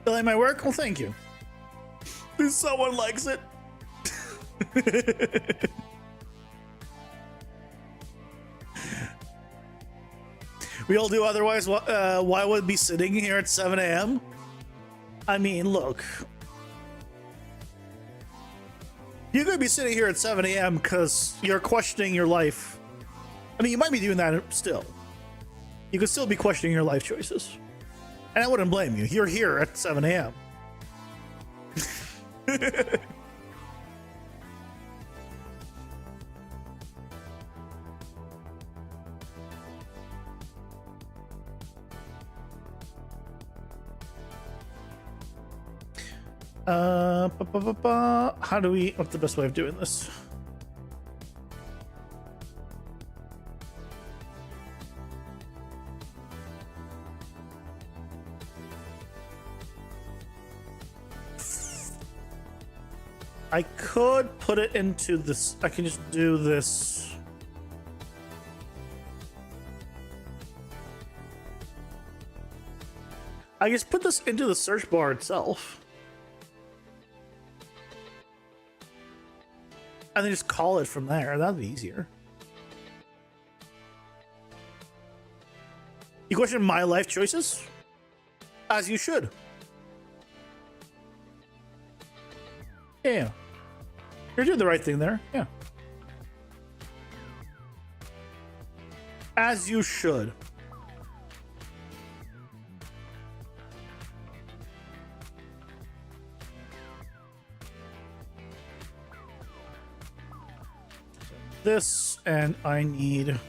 You like my work? Well, thank you. Someone likes it. We all do, otherwise why would we be sitting here at 7 a.m.? I mean, look. You could be sitting here at 7 a.m. because you're questioning your life. I mean, you might be doing that still. You could still be questioning your life choices. And I wouldn't blame you. You're here at 7 a.m. How do we? What's the best way of doing this? I could put it into this. I can just do this. I just put this into the search bar itself. And then just call it from there. That'd be easier. You question my life choices? As you should. Yeah. You're doing the right thing there. Yeah. As you should. This, and I need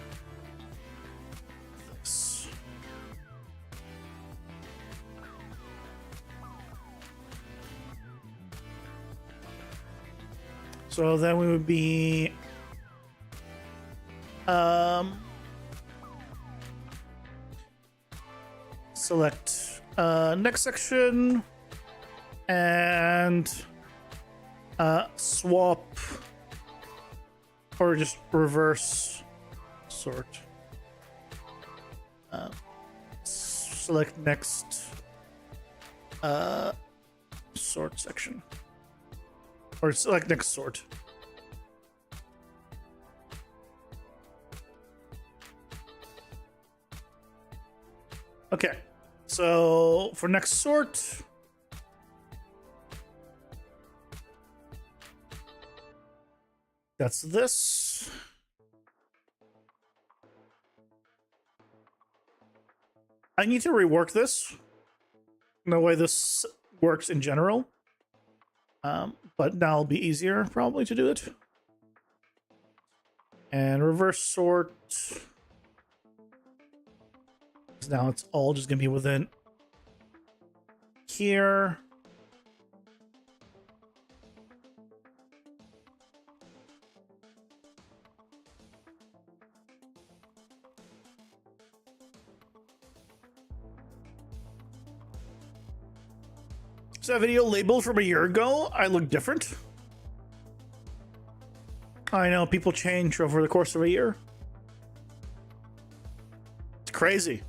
this. So then we would be select next section and swap or just reverse sort. Select next sort section. Or select next sort. Okay, so for next sort, that's this. I need to rework this, the way this works in general. But now it'll be easier probably to do it. And reverse sort. Now it's all just gonna be within here. Is that video labeled from a year ago? I look different. I know people change over the course of a year. It's crazy.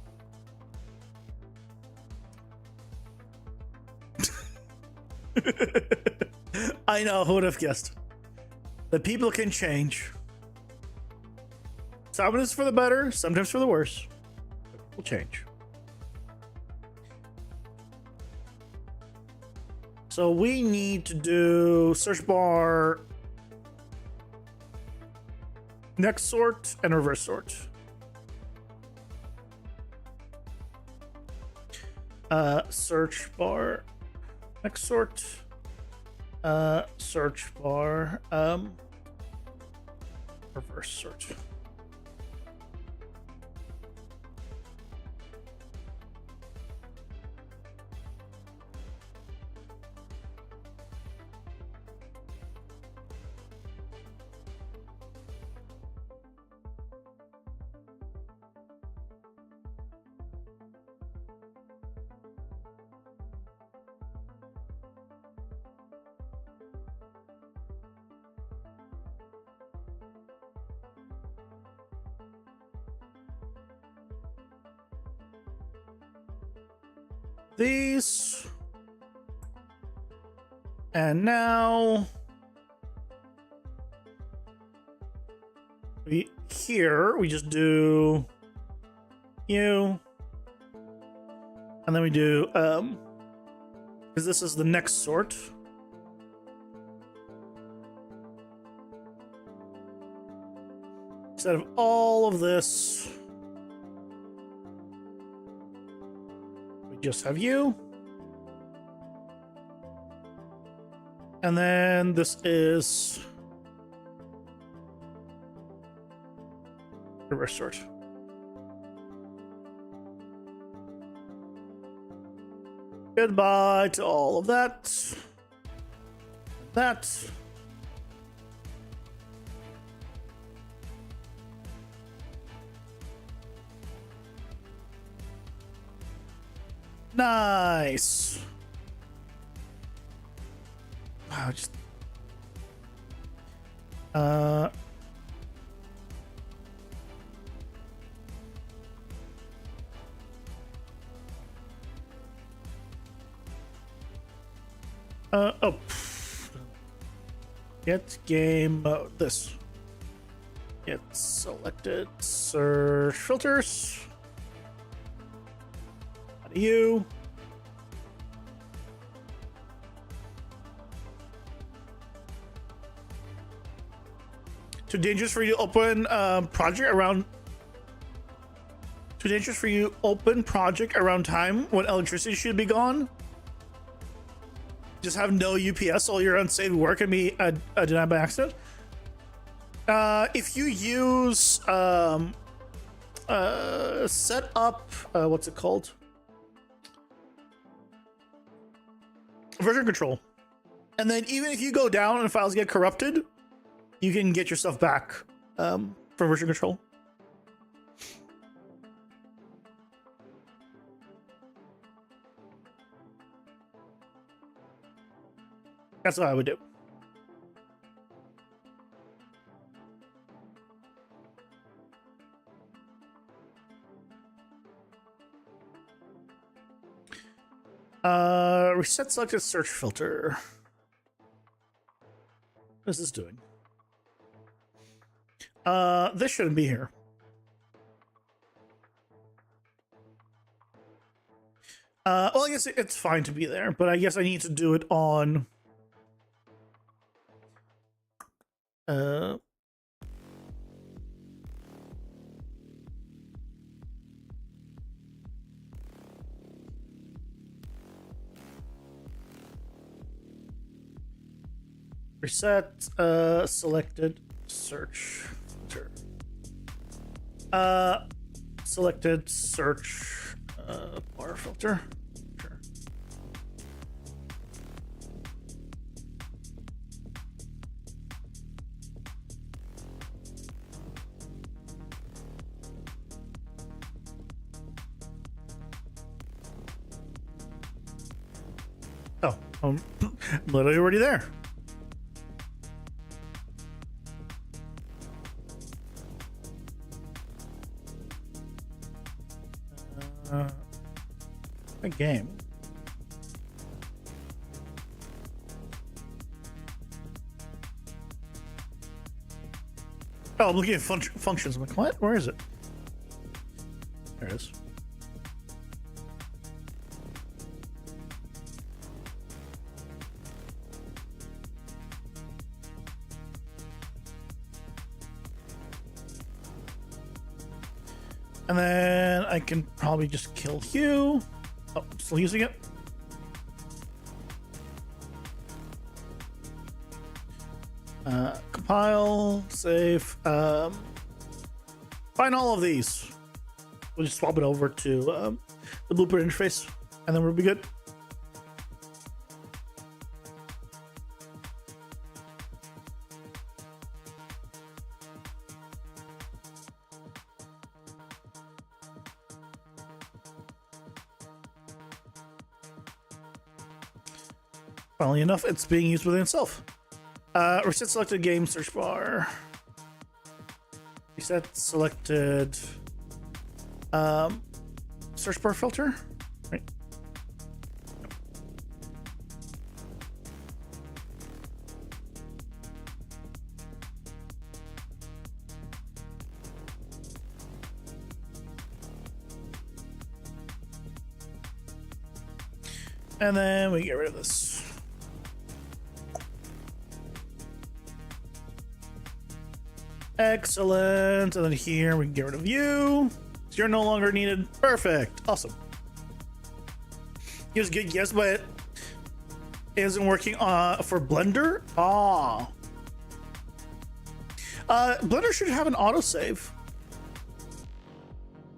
I know, who would have guessed? The people can change. Sometimes for the better, sometimes for the worse. Will change. So we need to do search bar, next sort, and reverse sort. Search bar, next sort, search bar, reverse sort. These, and now we just do you, and then we do because this is the next sort. Instead of all of this, just have you, and then this is reverse sort. Goodbye to all of that. that. Nice. Wow, just oh. Get game mode. This. Get selected. Search filters. How do you? Too dangerous for you to open project around. Too dangerous for you to open project around time when electricity should be gone. Just have no UPS, all your unsaved work can be denied by accident. If you use set up what's it called? Version control. And then even if you go down and files get corrupted, you can get your stuff back for version control. That's what I would do. Reset selected search filter. What is this doing? This shouldn't be here. Well, I guess it's fine to be there, but I guess I need to do it on reset selected search filter. Selected search bar filter. Sure. Oh, I'm literally already there. A game. Oh, I'm looking at functions. I'm like, what? Where is it? There it is. And then I can probably just kill Hugh. Oh, I'm still using it. Compile, save. Find all of these. We'll just swap it over to the blueprint interface, and then we'll be good. Funnily enough, it's being used within itself. Reset selected game search bar. Reset selected search bar filter. Right. And then we get rid of this. Excellent. And then here we can get rid of you. So you're no longer needed. Perfect. Awesome. He was good, yes, but it isn't working for Blender. Blender should have an autosave.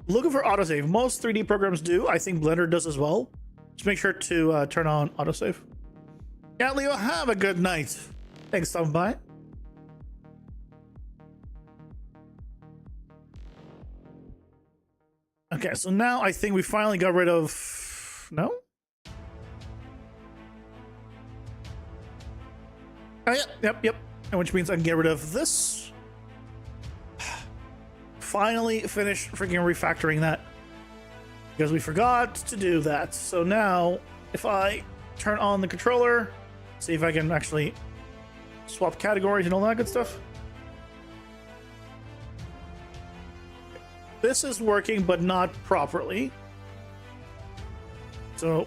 Looking for autosave. Most 3D programs do. I think Blender does as well. Just make sure to turn on autosave. Yeah, Leo, have a good night. Thanks for stopping by. Okay, so now I think we finally got rid of... No? Oh, yep. And which means I can get rid of this. Finally finish freaking refactoring that. Because we forgot to do that. So now, if I turn on the controller, see if I can actually swap categories and all that good stuff. This is working, but not properly. So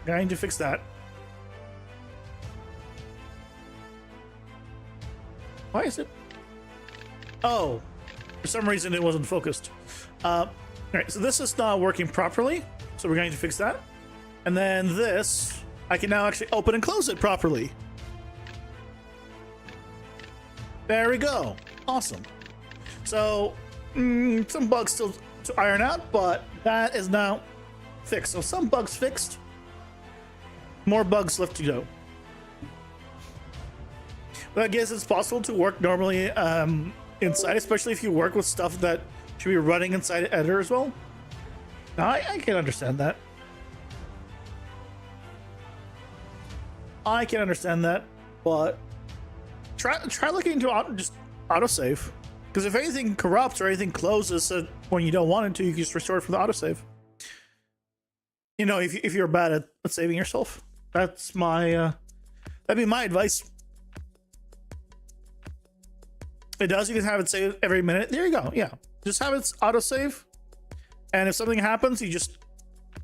I need to fix that. Why is it? Oh, for some reason it wasn't focused. All right, so this is not working properly. So we're going to fix that. And then this, I can now actually open and close it properly. There we go. Awesome. So some bugs still to iron out, but that is now fixed. So some bugs fixed. More bugs left to go. But I guess it's possible to work normally inside, especially if you work with stuff that should be running inside an editor as well. Now, I can understand that. I can understand that, but try looking into just autosave. Because if anything corrupts or anything closes when you don't want it to, you can just restore it from the autosave. You know, if you're bad at saving yourself. That's my that'd be my advice. It does. You can have it save every minute. There you go. Yeah, just have it autosave, and if something happens, you just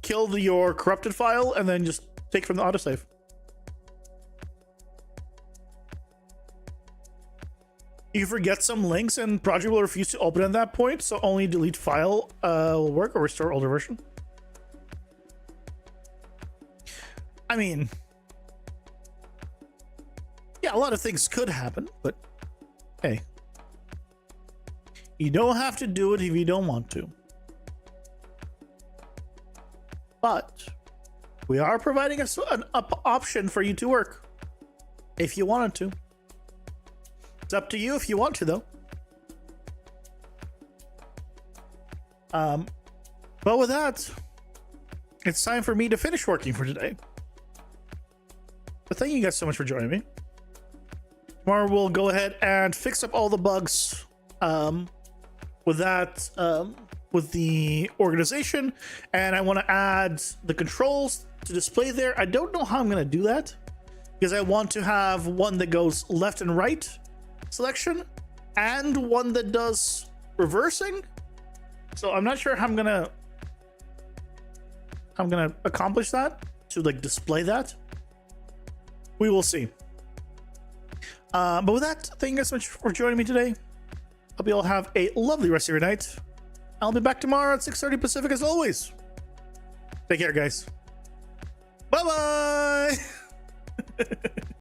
kill your corrupted file and then just take from the autosave. You forget some links, and project will refuse to open at that point, so only delete file will work, or restore older version. I mean, yeah, a lot of things could happen, but hey, you don't have to do it if you don't want to. But we are providing an option for you to work if you wanted to. It's up to you if you want to, though. But with that, it's time for me to finish working for today. But thank you guys so much for joining me. Tomorrow we'll go ahead and fix up all the bugs with that, with the organization. And I want to add the controls to display there. I don't know how I'm going to do that because I want to have one that goes left and right selection and one that does reversing. So I'm not sure how I'm gonna accomplish that to like display that. We will see. But with that, thank you guys so much for joining me today. Hope you all have a lovely rest of your night. I'll be back tomorrow at 6:30 Pacific as always. Take care, guys. Bye bye.